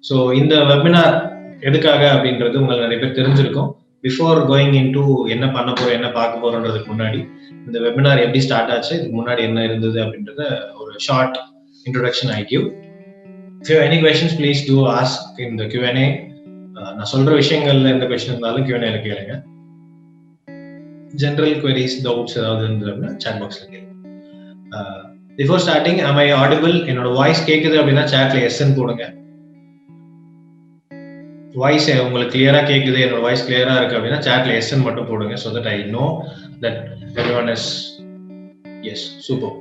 So இந்த webinar எதுக்காக அப்படின்றது உங்களுக்கு நிறைய பேர் தெரிஞ்சிருக்கும். பிஃபோர் கோயிங் இன்டு என்ன பண்ண போறோம், என்ன பார்க்க போறோன்றதுக்கு முன்னாடி இந்த வெபினார் எப்படி ஸ்டார்ட் ஆச்சு, இதுக்கு முன்னாடி என்ன இருந்தது அப்படின்றத ஒரு short introduction I give. If you have any questions, please do ask in the Q&A. நான் சொல்ற விஷயங்கள்ல எந்த கொஸ்டின் இருந்தாலும் Q&A ல கேளுங்க. ஜெனரல் queries, doubts ஏதாவது இருந்ததுன்னா சாட் பாக்ஸ்ல கேளுங்க. Before starting am I audible? என்னோட வாய்ஸ் கேக்குது அப்படின்னா சாட்ல எஸ்ன்னு போடுங்க. வாய்ஸ் உங்களுக்கு கிளியரா கேக்குது, என்னோட வாய்ஸ் கிளியரா இருக்கு அப்படின்னா சாட்ல எஸ்ன்னு மட்டும் போடுங்க. so that I know that everyone is yes. Super.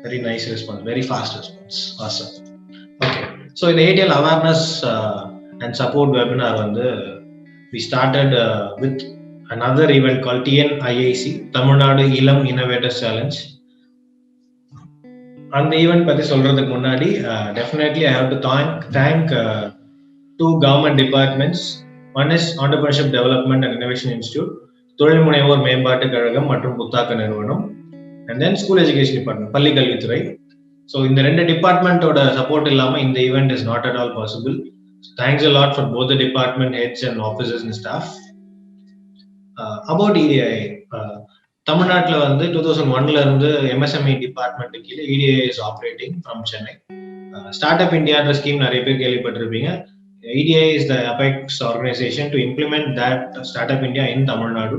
Very nice response, very fast response. Awesome. Okay, so in the ATL awareness and support webinar we started with another event called TNIAC, Tamil Nadu Ilam Innovators Challenge. அந்த event பத்தி சொல்றதுக்கு முன்னாடி definitely I have to thank two government departments. One is Entrepreneurship Development and Innovation Institute, தொழில் முனைவோர் மேம்பாட்டு கழகம் மற்றும் புத்தாக்க நிறுவனம், and then School Education Department, பள்ளி கல்வித்துறை. ஸோ இந்த ரெண்டு டிபார்ட்மெண்ட்டோட சப்போர்ட் இல்லாம இந்த event is not at all possible. Thanks a lot for both the department heads and officers and staff. About EDI, தமிழ்நாட்டில் 2001ல இருந்து MSME டிபார்ட்மெண்ட் கீழே EDI is operating from Chennai. Start up இந்தியான்ற ஸ்கீம் நிறைய பேர் கேள்விப்பட்டிருப்பீங்க. EDI is the apex organization to implement that Startup India in Tamil Nadu.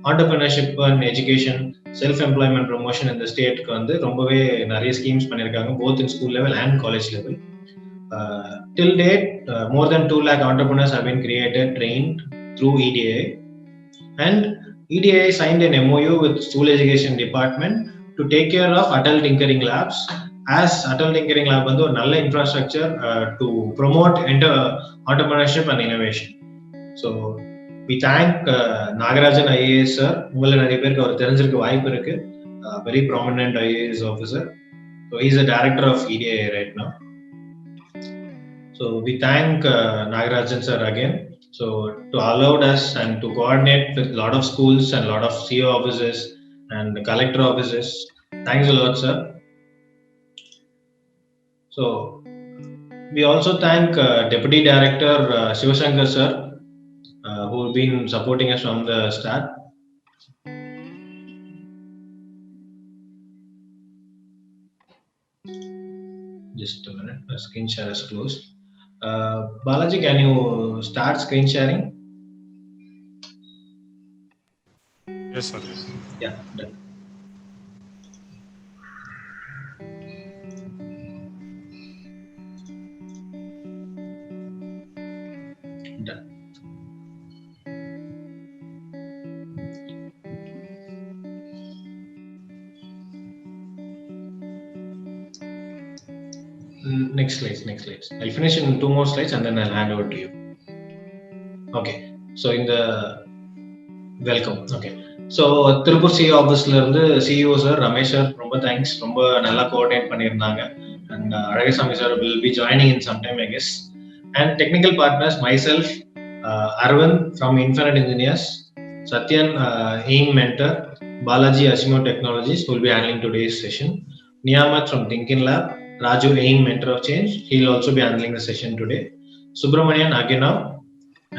Entrepreneurship and education, self-employment promotion in the state ரொம்பவே நிறைய ஸ்கீம்ஸ் பண்ணியிருக்காங்க, both in school level and college level. Till date, more than 2 lakh entrepreneurs have been created, trained through EDI. And EDI signed an MOU with School Education Department to take care of Atal Tinkering Labs. As Atal Tinkering Lab ஒரு நல்ல infrastructure to promote entrepreneurship and innovation. So we thank Nagarajan IAS sir. உங்களை நிறைய பேருக்கு அவர் தெரிஞ்சிருக்க வாய்ப்பு இருக்கு. Very prominent IAS officer. So he is the director of EDI right now. So we thank Nagarajan sir again. So to allow us and to coordinate with lot of schools and lot of CEO offices and collector offices. Thanks a lot sir. So we also thank Deputy Director Shivashankar sir, who have been supporting us from the start. Just a minute, the screen share is closed. Balaji, can you start screen sharing? Yes sir. Yeah, done. Next slides. I'll finish in 2 more slides and then I'll hand over to you. Okay, so in the welcome. Okay, so Tirupur CEO office la irundhu CEO sir Ramesh sir romba thanks, romba nalla coordinate pannirundanga, and Aragasamy sir will be joining in some time I guess. And technical partners, myself, Arvind from Infinite Engineers, Satyan AIM Mentor, Balaji Asimo Technologies will be handling today's session, Niyamat from Thinkin Lab, Raju AIM Mentor of Change, he'll also be handling the session today, Subramanian Aginav,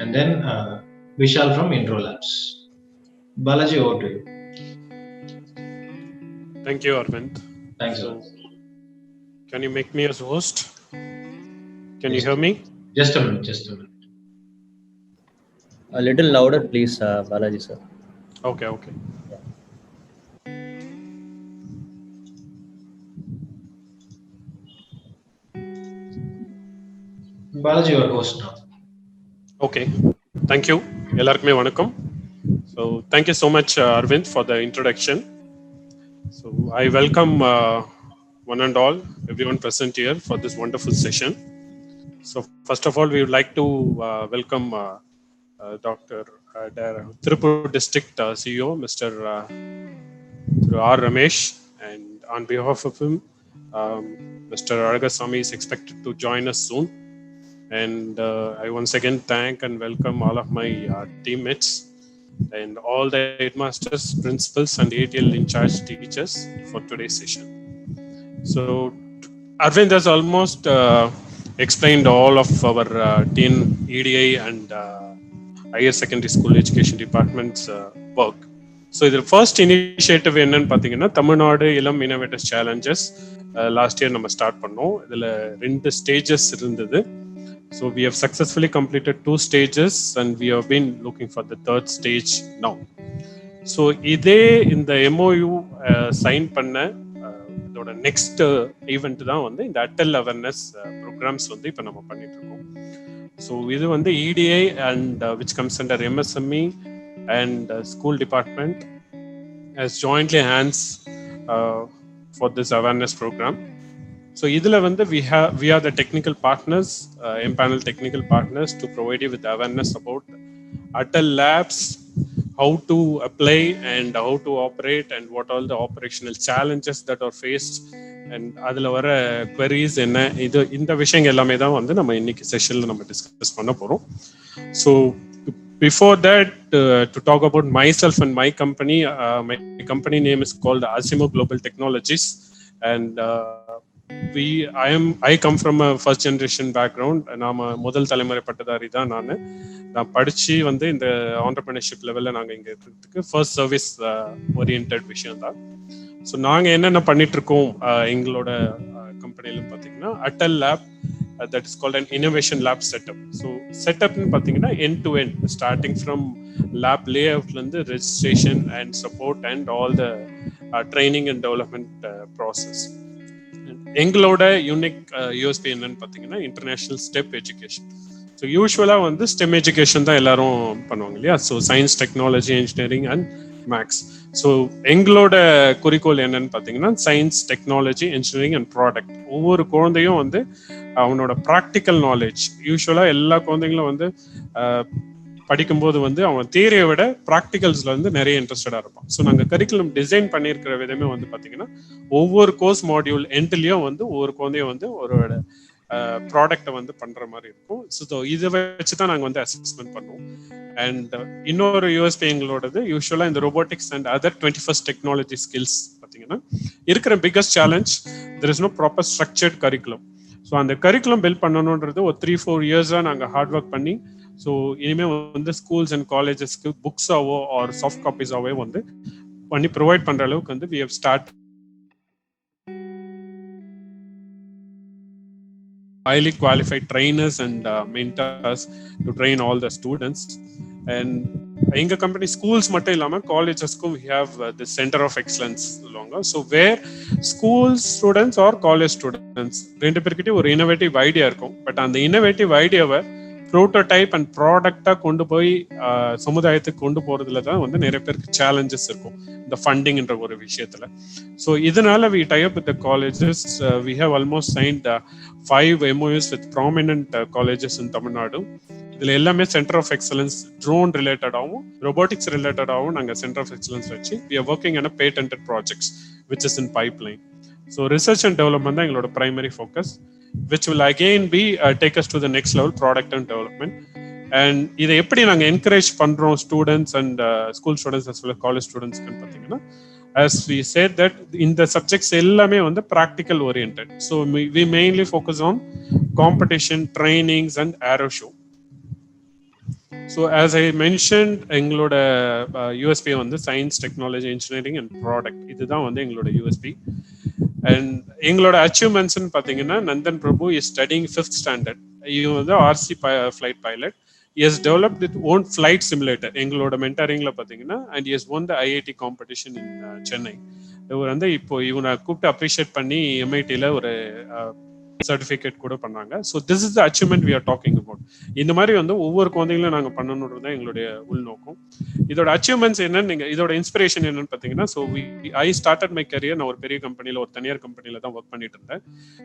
and then Vishal from Intro Labs. Balaji, over to you. Thank you, Arvind. Thanks. So, can you make me as host? Can you hear me? Just a minute. A little louder, please, Balaji sir. Okay. Balaji, your host now. Okay, thank you. எல்லாருக்குமே வணக்கம். So thank you so much Arvind for the introduction. So I welcome one and all, everyone present here for this wonderful session. So first of all, we would like to welcome Dr. Tirupur District CEO, Mr. R. Ramesh, and on behalf of him, Mr. Aragasamy is expected to join us soon. And I once again thank and welcome all of my teammates and all the headmasters, principals, and ATL in charge teachers for today's session. So Arvind has almost explained all of our teen EDI and higher secondary school education department's work. So the first initiative என்னன்னு பார்த்தீங்கன்னா தமிழ்நாடு இளம் innovators challenges last year நம்ம start பண்ணோம். இதில் 2 stages இருந்தது. So we have successfully completed 2 stages and we have been looking for the 3rd stage now. So இதே இந்த MOU sign பண்ண இதோட நெக்ஸ்ட் ஈவெண்ட் தான் வந்து இந்த அட்டல் அவேர்னஸ் ப்ரோக்ராம்ஸ் வந்து இப்போ நம்ம பண்ணிட்டு இருக்கோம். ஸோ இது வந்து EDI and which comes under MSME and school department as jointly hands for this awareness program. So idhula vandu we are the technical partners, empanel technical partners to provide you with awareness about Atal Labs, how to apply and how to operate and what all the operational challenges that are faced and adula vara queries enna idu inda விஷயங்கள் எல்லாமே தான் வந்து நம்ம இன்னைக்கு செஷன்ல நம்ம discuss பண்ண போறோம். So before that, to talk about myself and my company name is called Asimo Global Technologies, and I come from a first generation background. நாம முதல் தலைமுறை பட்டதாரி தான் நான் படிச்சு வந்து இந்த entrepreneurship லெவல்ல நாங்க இங்க இருக்கிறதுக்கு ஃபர்ஸ்ட் சர்வீஸ் ஓரியன்டட் விஷயம் தான். ஸோ நாங்க என்னென்ன பண்ணிட்டு இருக்கோம் எங்களோட கம்பெனில பார்த்தீங்கன்னா Atal lab, that is called an innovation lab setup. So setup nu pathina end to end, starting from lab layout lende registration and support and all the training and development process. Engaloda unique USP enna pathina international STEP education. So usually வந்து STEM education தான் எல்லாரும் பண்ணுவாங்க இல்லையா. So science, technology, engineering and maths. So எங்களோட குறிக்கோள் என்னன்னு பார்த்தீங்கன்னா science, technology, engineering and product. ஒவ்வொரு குழந்தையும் வந்து அவனோட ப்ராக்டிக்கல் நாலேஜ், யூஸ்வலாக எல்லா குழந்தைங்களும் வந்து படிக்கும்போது வந்து அவன் தியரியை விட ப்ராக்டிகல்ஸ்ல வந்து நிறைய இன்ட்ரெஸ்டடாக இருப்பான். ஸோ நாங்கள் கரிக்குலம் டிசைன் பண்ணியிருக்கிற விதமே வந்து பார்த்தீங்கன்னா ஒவ்வொரு கோர்ஸ் மாடியூல் எண்ட்லேயும் வந்து ஒவ்வொரு குழந்தையும் வந்து ஒரு ப்ராடக்டை வந்து பண்ற மாதிரி இருக்கும். ஸோ இதை வச்சு தான் நாங்கள் வந்து அசஸ்மெண்ட் பண்ணுவோம். அண்ட் இன்னொரு யூஎஸ்பி எங்களோடது யூஸ்வலாக இந்த robotics and other 21st technology skills பார்த்தீங்கன்னா இருக்கிற biggest challenge, there is no proper structured curriculum. So அந்த கரிக்குலம் பில்ட் பண்ணணுன்றது ஒரு 3-4 இயர்ஸாக நாங்கள் ஹார்ட் ஒர்க் பண்ணி, ஸோ இனிமேல் வந்து ஸ்கூல்ஸ் அண்ட் காலேஜஸ்க்கு புக்ஸாவோ ஆர் சாஃப்ட் காப்பீஸாவோ வந்து பண்ணி ப்ரொவைட் பண்ணுற அளவுக்கு வந்து we have start highly qualified trainers and mentors to train all the students. And எங்க கம்பெனி ஸ்கூல்ஸ் மட்டும் இல்லாமல் காலேஜஸ்க்கும் we have the center of excellence சொல்லுவாங்க. So where school students or college students ரெண்டு பேர்கிட்டயும் ஒரு இன்னோவேட்டிவ் ஐடியா இருக்கும். But அந்த இன்னோவேட்டிவ் ஐடியாவை ப்ரோட்டோடைப் அண்ட் ப்ராடக்டா கொண்டு போய் சமுதாயத்துக்கு கொண்டு போறதுல தான் வந்து நிறைய பேருக்கு சேலஞ்சஸ் இருக்கும் இந்த ஃபண்டிங்ன்ற ஒரு விஷயத்துல. ஸோ இதனால we tie up with the colleges. We have almost signed 5 MOUs with prominent colleges in Tamil Nadu. இதுல எல்லாமே சென்டர் ஆஃப் எக்ஸலன்ஸ், ட்ரோன் ரிலேட்டடாகவும் ரொபோட்டிக்ஸ் ரிலேட்டடாகவும் நாங்கள் சென்டர் ஆஃப் எக்ஸலன்ஸ் வச்சு we are working on a patented projects which is in pipeline. So research and development தான் எங்களோட primary focus, which will again be take us to the next level, product and development. And இதை எப்படி நாங்கள் encourage பண்றோம் students and school students as well as college ஸ்டூடெண்ட்ஸ்க்கு பார்த்தீங்கன்னா, as we said that இந்த subjects எல்லாமே வந்து practical oriented. So we mainly focus on competition, trainings and aero show. So as I mentioned, எங்களோட USP வந்து science, technology, engineering and product. இதுதான் வந்து எங்களோட USP. அண்ட் எங்களோட அச்சீவ்மெண்ட்ஸ்ன்னு பார்த்தீங்கன்னா, நந்தன் பிரபு இஸ் ஸ்டடிங் 5th ஸ்டாண்டர்ட். இவங்க வந்து RC flight pilot. He has developed his own flight simulator. எங்களோட மென்டரிங்ல பார்த்தீங்கன்னா, and he has won the IIT competition in Chennai. இவர் வந்து இப்போ இவனை கூப்பிட்டு அப்ரிஷியேட் பண்ணி MITல ஒரு சர்டிஃபிகேட் கூட பண்ணாங்க. So this is the achievement we are talking about. இந்த மாதிரி வந்து ஒவ்வொரு குழந்தைங்களும் நாங்கள் பண்ணணுன்றது தான் எங்களுடைய உள்நோக்கம். இதோட அச்சீவ்மெண்ட்ஸ் என்னன்னு இதோட இன்ஸ்பிரேஷன் என்னன்னு பார்த்தீங்கன்னா, so I started my career. நான் ஒரு பெரிய கம்பெனியில், ஒரு தனியார் கம்பெனியில் தான் ஒர்க் பண்ணிட்டு இருந்தேன்.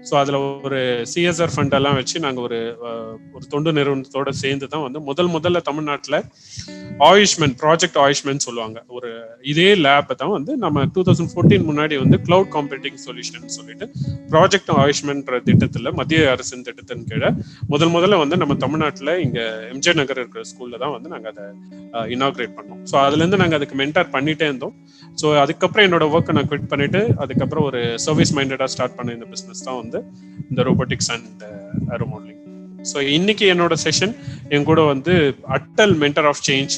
ஸோ அதில் ஒரு CSR ஃபண்டெல்லாம் வச்சு நாங்கள் ஒரு தொண்டு நிறுவனத்தோட சேர்ந்து தான் வந்து முதல்ல தமிழ்நாட்டில் ஆயுஷ்மன் ப்ராஜெக்ட் ஆயுஷ்மன் சொல்லுவாங்க, ஒரு இதே லேப் தான் வந்து நம்ம 2014 முன்னாடி வந்து கிளவுட் கம்ப்யூட்டிங் சொல்யூஷன் சொல்லிட்டு ப்ராஜெக்ட் ஆயுஷ்மன்ற திட்டத்துல மத்திய அரசின் திட்டத்தின் கீழே முதல்ல வந்து நம்ம தமிழ்நாட்டில் இங்க எம்ஜே நகர் இருக்கிற ஸ்கூல்ல தான் வந்து நாங்கள் அதை இனாகிரேட் பண்ணோம். ஸோ அதுல இருந்து நாங்கள் அதுக்கு மென்டார் பண்ணிட்டே இருந்தோம். ஸோ அதுக்கப்புறம் என்னோட ஒர்க்கை நான் குவிட் பண்ணிட்டு அதுக்கப்புறம் ஒரு சர்வீஸ் மைண்டடா ஸ்டார்ட் பண்ண இந்த பிசினஸ் தான் வந்து இந்த robotics and aero modelling. So இன்னைக்கு என்னோட செஷன் என் கூட வந்து Atal mentor of change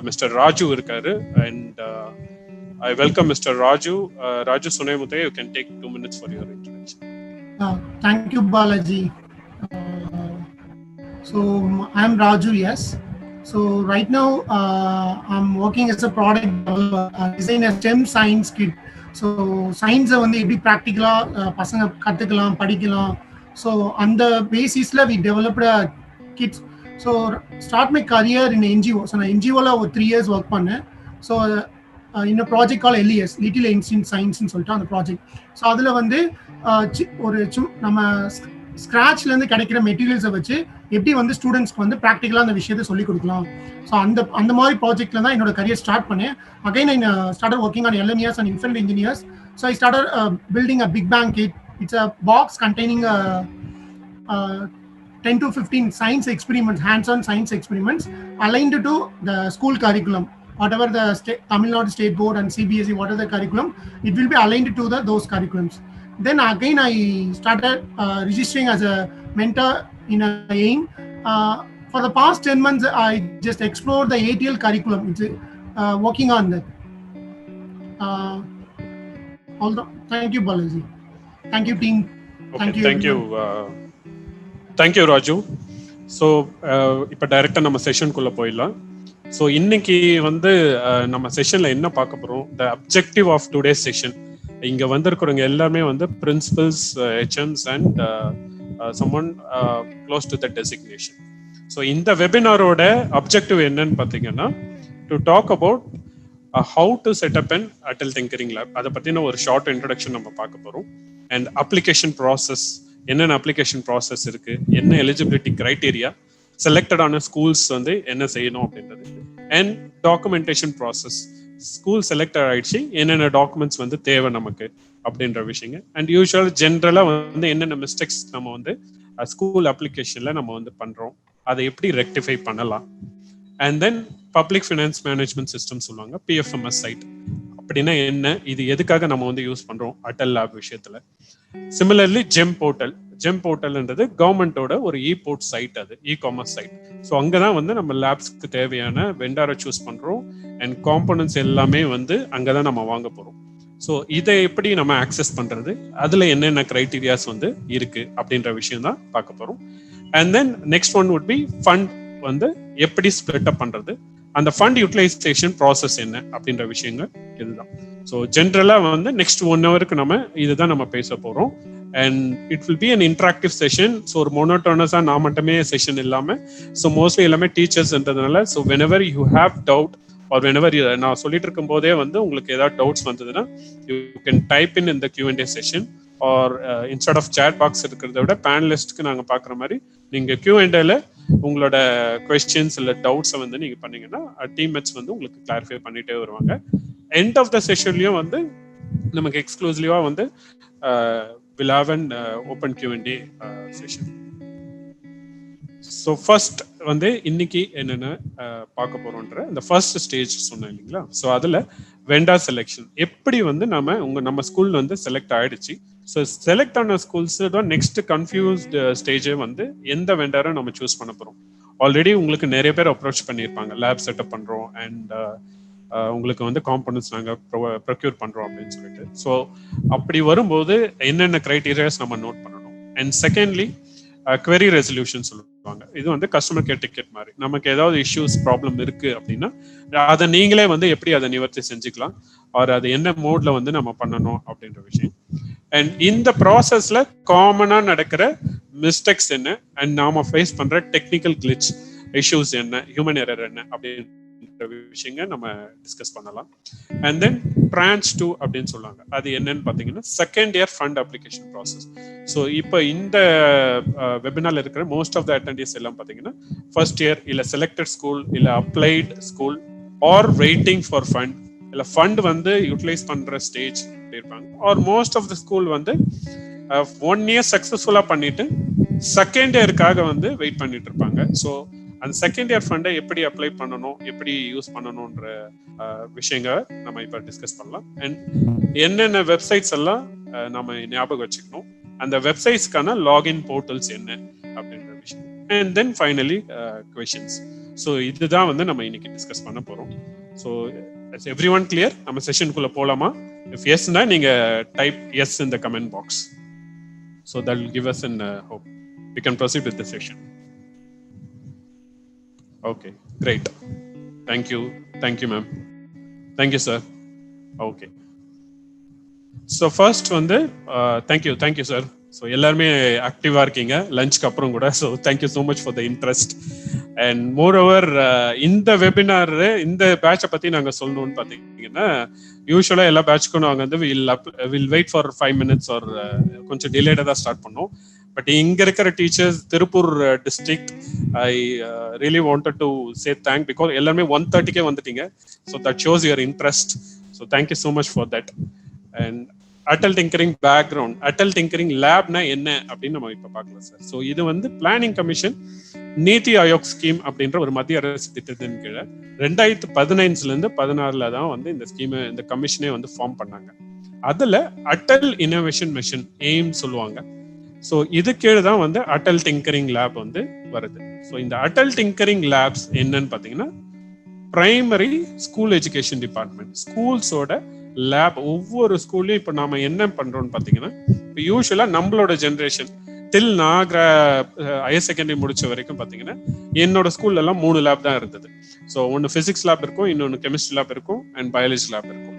mister Raju இருக்காரு. And I welcome mister Raju. Raju Sunayamuthe, you can take 2 minutes for your introduction. Thank you, Balaji. So I am Raju, yes. So right now I'm working as a product developer, design a STEM science kit. So science வந்து எப்படி ப்ராக்டிக்கலா பசங்க கற்றுக்கலாம் படிக்கலாம். So on the basis we developed kits. So start my career in NGO. So நான் NGOல ஒரு 3 years work பண்ணேன். So in a project called LES, Little Instant Science ன்னு சொல்லிட்டு அந்த ப்ராஜெக்ட். ஸோ அதில் வந்து ஒரு நம்ம ஸ்க்ராட்ச்ல இருந்து கிடைக்கிற மெட்டீரியல்ஸை வச்சு எப்படி வந்து ஸ்டூடெண்ட்ஸ்க்கு வந்து ப்ராக்டிக்கலாக அந்த விஷயத்தை சொல்லிக் கொடுக்கலாம். ஸோ அந்த மாதிரி ப்ராஜெக்ட்ல தான் என்னோட கரியர் ஸ்டார்ட் பண்ணேன். Again I started working on LMES and infant engineers. So I started building a big bang kit. It's a box containing 10 to 15 science experiments, hands-on science experiments aligned to the school curriculum. Whatever the Tamil Nadu State Board and CBSE, whatever the curriculum, it will be aligned to those curriculums. Then again, I started registering as a mentor in AIM. For the past 10 months, I just explored the ATL curriculum. It's working on that. Thank you, Balaji. Thank you, team. Thank you, Raju. So இப்போ டைரெக்டாக நம்ம செஷனுக்குள்ளே போயிடலாம். So இன்னைக்கு வந்து நம்ம செஷனில் என்ன பார்க்க போகிறோம், the objective of today's session. இங்கே வந்திருக்கிறவங்க எல்லாமே வந்து principals, HMs and someone close to the designation. So இந்த வெபினாரோட அப்ஜெக்டிவ் என்னன்னு பார்த்தீங்கன்னா, to talk about how to set up an Atal Tinkering Lab. அதை பற்றின ஒரு ஷார்ட் இன்ட்ரடக்ஷன் நம்ம பார்க்க போகிறோம். அண்ட் அப்ளிகேஷன் ப்ராசஸ், என்னென்ன அப்ளிகேஷன் ப்ராசஸ் இருக்கு, என்ன எலிஜிபிலிட்டி கிரைட்டீரியா, செலக்டடான ஸ்கூல்ஸ் வந்து என்ன செய்யணும் அப்படின்றது, and documentation process, school select ஆயிடுச்சு என்னென்ன டாக்குமெண்ட்ஸ் வந்து தேவை நமக்கு அப்படின்ற விஷயங்க. அண்ட் யூஸ்வல் ஜென்ரலாக வந்து என்னென்ன மிஸ்டேக்ஸ் நம்ம வந்து ஸ்கூல் அப்ளிகேஷன்ல நம்ம வந்து பண்றோம், அதை எப்படி ரெக்டிஃபை பண்ணலாம். And then public finance management system சொல்லுவாங்க, PFMS சைட் அப்படின்னா என்ன, இது எதுக்காக நம்ம வந்து யூஸ் பண்றோம் அட்டல் லேப் விஷயத்துல. சிமிலர்லி ஜெம் போர்ட்டல்ன்றது கவர்மெண்டோட ஒரு போர்ட் சைட், அது காமர்ஸ் சைட். ஸோ அங்கதான் வந்து நம்ம லேப்ஸ்க்கு தேவையான வெண்டாரை சூஸ் பண்றோம் அண்ட் காம்போனன்ட்ஸ் எல்லாமே வந்து அங்கதான் நம்ம வாங்க போறோம். ஸோ இதை எப்படி நம்ம ஆக்சஸ் பண்றது, அதுல என்னென்ன கிரைட்டீரியாஸ் வந்து இருக்கு அப்படின்ற விஷயம் தான் பார்க்க போறோம். And then next one would be fund வந்து எப்படி ஸ்ப்ளிட் அப் பண்றது, அந்த ஃபண்ட் யூட்டிலைசேஷன் ப்ராசஸ் என்ன அப்படின்ற விஷயங்கள் இதுதான். ஸோ ஜென்ரலா வந்து நெக்ஸ்ட் 1 ஹவருக்கு நம்ம இதுதான் நம்ம பேச போறோம். And it will be an interactive session. So ஒரு மோனோட்டோனஸா நான் மட்டுமே செஷன் இல்லாம, ஸோ மோஸ்ட்லி எல்லாமே டீச்சர்ஸ்ன்றதுனால, so whenever you have doubt or whenever நான் சொல்லிட்டு இருக்கும் போதே வந்து உங்களுக்கு ஏதாவது டவுட்ஸ் வந்ததுன்னா யூ கேன் டைப் இன் இந்த Q&A session or instead of chat box இருக்கிறத விட பேனலிஸ்ட்க்கு நாங்கள் பார்க்குற மாதிரி நீங்கள் Q&Aல உங்களோட கொஸ்டின்ஸ் இல்லை டவுட்ஸை வந்து நீங்கள் பண்ணீங்கன்னா டீம்மேட்ஸ் வந்து உங்களுக்கு கிளாரிஃபை பண்ணிட்டே வருவாங்க. எண்ட் ஆஃப் த செஷன்லையும் வந்து நமக்கு எக்ஸ்க்ளூசிவா வந்து will have an open Q&A session. So first வந்து இன்னைக்கு என்னென்ன பார்க்க போறோன்ற இந்த ஃபர்ஸ்ட் ஸ்டேஜ் சொன்னேன் இல்லைங்களா. ஸோ அதில் வெண்டர் செலெக்ஷன் எப்படி வந்து நம்ம ஸ்கூல் வந்து செலக்ட் ஆயிடுச்சு. ஸோ செலக்ட் ஆன ஸ்கூல்ஸ் தான் நெக்ஸ்ட் கன்ஃபியூஸ்டு ஸ்டேஜே வந்து எந்த வெண்டரை நம்ம சூஸ் பண்ண போகிறோம். ஆல்ரெடி உங்களுக்கு நிறைய பேர் அப்ரோச் பண்ணியிருப்பாங்க, லேப் செட்டப் பண்ணுறோம் அண்ட் உங்களுக்கு வந்து காம்பனன்ட்ஸ் நாங்கள் ப்ரொக்யூர் பண்ணுறோம் அப்படின்னு சொல்லிட்டு. ஸோ அப்படி வரும்போது என்னென்ன க்ரைட்டீரியாஸ் நம்ம நோட் பண்ணணும். அண்ட் செகண்ட்லி query ரெசல்யூஷன் சொல்லுவாங்க. இது வந்து கஸ்டமர் கேர் டிக்கெட் மாதிரி, நமக்கு ஏதாவது இஷ்யூஸ் ப்ராப்ளம் இருக்கு அப்படின்னா அதை நீங்களே வந்து எப்படி அதை நிவர்த்தி செஞ்சுக்கலாம், ஆர் அது என்ன மோட்ல வந்து நம்ம பண்ணணும் அப்படின்ற விஷயம். அண்ட் இந்த ப்ராசஸ்ல காமனா நடக்கிற மிஸ்டேக்ஸ் என்ன, அண்ட் நாம ஃபேஸ் பண்ற டெக்னிக்கல் கிளிச் இஷ்யூஸ் என்ன, ஹியூமன் எரர் என்ன அப்படின்ற விஷயங்கள் நம்ம டிஸ்கஸ் பண்ணலாம். அண்ட் தென் பிரான்ச் 2 அப்படின்னு சொல்லுவாங்க, அது என்னன்னு பாத்தீங்கன்னா second year fund application process. So இப்போ இந்த வெபினார்ல இருக்கிற மோஸ்ட் ஆஃப் த அட்டெண்டீஸ் எல்லாம் பாத்தீங்கன்னா ஃபர்ஸ்ட் இயர் இல்ல செலக்டட் ஸ்கூல் இல்ல applied school or waiting for fund இல்லை ஃபண்ட் வந்து யூட்டிலைஸ் பண்ற ஸ்டேஜ் இருப்பாங்க. Or most of the school வந்து 1 year சக்சஸ்ஃபுல்லா பண்ணிட்டு செகண்ட் இயருக்காக வந்து வெயிட் பண்ணிட்டு இருப்பாங்க. ஸோ அந்த செகண்ட் இயர் ஃபண்டை எப்படி அப்ளை பண்ணணும், எப்படி யூஸ் பண்ணணும்ன்ற விஷயங்களை நம்ம இப்போ டிஸ்கஸ் பண்ணலாம். அண்ட் என்னென்ன வெப்சைட்ஸ் எல்லாம் நம்ம ஞாபகம் வச்சுக்கணும், அந்த வெப்சைட்ஸ்க்கான லாகின் போர்ட்டல்ஸ் என்ன அப்படின்ற விஷயம். And then finally questions. So இதுதான் வந்து நம்ம இன்னைக்கு டிஸ்கஸ் பண்ண போறோம். So everyone clear? நம்ம செஷனுக்குள்ள போலாமா? இஃப் எஸ்னா நீங்க type yes in the comment box. So that will give us an hope. We can proceed with the session. Okay, great. Thank you, ma'am. Thank you, sir. Okay. So first வந்து thank you sir. So எல்லாருமே ஆக்டிவா இருக்கீங்க லஞ்சுக்கு அப்புறம் கூட. So thank you so much for the interest. And more over இந்த webinar இந்த பேட்சை பத்தி நாங்க சொல்லணும்னு பாத்தீங்கன்னா, யூஸ்வலா எல்லா பேட்ச்க்கும் நாங்க வந்து will wait for 5 minutes or கொஞ்சம் டிலேடா தான் ஸ்டார்ட் பண்ணோம். பட் இங்க இருக்கிற teachers Tiruppur district, I really wanted to say thank because எல்லாருமே 1:30 வந்துட்டீங்க. So that shows your interest. So thank you so much for that. And Atal tinkering background, Atal tinkering லேப்னா என்ன அப்படின்னு நம்ம இப்ப பார்க்கலாம் சார். ஸோ இது வந்து பிளானிங் கமிஷன் நீதி ஆயோக் ஸ்கீம் அப்படின்ற ஒரு மத்திய அரசு திட்டத்தின் கீழே 2015 16 தான் வந்து இந்த ஸ்கீம், இந்த கமிஷனே வந்து ஃபார்ம் பண்ணாங்க. அதுல அட்டல் இன்னோவேஷன் மிஷன் எய்ம் சொல்லுவாங்க. ஸோ இது கீழே தான் வந்து அட்டல் டிங்கரிங் லேப் வந்து வருது. ஸோ இந்த அட்டல் டிங்கரிங் லேப்ஸ் என்னன்னு பாத்தீங்கன்னா, பிரைமரி ஸ்கூல் எஜுகேஷன் டிபார்ட்மெண்ட், ஸ்கூல்ஸோட லேப். ஒவ்வொரு ஸ்கூல்லையும் இப்போ நாம என்ன பண்றோம்னு பாத்தீங்கன்னா, இப்போ யூஸ்வலா நம்மளோட ஜென்ரேஷன் டில் நான் ஹையர் செகண்டரி முடிச்ச வரைக்கும் பாத்தீங்கன்னா, என்னோட ஸ்கூல்ல எல்லாம் 3 லேப் தான் இருந்தது. ஸோ ஒன்னு பிசிக்ஸ் லேப் இருக்கும், இன்னொன்னு கெமிஸ்ட்ரி லேப் இருக்கும், அண்ட் பயாலஜி லேப் இருக்கும்.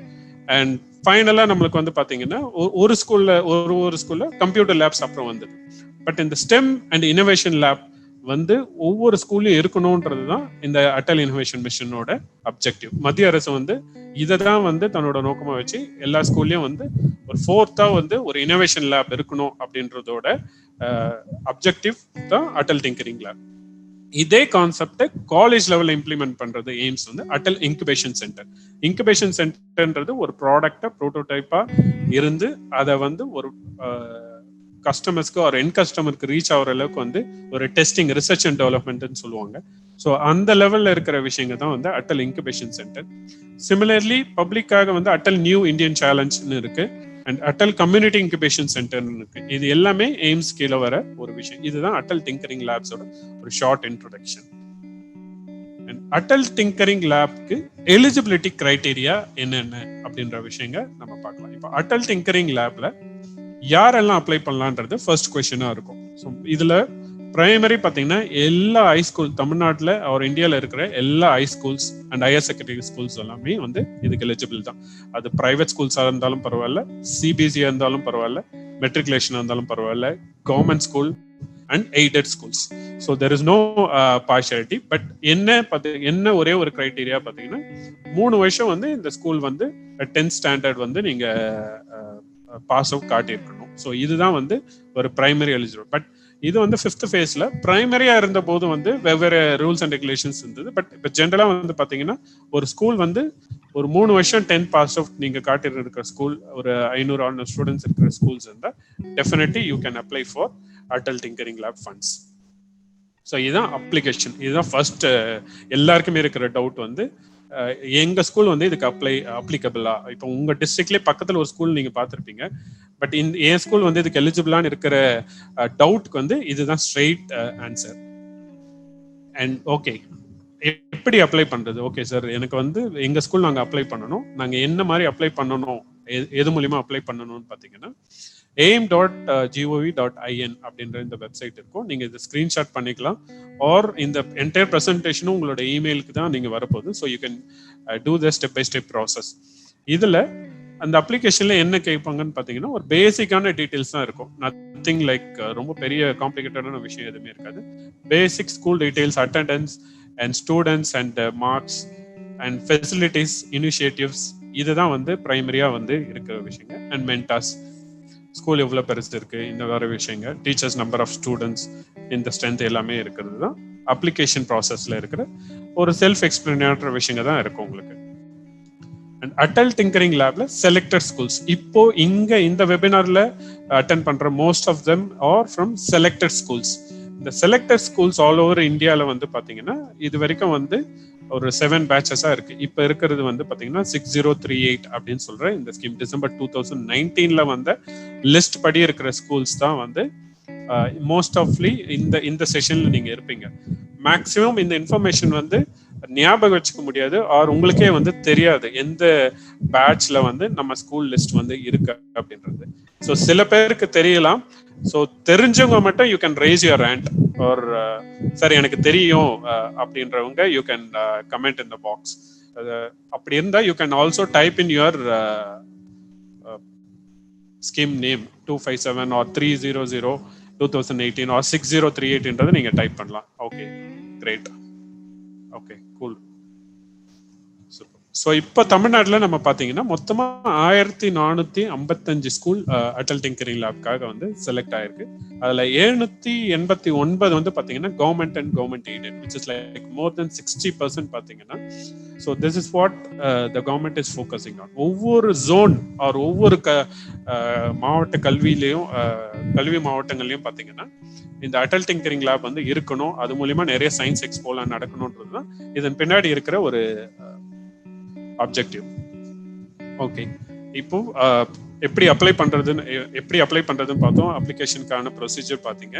அண்ட் ஃபைனலா நம்மளுக்கு வந்து பாத்தீங்கன்னா ஒரு ஸ்கூல்ல கம்ப்யூட்டர் லேப்ஸ் அப்புறம் வந்தது. பட் இந்த ஸ்டெம் அண்ட் இனோவேஷன் லேப் வந்து ஒவ்வொரு ஸ்கூல்லையும் இருக்கணும்ன்றது தான் இந்த அட்டல் இனோவேஷன் மிஷனோட அப்ஜெக்டிவ். மத்திய அரசு வந்து இதை தான் வந்து தன்னோட நோக்கமா வச்சு எல்லா ஸ்கூல்லையும் வந்து ஒரு 4th வந்து ஒரு இனோவேஷன் லேப் இருக்கணும் அப்படின்றதோட அப்ஜெக்டிவ் தான் அட்டல் டிங்கரிங் லேப். இதே கான்செப்டை காலேஜ் லெவல்ல இம்ப்ளிமெண்ட் பண்றது எய்ம்ஸ் வந்து அட்டல் இன்குபேஷன் சென்டர். இன்குபேஷன் சென்டர்ன்றது ஒரு ப்ராடக்டை ப்ரோட்டோடைப்பா இருந்து அதை வந்து ஒரு கஸ்டமர்ஸ்க்கு ஒரு என் கஸ்டமருக்கு ரீச் ஆகிற அளவுக்கு வந்து ஒரு டெஸ்டிங், ரிசர்ச் அண்ட் டெவலப்மெண்ட்னு சொல்லுவாங்க. ஸோ அந்த லெவல்ல இருக்கிற விஷயங்கள் தான் வந்து அட்டல் இன்குபேஷன் சென்டர். சிமிலர்லி பப்ளிக்காக வந்து அட்டல் நியூ இந்தியன் சேலஞ்ச்னு இருக்கு, அண்ட் அட்டல் கம்யூனிட்டி இன்குபேஷன் சென்டர்னு இருக்கு. இது எல்லாமே எய்ம்ஸ் கீழே வர ஒரு விஷயம். இதுதான் அட்டல் டிங்கரிங் லேப்ஸோட ஒரு short introduction. And Atal tinkering லேப்க்கு எலிஜிபிலிட்டி கிரைட்டீரியா என்னென்ன அப்படின்ற விஷயங்கள் நம்ம பார்க்கலாம். இப்போ அட்டல் டிங்கரிங் லேப்ல யாரெல்லாம் அப்ளை பண்ணலான்றது ஃபர்ஸ்ட் கொஸ்டினா இருக்கும். ஸோ இதுல பிரைமரி பார்த்தீங்கன்னா எல்லா ஹைஸ்கூல் தமிழ்நாட்டில் அவர் இந்தியாவில் இருக்கிற எல்லா ஹைஸ்கூல்ஸ் அண்ட் ஹையர் செகண்டரி ஸ்கூல்ஸ் எல்லாமே வந்து இதுக்கு எலிஜிபிள் தான். அது பிரைவேட் ஸ்கூல்ஸாக இருந்தாலும் பரவாயில்ல, சிபிஎஸ்சியாக இருந்தாலும் பரவாயில்ல, மெட்ரிகுலேஷனாக இருந்தாலும் பரவாயில்ல, government school and aided schools. So there is no partiality. But என்ன ஒரே ஒரு கிரைட்டீரியா பார்த்தீங்கன்னா, 3 வருஷம் வந்து இந்த ஸ்கூல் வந்து 10th ஸ்டாண்டர்ட் வந்து நீங்க பாஸ் அவுட் காட்டியிருக்கணும். ஸோ இதுதான் வந்து ஒரு பிரைமரி எலிஜிபிள். பட் இது வந்து 5th phase பிரைமரியா இருந்த போது வந்து வெவ்வேறு ரூல்ஸ் அண்ட் ரெகுலேஷன்ஸ் இருந்தது. பட் இப்போ ஜென்ரலா வந்து பாத்தீங்கன்னா, ஒரு ஸ்கூல் வந்து ஒரு 3 வருஷம் 10th பாஸ் அவுட் நீங்க காட்டி இருக்கிற ஸ்கூல், ஒரு 500 ஸ்டூடெண்ட்ஸ் இருக்கிற ஸ்கூல்ஸ் இருந்தா definitely you can apply for Atal tinkering lab funds. So இதுதான் அப்ளிகேஷன். இதுதான் ஃபர்ஸ்ட் எல்லாருக்குமே இருக்கிற டவுட் வந்து, எங்க ஸ்கூல் வந்து இதுக்கு அப்ளிகபிளா? இப்போ உங்க டிஸ்ட்ரிக்ட்லயே பக்கத்துல ஒரு ஸ்கூல் நீங்க பார்த்திருப்பீங்க. பட் என் ஸ்கூல் வந்து இதுக்கு எலிஜிபிளான்னு இருக்கிற டவுட்க்கு வந்து இதுதான் ஸ்ட்ரெயிட் ஆன்சர். அண்ட் ஓகே, எப்படி அப்ளை பண்றது? ஓகே சார், எனக்கு வந்து எங்க ஸ்கூல் நாங்க அப்ளை பண்ணணும், நாங்க என்ன மாதிரி அப்ளை பண்ணணும், எது மூலியமா அப்ளை பண்ணணும்னு பாத்தீங்கன்னா, aim.gov.in அப்படின்ற இந்த வெப்சைட் இருக்கும். நீங்க இதை ஸ்கிரீன்ஷாட் பண்ணிக்கலாம். ஆர் இந்த என்டையர் ப்ரெசன்டேஷனும் உங்களோட இமெயிலுக்கு தான் நீங்க வரப்போகுது. So you can do the step by step process. இதுல அந்த அப்ளிகேஷன்ல என்ன கேட்பாங்கன்னு பாத்தீங்கன்னா, ஒரு பேசிக்கான டீடைல்ஸ் தான் இருக்கும். நத்திங் லைக் ரொம்ப பெரிய காம்ப்ளிகேட்டடான விஷயம் எதுவுமே இருக்காது. Basic school details, attendance and students and marks and facilities, initiatives, இதுதான் வந்து பிரைமரியா வந்து இருக்கிற விஷயங்கள். அண்ட் மென்டாஸ், ஸ்கூல் எவ்வளோ பெருசு இருக்கு, இந்த வேறு விஷயங்கள், டீச்சர்ஸ், நம்பர் ஆஃப் ஸ்டூடெண்ட்ஸ், இந்த ஸ்ட்ரென்த் எல்லாமே இருக்கிறது தான் அப்ளிகேஷன் ப்ராசஸ்ல இருக்கிற ஒரு செல்ஃப் எக்ஸ்பிளனேட்டரி விஷயங்கள் தான் இருக்கும் உங்களுக்கு. அண்ட் அடல் டிங்கரிங் லேப்ல செலக்டட் ஸ்கூல்ஸ். இப்போ இங்க இந்த வெபினார்ல அட்டென்ட் பண்ற most of them are from selected schools. இந்த செலக்டட் ஸ்கூல்ஸ் ஆல் ஓவர் இந்தியாவில் வந்து பார்த்தீங்கன்னா இது வரைக்கும் வந்து ஒரு 7 பேட்சஸாக இருக்கு. இப்போ இருக்கிறது வந்து பார்த்தீங்கன்னா 6038 அப்படின்னு சொல்ற இந்த ஸ்கீம் டிசம்பர் 2019 வந்த லிஸ்ட் படி இருக்கிற ஸ்கூல்ஸ் தான் வந்து மோஸ்ட் ஆஃப்லி இந்த செஷன்ல நீங்க இருப்பீங்க. மேக்சிமம் இந்த இன்ஃபர்மேஷன் வந்து ஞாபகம் வச்சுக்க முடியாது ஆர் உங்களுக்கே வந்து தெரியாது எந்த பேட்ச்ல வந்து நம்ம ஸ்கூல் லிஸ்ட் வந்து இருக்கு அப்படின்றது. ஸோ சில பேருக்கு தெரியலாம். ஸோ தெரிஞ்சவங்க மட்டும் you can raise your hand or sir எனக்கு தெரியும் அப்படின்றவங்க you can comment in the box. அப்படி இருந்தா you can also type in your scheme name 257 or 300 2018 or 6038 நீங்க டைப் பண்ணலாம். Okay, great. Okay, cool. So இப்போ தமிழ்நாட்டில் நம்ம பார்த்தீங்கன்னா மொத்தமாக 1455 ஸ்கூல் அடல் டிங்கரிங் லேப்காக வந்து செலக்ட் ஆயிருக்கு. அதில் 789 வந்து பார்த்தீங்கன்னா government and government aided, which is like more then 60% பார்த்தீங்கன்னா. So this is what the government is focusing on. ஒவ்வொரு ஜோன் ஆர் ஒவ்வொரு மாவட்ட கல்வி மாவட்டங்கள்லையும் பார்த்தீங்கன்னா இந்த அடல் டிங்கரிங் லேப் வந்து இருக்கணும். அது மூலியமா நிறைய சயின்ஸ் எக்ஸ்போலாம் நடக்கணும்ன்றது தான் இதன் பின்னாடி இருக்கிற ஒரு ஆப்ஜெக்டிவ். ஓகே, இப்போ எப்படி அப்ளை பண்றதுன்னு பார்த்தோம். அப்ளிகேஷனுக்கான ப்ரொசீஜர் பார்த்தீங்க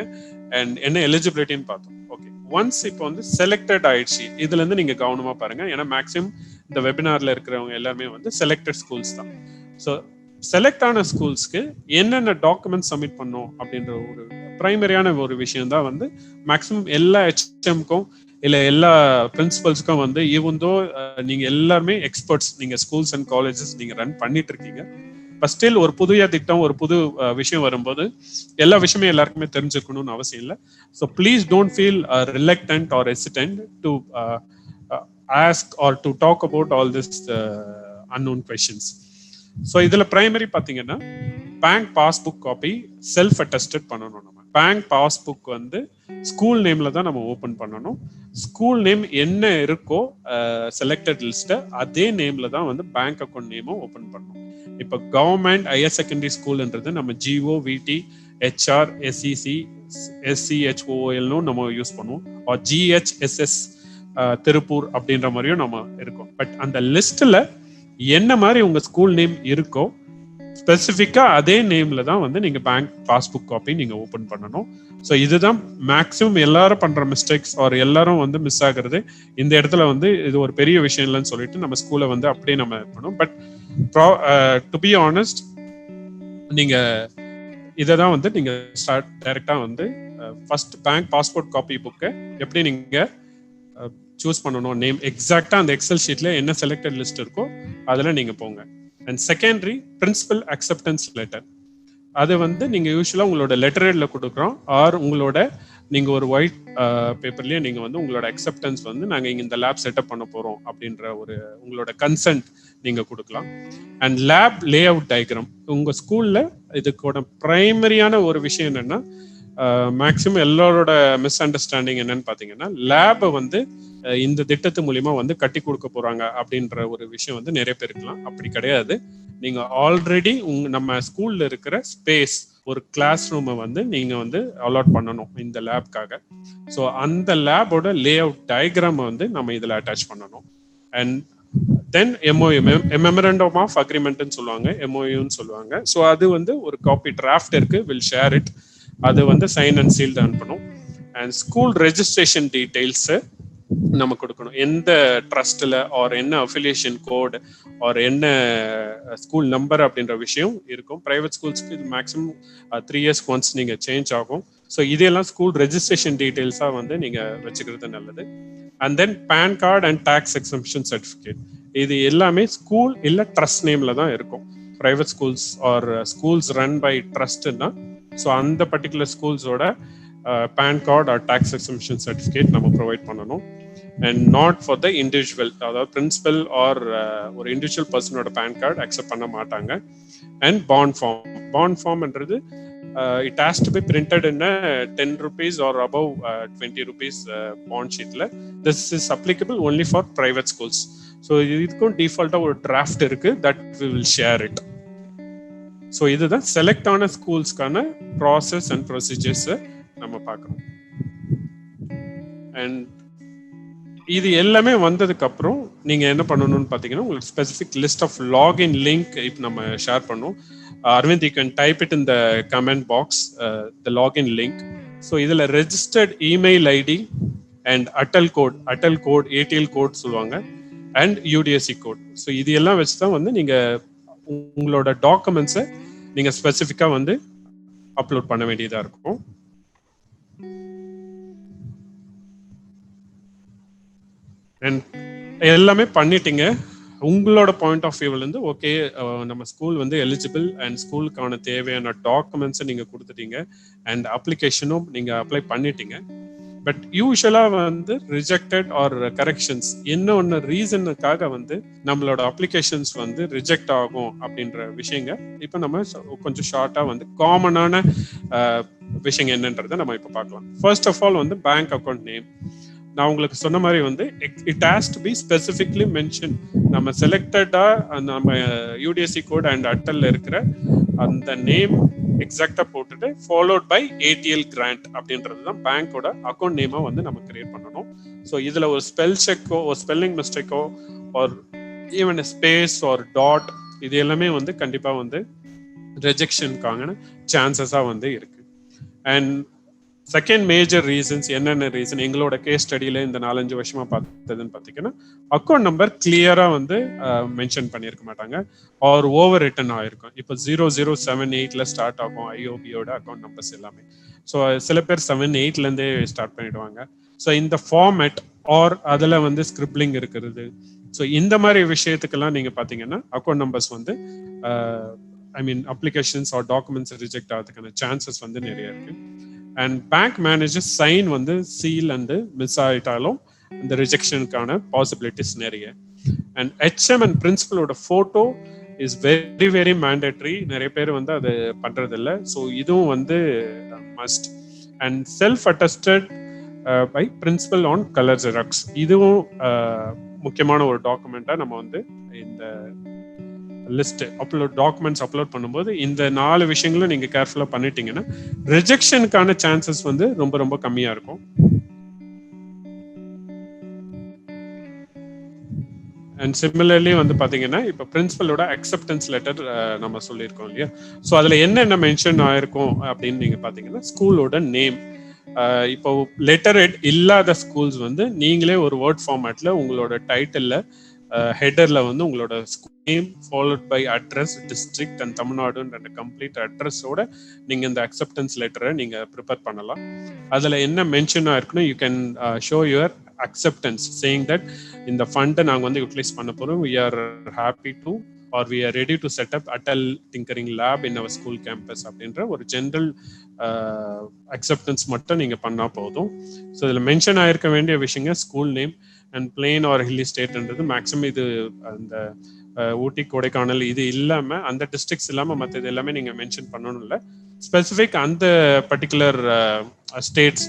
அண்ட் என்ன எலிஜிபிலிட்டின்னு பார்த்தோம். ஓகே, ஒன்ஸ் இப்போ வந்து செலக்டட் ஆயிடுச்சு, இதுல இருந்து நீங்க கவனமா பாருங்க. ஏன்னா மேக்ஸிமம் இந்த வெபினார்ல இருக்கிறவங்க எல்லாமே வந்து செலக்டட் ஸ்கூல்ஸ் தான். ஸோ செலக்ட் ஆன ஸ்கூல்ஸ்க்கு என்னென்ன டாக்குமெண்ட் சப்மிட் பண்ணும் அப்படின்ற ஒரு பிரைமரியான ஒரு விஷயம் தான் வந்து மேக்ஸிமம் எல்லா HMக்கும் இல்ல எல்லா பிரின்சிபல்ஸ்க்கும் வந்து ஈவன் தோ நீங்க எல்லாருமே எக்ஸ்பர்ட்ஸ், நீங்க ஸ்கூல்ஸ் அண்ட் காலேஜஸ் நீங்க ரன் பண்ணிட்டு இருக்கீங்க. பட் ஸ்டில் ஒரு புதிய திட்டம், ஒரு புது விஷயம் வரும்போது எல்லா விஷயமே எல்லாருக்குமே தெரிஞ்சுக்கணும்னு அவசியம் இல்லை. So please don't feel reluctant or hesitant to ask or to talk about all this unknown questions. So இதுல பிரைமரி பார்த்தீங்கன்னா bank passbook copy self attested பண்ணணும். நம்ம பேங்க் பாஸ்புக் வந்து ஸ்கூல் நேம்ல தான் நம்ம ஓபன் பண்ணணும். ஸ்கூல் நேம் என்ன இருக்கோ செலக்டட் லிஸ்ட் அதே நேம்ல தான் வந்து பேங்க் அக்கௌண்ட் நேமும் ஓபன் பண்ணணும். இப்போ கவர்மெண்ட் ஹையர் செகண்டரி ஸ்கூல்ன்றது நம்ம GO, VT, HR, SEC, SCHOL நம்ம யூஸ் பண்ணுவோம். GHSS திருப்பூர் அப்படின்ற மாதிரியும் நம்ம இருக்கோம். பட் அந்த லிஸ்ட்ல என்ன மாதிரி உங்க ஸ்கூல் நேம் இருக்கோ ஸ்பெசிஃபிக்கா அதே நேம்ல தான் வந்து நீங்க பேங்க் பாஸ்புக் காப்பி நீங்க ஓபன் பண்ணணும். ஸோ இதுதான் மேக்ஸிமம் எல்லாரும் பண்ற மிஸ்டேக்ஸ் ஆர் எல்லாரும் வந்து மிஸ் ஆகுறது. இந்த இடத்துல வந்து இது ஒரு பெரிய விஷயம் இல்லைன்னு சொல்லிட்டு நம்ம ஸ்கூலை வந்து அப்படியே நம்ம பண்ணோம். பட் டு பி ஆனஸ்ட், நீங்க இதை தான் வந்து நீங்க ஸ்டார்ட் டைரக்டா வந்து ஃபர்ஸ்ட் பேங்க் பாஸ்போர்ட் காப்பி புக்கை எப்படி நீங்க சூஸ் பண்ணணும், நேம் எக்ஸாக்டா அந்த எக்ஸல் ஷீட்ல என்ன செலக்டட் லிஸ்ட் இருக்கோ அதுல நீங்க போங்க. And secondary principal acceptance letter, அது வந்து நீங்க யூஸ்வலா உங்களோட லெட்டர் ஹெட்ல கொடுக்குறோம் ஆர் உங்களோட நீங்க ஒரு ஒயிட் பேப்பர்லயே நீங்க வந்து உங்களோட அக்செப்டன்ஸ் வந்து நாங்க இங்க இந்த லேப் செட்டப் பண்ண போறோம் அப்படின்ற ஒரு உங்களோட கன்சென்ட் நீங்க கொடுக்கலாம். And lab lay out diagram, உங்க ஸ்கூல்ல இதுக்கோட பிரைமரியான ஒரு விஷயம் என்னன்னா மேக்சிமம் எல்லாரோட மிஸ் அண்டர்ஸ்டாண்டிங் என்னன்னு பாத்தீங்கன்னா லேபை வந்து இந்த திட்டத்து மூலியமா வந்து கட்டி கொடுக்க போறாங்க அப்படின்ற ஒரு விஷயம் வந்து நிறைய பேர் இருக்கலாம். அப்படி கிடையாது. நீங்க ஆல்ரெடி நம்ம ஸ்கூல்ல இருக்கிற ஸ்பேஸ் ஒரு கிளாஸ் ரூமை வந்து நீங்க வந்து அலாட் பண்ணணும் இந்த லேப்காக. ஸோ அந்த லேபோட லே அவுட் டயக்ராம் வந்து நம்ம இதுல அட்டாச் பண்ணணும். And then MOU, memorandum of அக்ரிமெண்ட்னு சொல்லுவாங்க, MOUன்னு சொல்லுவாங்க. ஸோ அது வந்து ஒரு காப்பி டிராஃப்ட் இருக்கு, வில் ஷேர் இட். அது வந்து சைன் அண்ட் சீல்டு அனுப்பணும். அண்ட் ஸ்கூல் ரெஜிஸ்ட்ரேஷன் டீடைல்ஸ் நம்ம கொடுக்கணும். எந்த ட்ரஸ்ட்ல ஆர் என்ன அஃபிலியேஷன் கோட் ஆர் என்ன ஸ்கூல் நம்பர் அப்படின்ற விஷயம் இருக்கும். பிரைவேட் ஸ்கூல்ஸ்க்கு இது மேக்ஸிமம் 3 years ஒன்ஸ் நீங்க சேஞ்ச் ஆகும். ஸோ இதெல்லாம் ஸ்கூல் ரெஜிஸ்ட்ரேஷன் டீடைல்ஸா வந்து நீங்க வச்சுக்கிறது நல்லது. And then pan card and tax exemption certificate, இது எல்லாமே ஸ்கூல் இல்ல ட்ரஸ்ட் நேம்ல தான் இருக்கும். Private schools or schools run by ட்ரஸ்ட்னா ஸோ அந்த பர்டிகுலர் ஸ்கூல்ஸோட PAN card or tax exemption certificate நம்ம ப்ரொவைட் பண்ணணும். And not for the individual, அதாவது பிரின்சிபல் ஆர் ஒரு இண்டிவிஜுவல் பர்சனோட பேன் கார்டு அக்செப்ட் பண்ண மாட்டாங்க. அண்ட் பாண்ட் ஃபார்ம்ன்றது it has to be printed in a 10 rupees or above 20 rupees bond sheetல. This is applicable only for private schools. So இதுக்கும் டிஃபால்ட்டாக ஒரு டிராஃப்ட் இருக்கு, that we will share it. So இதுதான் select ஆன ஸ்கூல்ஸ்க்கான ப்ராசஸ் அண்ட் ப்ரொசீஜர்ஸை நம்ம பார்க்குறோம். அண்ட் இது எல்லாமே வந்ததுக்கு அப்புறம் நீங்க என்ன பண்ணணும்னு பாத்தீங்கன்னா, உங்களுக்கு specific list of login link இப்போ நம்ம ஷேர் பண்ணோம். Aravind, you can type it in the comment box the login link. So இதுல registered email ID and Atal code ATL code சொல்லுவாங்க, அண்ட் யூடிஎஸ்சி கோட். ஸோ இது எல்லாம் வச்சு தான் வந்து நீங்க உங்களோட டாக்குமெண்ட்ஸை நீங்க ஸ்பெசிஃபிக்கா வந்து அப்லோட் பண்ண வேண்டியதா இருக்கும். அண்ட் எல்லாமே பண்ணிட்டீங்க. உங்களோட பாயிண்ட் ஆஃப் வியூல இருந்து ஓகே, நம்ம ஸ்கூல் வந்து எலிஜிபிள் அண்ட் ஸ்கூலுக்கான தேவையான டாக்குமெண்ட்ஸை நீங்க கொடுத்துட்டீங்க அண்ட் அப்ளிகேஷனும் நீங்க அப்ளை பண்ணிட்டீங்க. பட் யூஸ்வலா வந்து ரிஜெக்டட் ஆர் கரெக்ஷன்ஸ் என்ன ஒன்று ரீசனுக்காக வந்து நம்மளோட அப்ளிகேஷன்ஸ் வந்து ரிஜெக்ட் ஆகும் அப்படின்ற விஷயங்க இப்போ நம்ம கொஞ்சம் ஷார்ட்டா வந்து காமனான விஷயங்க என்னன்றதை நம்ம இப்போ பார்க்கலாம். ஃபர்ஸ்ட் ஆஃப் ஆல் வந்து பேங்க் அக்கௌண்ட் நேம். நான் உங்களுக்கு சொன்ன மாதிரி வந்து it has to be specifically mention. நம்ம செலக்டடா நம்ம யூடிஎஸ்சி கோட் அண்ட் அட்டல்ல இருக்கிற அந்த நேம் எக்ஸாக்டா போட்டுட்டு ஃபாலோட் பை ஏடிஎல் கிராண்ட் அப்படின்றது தான் பேங்கோட அக்கௌண்ட் நேமா வந்து நம்ம கிரியேட் பண்ணணும். ஸோ இதுல ஒரு ஸ்பெல் செக்கோ ஒரு ஸ்பெல்லிங் மிஸ்டேக்கோ or even space or dot இது எல்லாமே வந்து கண்டிப்பா வந்து ரிஜெக்ஷனுக்கான சான்சஸா வந்து இருக்கு. அண்ட் செகண்ட் மேஜர் ரீசன்ஸ் என்னென்ன ரீசன் எங்களோட கேஸ் ஸ்டடியில இந்த 4-5 வருஷமா பார்த்ததுன்னு பார்த்தீங்கன்னா, அக்கௌண்ட் நம்பர் கிளியரா வந்து மென்ஷன் பண்ணியிருக்க மாட்டாங்க ஆர் ஓவர் ரிட்டன் ஆயிருக்கும். இப்போ 0078ல ஸ்டார்ட் ஆகும் ஐஓபியோட அக்கௌண்ட் நம்பர்ஸ் எல்லாமே. ஸோ சில பேர் 78லேருந்தே ஸ்டார்ட் பண்ணிடுவாங்க. ஸோ இந்த ஃபார்மேட் ஆர் அதில் வந்து ஸ்கிரிப்லிங் இருக்கிறது. ஸோ இந்த மாதிரி விஷயத்துக்கெல்லாம் நீங்க பார்த்தீங்கன்னா அக்கௌண்ட் நம்பர்ஸ் வந்து அப்ளிகேஷன்ஸ் ஆர் டாக்குமெண்ட்ஸ் ரிஜெக்ட் ஆகிறதுக்கான சான்சஸ் வந்து நிறைய இருக்கு. அண்ட் பேங்க் மேனேஜர் சைன் வந்து சீல் அண்ட் மிஸ் ஆகிட்டாலும் இந்த ரிஜெக்ஷனுக்கான பாசிபிலிட்டிஸ் நிறைய. அண்ட் ஹெச்எம் அண்ட் பிரின்சிபலோட photo is very very mandatory. நிறைய பேர் வந்து அது பண்றதில்ல. ஸோ இதுவும் வந்து must. And self attested by principal on colour xerox இதுவும் முக்கியமான ஒரு டாக்குமெண்ட்டாக நம்ம வந்து இந்த லிஸ்ட் டாக்குமெண்ட்ஸ் அப்லோட் பண்ணும்போது இந்த 4 விஷயங்களும் நீங்க கேர்ஃபுல்லா பண்ணிட்டீங்கன்னா ரிஜெக்ஷனுக்கான சான்சஸ் வந்து ரொம்ப ரொம்ப கம்மியா இருக்கும். அண்ட் சிமிலர்லி வந்து பாத்தீங்கன்னா இப்போ பிரின்சிபலோட அக்செப்டன்ஸ் லெட்டர் நம்ம சொல்லியிருக்கோம் இல்லையா. ஸோ அதுல என்னென்ன மென்ஷன் ஆயிருக்கும் அப்படின்னு நீங்க பாத்தீங்கன்னா, ஸ்கூலோட நேம். இப்போ லெட்டர் ஹெட் இல்லாத ஸ்கூல்ஸ் வந்து நீங்களே ஒரு வேர்ட் ஃபார்மேட்ல உங்களோட டைட்டில்ல ஹெடர்ல வந்து உங்களோட name followed by address, district and தமிழ்நாடுன்ற கம்ப்ளீட் அட்ரஸோட நீங்க இந்த அக்செப்டன்ஸ் லெட்டரை நீங்க ப்ரிப்பேர் பண்ணலாம். அதுல என்ன மென்ஷன் ஆயிருக்குன்னா, you can show your acceptance saying that இந்த ஃபண்டை நாங்க வந்து யூட்டிலைஸ் பண்ண போறோம், we are happy to or we are ready to set up Atal tinkering lab in our school campus அப்படின்ற ஒரு ஜென்ரல் அக்செப்டன்ஸ் மட்டும் நீங்க பண்ணா போதும். ஸோ இதுல மென்ஷன் ஆயிருக்க வேண்டிய விஷயங்க school name and plain or hilly ஸ்டேட்ன்றது மேக்ஸிமம் இது அந்த ஊட்டி கொடைக்கானல் இது இல்லாம அந்த டிஸ்ட்ரிக்ட்ஸ் இல்லாம மற்றது எல்லாமே நீங்க மென்ஷன் பண்ணணும். இல்லை ஸ்பெசிஃபிக் அந்த பர்டிகுலர் ஸ்டேட்ஸ்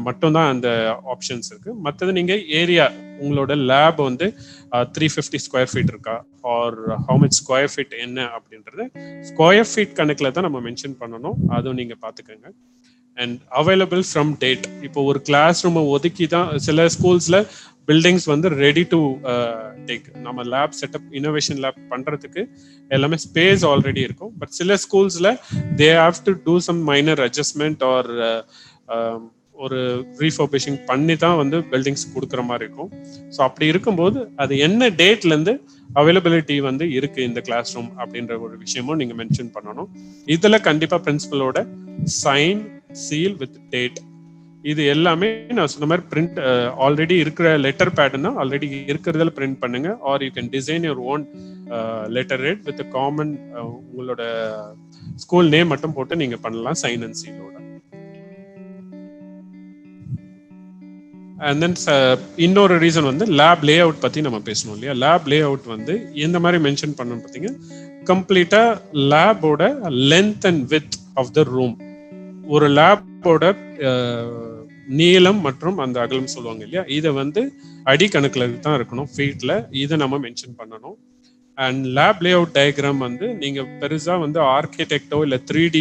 மட்டும்தான் அந்த ஆப்ஷன்ஸ் இருக்கு. மற்றது நீங்க ஏரியா உங்களோட லேப் வந்து 350 ஸ்கொயர் ஃபீட் இருக்கா or how much square feet என்ன அப்படின்றது ஸ்கொயர் ஃபீட் கணக்குல தான் நம்ம மென்ஷன் பண்ணணும். அதுவும் நீங்க பாத்துக்கோங்க. And available from date. இப்போ ஒரு கிளாஸ் ரூமை ஒதுக்கி தான் சில ஸ்கூல்ஸ்ல பில்டிங்ஸ் வந்து ரெடி டு டேக் நம்ம லேப் செட்டப் இனோவேஷன் லேப் பண்றதுக்கு எல்லாமே ஸ்பேஸ் ஆல்ரெடி இருக்கும். பட் சில ஸ்கூல்ஸ்ல they have to do some minor adjustment or ஒரு ரீஃபர்பிஷிங் பண்ணி தான் வந்து பில்டிங்ஸ் கொடுக்குற மாதிரி இருக்கும். ஸோ அப்படி இருக்கும்போது அது என்ன டேட்ல இருந்து அவைலபிலிட்டி வந்து இருக்கு இந்த கிளாஸ் ரூம் அப்படின்ற ஒரு விஷயமும் நீங்க மென்ஷன் பண்ணணும். இதுல கண்டிப்பா பிரின்சிபலோட சைன், சீல் வித் டேட் இது எல்லாமே நான் சொன்ன மாதிரி பிரிண்ட் ஆல்ரெடி இருக்கிற லெட்டர் பேட்னா ஆல்ரெடி இருக்கிறதுல பிரிண்ட் பண்ணுங்க are you can design your own letter head with common உங்களோட ஸ்கூல் நேம் மட்டும் போட்டு நீங்க பண்ணலாம் சைன் அண்ட் சீலோட. அண்ட் தென் இன்னொரு ரீசன் வந்து லேப் லே அவுட் பத்தி நம்ம பேசணும் இல்லையா. லேப் லே அவுட் வந்து எந்த மாதிரி மென்ஷன் பண்ணணும் பார்த்தீங்கன்னா, கம்ப்ளீட்டா லேபோட length and width of the room. ஒரு லேபோட நீளம் மற்றும் அந்த அகலம் சொல்லுவாங்க இல்லையா, இதை வந்து அடி கணக்குல தான் இருக்கணும், ஃபீட்ல. இதை நம்ம மென்ஷன் பண்ணணும். அண்ட் லேப் லேஅவுட் டயக்ராம் வந்து நீங்க பெருசா வந்து ஆர்கிடெக்டோ இல்லை 3D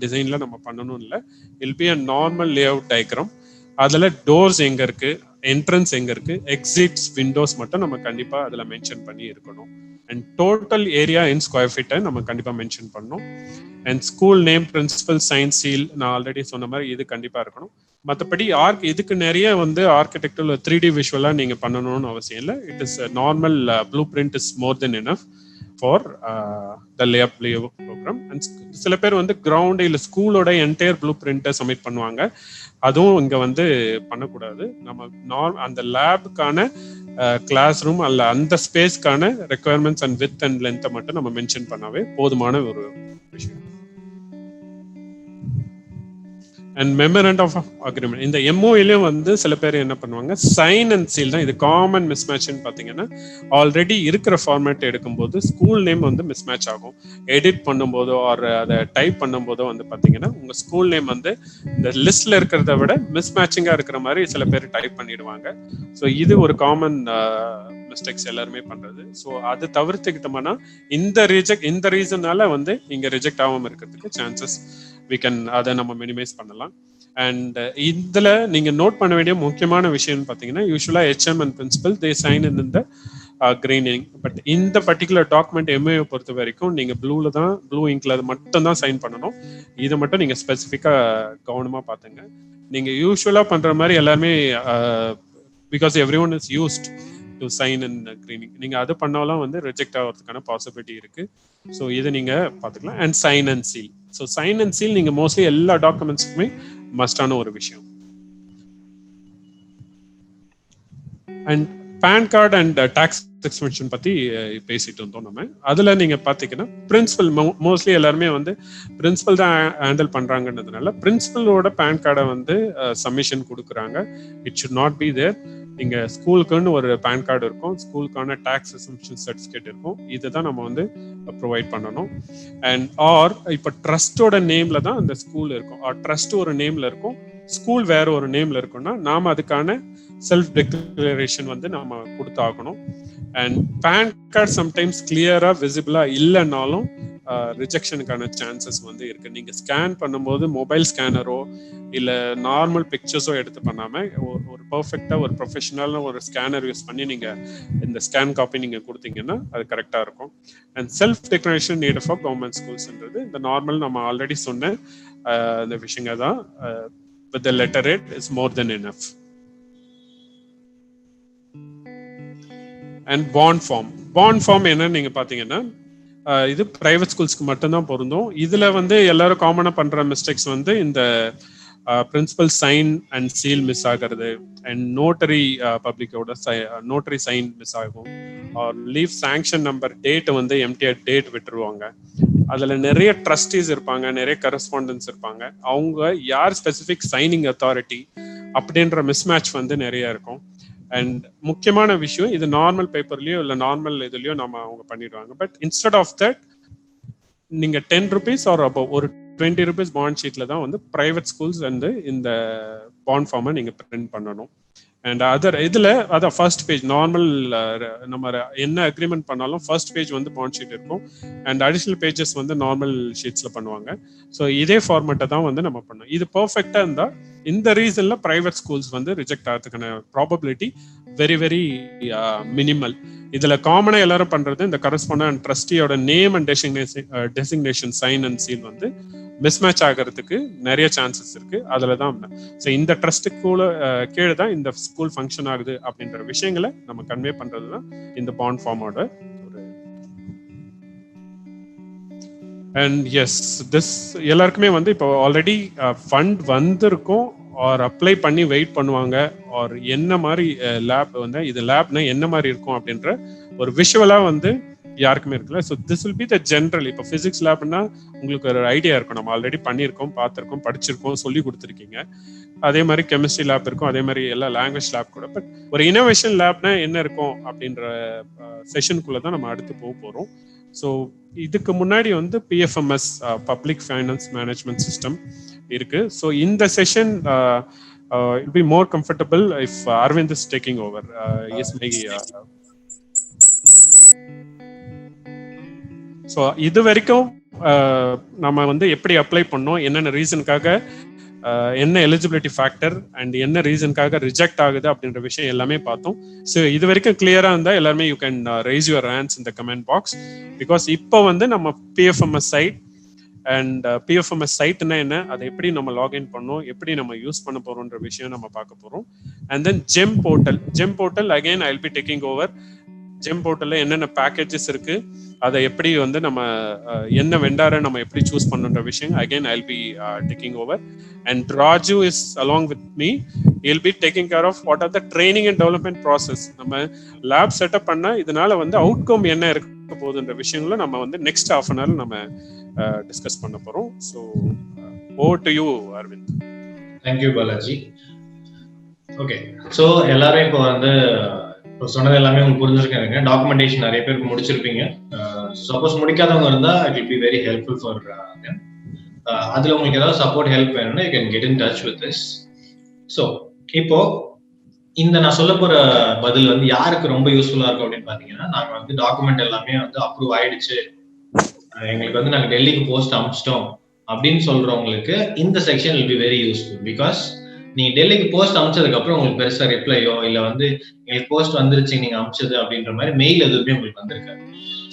டிசைன்ல நம்ம பண்ணணும் இல்லை. It'll be a normal layout diagram. அதுல டோர்ஸ் எங்க இருக்கு, என்ட்ரன்ஸ் எங்க இருக்கு, எக்ஸிட்ஸ், விண்டோஸ் மட்டும் நம்ம கண்டிப்பா அதுல மென்ஷன் பண்ணி இருக்கணும். And total area in square ஃபீட்டை நம்ம கண்டிப்பா மென்ஷன் பண்ணணும். And school name, principal, sign, seal, நான் ஆல்ரெடி சொன்ன மாதிரி இது கண்டிப்பா இருக்கணும். மற்றபடி இதுக்கு நிறைய வந்து ஆர்கிடெக்டர் 3D விஷுவலா நீங்க பண்ணணும்னு அவசியம் இல்லை. It is normal blueprint is more then enough for the layout programme. And சில பேர் வந்து கிரவுண்ட் இல்லை ஸ்கூலோட என்டையர் ப்ளூ பிரிண்ட்டை சப்மிட் பண்ணுவாங்க. அதுவும் இங்க வந்து பண்ணக்கூடாது. நம்ம அந்த லேபுக்கான கிளாஸ் ரூம் அல்ல அந்த ஸ்பேஸ்க்கான ரெக்குயர்மெண்ட்ஸ் அண்ட் வித் அண்ட் லென்த்தை மட்டும் நம்ம மென்ஷன் பண்ணாவே போதுமான ஒரு விஷயம். அண்ட் மெமரண்டம் ஆஃப் அக்ரிமெண்ட், இந்த எம்ஓஏலயும் வந்து சில பேர் என்ன பண்ணுவாங்க, சைன் அண்ட் சீல் தான். இது காமன் மிஸ்மேட்ச்னு பார்த்தீங்கன்னா, ஆல்ரெடி இருக்கிற ஃபார்மேட் எடுக்கும்போது ஸ்கூல் நேம் வந்து மிஸ்மேட்ச் ஆகும். எடிட் பண்ணும்போதோ ஆர் அதை டைப் பண்ணும்போதோ வந்து பார்த்தீங்கன்னா உங்க ஸ்கூல் நேம் வந்து இந்த லிஸ்ட்ல இருக்கிறத விட மிஸ்மேட்சிங்கா இருக்கிற மாதிரி சில பேர் டைப் பண்ணிடுவாங்க. ஸோ இது ஒரு காமன் மிஸ்டேக்ஸ் எல்லாருமே பண்றது. ஸோ அது தவிர்த்துக்கிட்டோம்னா இந்த ரீசனால வந்து இங்க ரிஜெக்ட் ஆகாம இருக்கிறதுக்கு சான்சஸ் அதை நம்ம மினிமைஸ் பண்ணலாம். அண்ட் இதுல நீங்க நோட் பண்ண வேண்டிய முக்கியமான விஷயம்னு பாத்தீங்கன்னா, யூஸ்வலா HM and principal they sign in இந்த கிரீன் இங்க். பட் இந்த பர்டிகுலர் டாக்குமெண்ட் எம்ஏ பொறுத்த வரைக்கும் நீங்க ப்ளூ இங்க்ல மட்டும் தான் சைன் பண்ணணும். இதை மட்டும் நீங்க ஸ்பெசிஃபிக்கா கவனமா பாத்துங்க. நீங்க யூஸ்வலா பண்ற மாதிரி எல்லாருமே because everyone is used to sign in green ink, நீங்க அது பண்ணாலும் வந்து ரிஜெக்ட் ஆகிறதுக்கான பாசிபிலிட்டி இருக்கு. ஸோ இதை நீங்க பாத்துக்கலாம். And sign and seal. So sign and seal நீங்க மோஸ்ட்லி எல்லா டாக்குமெண்ட்ஸுக்குமே மஸ்டான ஒரு விஷயம். And PAN card and tax exemption பத்தி பேசிட்டு இருந்தோம் நம்ம. அதுல நீங்க பாத்தீங்கன்னா பிரின்சிபல் மோஸ்ட்லி எல்லாருமே வந்து பிரின்சிபல் தான் ஹேண்டில் பண்றாங்கன்றதுனால பிரின்சிபலோட பேன் கார்டை வந்து சப்மிஷன் கொடுக்குறாங்க. It should not be there. இங்க ஸ்கூலுக்குன்னு ஒரு பேன் கார்டு இருக்கும், ஸ்கூலுக்கான டாக்ஸ் எக்ஸம்ப்ஷன் சர்டிஃபிகேட் இருக்கும், இதுதான் நம்ம வந்து ப்ரொவைட் பண்ணணும். அண்ட் ஆர் இப்ப ட்ரஸ்டோட நேம்ல தான் அந்த ஸ்கூல் இருக்கும், ஆர் ட்ரஸ்ட் ஒரு நேம்ல இருக்கும், ஸ்கூல் வேற ஒரு நேம்ல இருக்கும்னா நாம அதுக்கான செல்ஃப் டிக்ளரேஷன் வந்து நம்ம கொடுத்தாகணும். அண்ட் பேன் கார்டு சம்டைம்ஸ் கிளியரா விசிபிளா இல்லைன்னாலும் ரிஜெக்ஷனுக்கான சான்சஸ் வந்து இருக்கு. நீங்க ஸ்கேன் பண்ணும்போது மொபைல் ஸ்கேனரோ இல்ல நார்மல் பிக்சர்ஸோ எடுத்து பண்ணாம ஒரு பர்ஃபெக்டா ஒரு ப்ரொஃபஷனலான ஒரு ஸ்கேனர் யூஸ் பண்ணி நீங்க இந்த ஸ்கேன் காப்பி நீங்க கொடுத்தீங்கன்னா அது கரெக்டா இருக்கும். And self declaration need for government ஸ்கூல்ஸ்ன்றது இந்த நார்மல் நம்ம ஆல்ரெடி சொன்ன இந்த விஷயங்க தான். With the letterhead is more then enough. And bond form என்னன்னு நீங்க பாத்தீங்கன்னா, இது பிரைவேட் ஸ்கூல்ஸ்க்கு மட்டும்தான் பொருந்தும். இதுல வந்து எல்லாரும் காமனா பண்ற மிஸ்டேக்ஸ் வந்து இந்த principal sign and seal miss ஆகிறது, அண்ட் நோட்டரி பப்ளிக்கோட நோட்டரி சைன் மிஸ் ஆகும், லீவ் சாங்ஷன் நம்பர் டேட் வந்து எம்டிஆர் டேட் விட்டுருவாங்க. அதுல நிறைய ட்ரஸ்டீஸ் இருப்பாங்க, நிறைய கரஸ்பாண்டன்ஸ் இருப்பாங்க, அவங்க யார் ஸ்பெசிபிக் சைனிங் அத்தாரிட்டி அப்படின்ற மிஸ்மேட்ச் வந்து நிறைய இருக்கும். அண்ட் முக்கியமான விஷயம், இது நார்மல் பேப்பர்லயோ இல்லை நார்மல் இதுலயோ நம்ம அவங்க பண்ணிடுவாங்க. பட் இன்ஸ்டெட் ஆஃப் தட் நீங்க 10 rupees ஆர் அப்போ ஒரு 20 rupees பாண்ட் ஷீட்ல தான் வந்து பிரைவேட் ஸ்கூல்ஸ் வந்து இந்த பாண்ட் ஃபார்மை நீங்க பிரிண்ட் பண்ணணும். அண்ட் அதர் இதுல அதான் ஃபர்ஸ்ட் பேஜ் நார்மல் நம்ம என்ன அக்ரிமெண்ட் பண்ணாலும் ஃபர்ஸ்ட் பேஜ் வந்து பாண்ட் ஷீட் இருக்கும், அண்ட் அடிஷனல் பேஜஸ் வந்து நார்மல் ஷீட்ஸ்ல பண்ணுவாங்க. ஸோ இதே ஃபார்மேட்டை தான் வந்து நம்ம பண்ணோம். இது பர்ஃபெக்டா இருந்தா இந்த ரீசன்ல பிரைவேட் ஸ்கூல்ஸ் வந்து ரிஜெக்ட் ஆகிறதுக்கான ப்ராபபிலிட்டி வெரி வெரி மினிமல். இதுல காமனா எல்லாரும் பண்றது இந்த கரஸ்பாண்டன்ட் ட்ரஸ்டியோட name and designation sign and seal வந்து மிஸ்மேட்ச் ஆகிறதுக்கு நிறைய சான்சஸ் இருக்கு. அதுல தான் ஸோ இந்த ட்ரஸ்ட்டுக்குள்ள கீழே தான் இந்த ஸ்கூல் ஃபங்க்ஷன் ஆகுது அப்படின்ற விஷயங்களை நம்ம கன்வே பண்றது தான் இந்த பாண்ட் ஃபார்மோட ஒரு. அண்ட் எஸ் திஸ் எல்லாருக்குமே வந்து இப்போ ஆல்ரெடி ஃபண்ட் வந்திருக்கும், ஆர் அப்ளை பண்ணி வெயிட் பண்ணுவாங்க, ஆர் என்ன மாதிரி லேப் வந்து இது லேப்னா என்ன மாதிரி இருக்கும் அப்படின்ற ஒரு விஷுவலா வந்து யாருக்குமே இருக்குல்ல. So this will be the general. இப்போ பிசிக்ஸ் லேப்னா உங்களுக்கு ஒரு ஐடியா இருக்கும், நம்ம ஆல்ரெடி பண்ணியிருக்கோம், பார்த்துருக்கோம், படிச்சிருக்கோம், சொல்லி கொடுத்துருக்கீங்க. அதே மாதிரி கெமிஸ்ட்ரி லேப் இருக்கும், அதே மாதிரி எல்லா லாங்குவேஜ் லேப் கூட. பட் ஒரு இனோவேஷன் லேப்னா என்ன இருக்கும் அப்படின்ற செஷனுக்குள்ள தான் நம்ம அடுத்து போக போறோம். ஸோ இதுக்கு முன்னாடி வந்து PFMS public finance management system இருக்கு. ஸோ இந்த session it'll be more comfortable if Arvind is taking over. Yes, my so இது வரைக்கும் நம்ம வந்து எப்படி அப்ளை பண்ணோம், என்னென்ன ரீசனுக்காக, என்ன எலிஜிபிலிட்டி ஃபேக்டர் அண்ட் என்ன ரீசனுக்காக ரிஜெக்ட் ஆகுது அப்படின்ற விஷயம் எல்லாமே பார்த்தோம். ஸோ இது வரைக்கும் கிளியரா இருந்தால் எல்லாருமே you can raise your hands in the comment box. Because இப்போ வந்து நம்ம பிஎஃப்எம்எஸ் சைட் அண்ட் பிஎஃப்எம்எஸ் சைட்னா என்ன, அதை எப்படி நம்ம லாகின் பண்ணோம், எப்படி நம்ம யூஸ் பண்ண போறோம்ன்ற விஷயம் நம்ம பார்க்க போறோம். And then GeM portal again I will be taking over. GeM போர்ட்டல்ல என்னென்ன பேக்கேஜஸ் இருக்கு, அதை எப்படி வந்து நம்ம என்ன வெண்டாரை நம்ம எப்படி சூஸ் பண்ணுன்ற விஷயம் again I will be taking over. And Raju is along with me. he'll be taking care of what are the training and development process. நம்ம லேப் செட்டப் பண்ணா இதனால வந்து அவுட்கம் என்ன இருக்க போகுதுன்ற விஷயங்களை நம்ம வந்து நெக்ஸ்ட் half an hour நம்ம டிஸ்கஸ் பண்ண போறோம். So over to you, Arvind. Thank you, Balaji. Okay, so எல்லாரும் இப்போ வந்து சொன்னது எல்லாமே உங்களுக்கு புரிஞ்சிருக்காங்க. டாக்குமெண்டேஷன் நிறைய பேருக்கு முடிச்சிருப்பீங்க. சப்போஸ் முடிக்காதவங்க இருந்தா it will be very helpful for them. அதுல உங்களுக்கு ஏதாவது சப்போர்ட் ஹெல்ப் வேணும்னா you can get in touch with this. So இப்போ இந்த நான் சொல்ல போற பதில் வந்து யாருக்கு ரொம்ப யூஸ்ஃபுல்லா இருக்கும் அப்படின்னு பாத்தீங்கன்னா, நாங்க வந்து டாக்குமெண்ட் எல்லாமே வந்து அப்ரூவ் ஆயிடுச்சு, எங்களுக்கு வந்து நாங்க டெல்லிக்கு போஸ்ட் அனுப்பிச்சிட்டோம் அப்படின்னு சொல்றவங்களுக்கு இந்த section will be very useful. Because நீங்க டெல்லிக்கு போஸ்ட் அனுப்பிச்சதுக்கு அப்புறம் உங்களுக்கு பெருசா ரிப்ளையோ இல்ல வந்து எங்களுக்கு போஸ்ட் வந்துருச்சு நீங்க அனுப்பிச்சது அப்படின்ற மாதிரி மெயில் எதுவுமே உங்களுக்கு வந்திருக்காரு.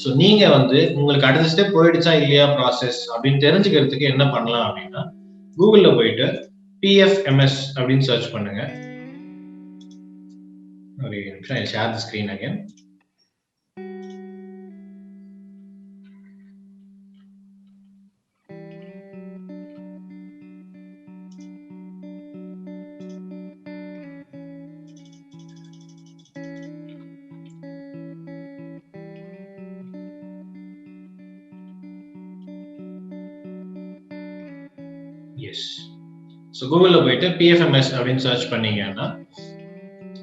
ஸோ நீங்க வந்து உங்களுக்கு அடுத்த ஸ்டெப் போயிடுச்சா இல்லையா ப்ராசஸ் அப்படின்னு தெரிஞ்சுக்கிறதுக்கு என்ன பண்ணலாம் அப்படின்னா, கூகுள்ல போயிட்டு PFMS அப்படின்னு சர்ச் பண்ணுங்க. ஒரு நிமிஷம், I'll share the screen again. Yes. So Google போயிட்டு PFMS அப்படின்னு சர்ச் பண்ணீங்கன்னா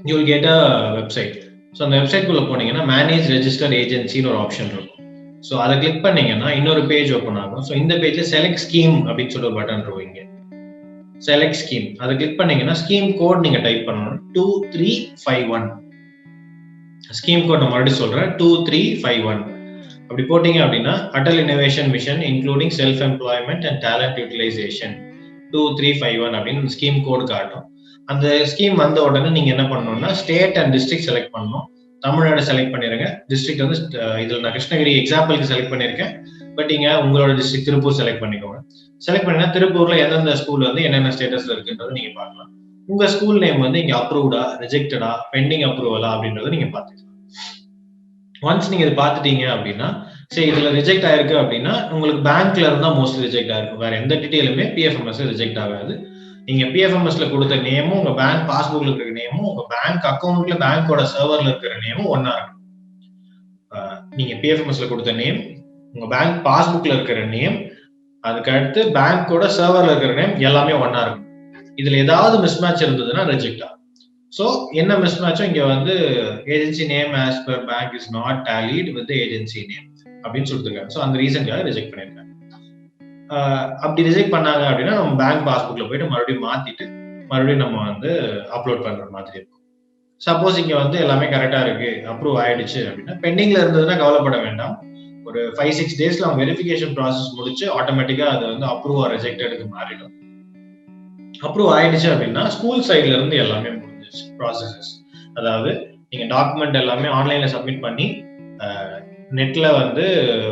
you will get a website. So அந்த வெப்சைட் குள்ள போனீங்கன்னா மேனேஜ் ரெஜிஸ்டர் ஏஜென்சின்னு ஒரு ஆப்ஷன் இருக்கும். ஸோ அதை கிளிக் பண்ணீங்கன்னா இன்னொரு பேஜ் ஓப்பன் ஆகும். ஸோ இந்த பேஜ்ல செலக்ட் ஸ்கீம் அப்படின்னு சொல்லி ஒரு பட்டன் இருக்கும். இங்க செலக்ட் ஸ்கீம் அதை கிளிக் பண்ணீங்கன்னா ஸ்கீம் கோட் நீங்க டைப் பண்ணணும் 2351. ஸ்கீம் கோட் மறுபடியும் சொல்றேன் 2351. அப்படி போட்டீங்க அப்படின்னா Atal innovation mission including self employment and talent utilisation 2351 அப்படின்னு ஸ்கீம் கோட் காட்டும். அந்த ஸ்கீம் வந்த உடனே நீங்க என்ன பண்ணணும்னா ஸ்டேட் அண்ட் டிஸ்ட்ரிக்ட் செலக்ட் பண்ணணும். தமிழ்நாடு செலக்ட் பண்ணிருங்க. டிஸ்ட்ரிக்ட் வந்து இதுல நான் கிருஷ்ணகிரி எக்ஸாம்பிளுக்கு செலக்ட் பண்ணிருக்கேன். பட் இங்க உங்களோட டிஸ்ட்ரிக்ட் திருப்பூர் செலக்ட் பண்ணிக்கோங்க. செலக்ட் பண்ணீங்கன்னா திருப்பூர்ல எந்தெந்த ஸ்கூல் வந்து என்னென்ன ஸ்டேட்டஸ்ல இருக்குன்றதை நீங்க பார்க்கலாம். உங்க ஸ்கூல் நேம் வந்து இங்க அப்ரூவ்டா, ரிஜெக்டடா, பெண்டிங் அப்ரூவலா அப்படின்றத நீங்க பாத்துக்கலாம். ஒன்ஸ் நீங்க இது பாத்துட்டீங்க அப்படின்னா, சரி இதுல ரிஜெக்ட் ஆயிருக்கு அப்படின்னா உங்களுக்கு பேங்க்ல இருந்தா மோஸ்ட்லி ரிஜெக்ட் ஆயிருக்கும். வேற எந்த டீடைலுமே PFMS ரிஜெக்ட் ஆகாது. நீங்க PFMSல கொடுத்த நேமும் உங்க பேங்க் பாஸ்புக்ல இருக்கிற நேமும் உங்க பேங்க் அக்கௌண்ட்ல பேங்கோட சர்வர்ல இருக்கிற நேமும் ஒன்னா இருக்கும். நீங்க PFMSல கொடுத்த நேம், உங்க பேங்க் பாஸ்புக்ல இருக்கிற நேம், அதுக்கு அடுத்து பேங்கோட சர்வர்ல இருக்கிற நேம் எல்லாமே ஒன்னா இருக்கும். இதுல ஏதாவது மிஸ்மேட்ச் இருந்ததுன்னா ரிஜெக்ட் ஆகும். ஸோ என்ன மிஸ்மேட்சும் இங்க வந்து agency name as per bank is not tallied with agency name அப்படின்னு சொல்லிருக்காங்க. ஸோ அந்த ரீசன்காக ரிஜெக்ட் பண்ணிருக்காங்க. அப்படி ரிஜெக்ட் பண்ணாங்க அப்படின்னா நம்ம பேங்க் பாஸ்புக்ல போயிட்டு மறுபடியும் மாத்திட்டு மறுபடியும் நம்ம வந்து அப்லோட் பண்ற மாதிரி இருக்கும். சப்போஸ் இங்க வந்து எல்லாமே கரெக்டா இருக்கு, அப்ரூவ் ஆயிடுச்சு அப்படின்னா பெண்டிங்ல இருந்ததுன்னா கவலைப்பட வேண்டாம். ஒரு 5-6 டேஸ்ல அவங்க வெரிஃபிகேஷன் ப்ராசஸ் முடிச்சு ஆட்டோமேட்டிக்கா அது வந்து அப்ரூவ் ஆர் ரிஜெக்டடுக்கு மாறிடும். அப்ரூவ் ஆயிடுச்சு அப்படின்னா ஸ்கூல் சைட்ல இருந்து எல்லாமே முடிஞ்சிருச்சு ப்ராசஸஸ். அதாவது நீங்க டாக்குமெண்ட் எல்லாமே ஆன்லைன்ல சப்மிட் பண்ணி நெட்ல வந்து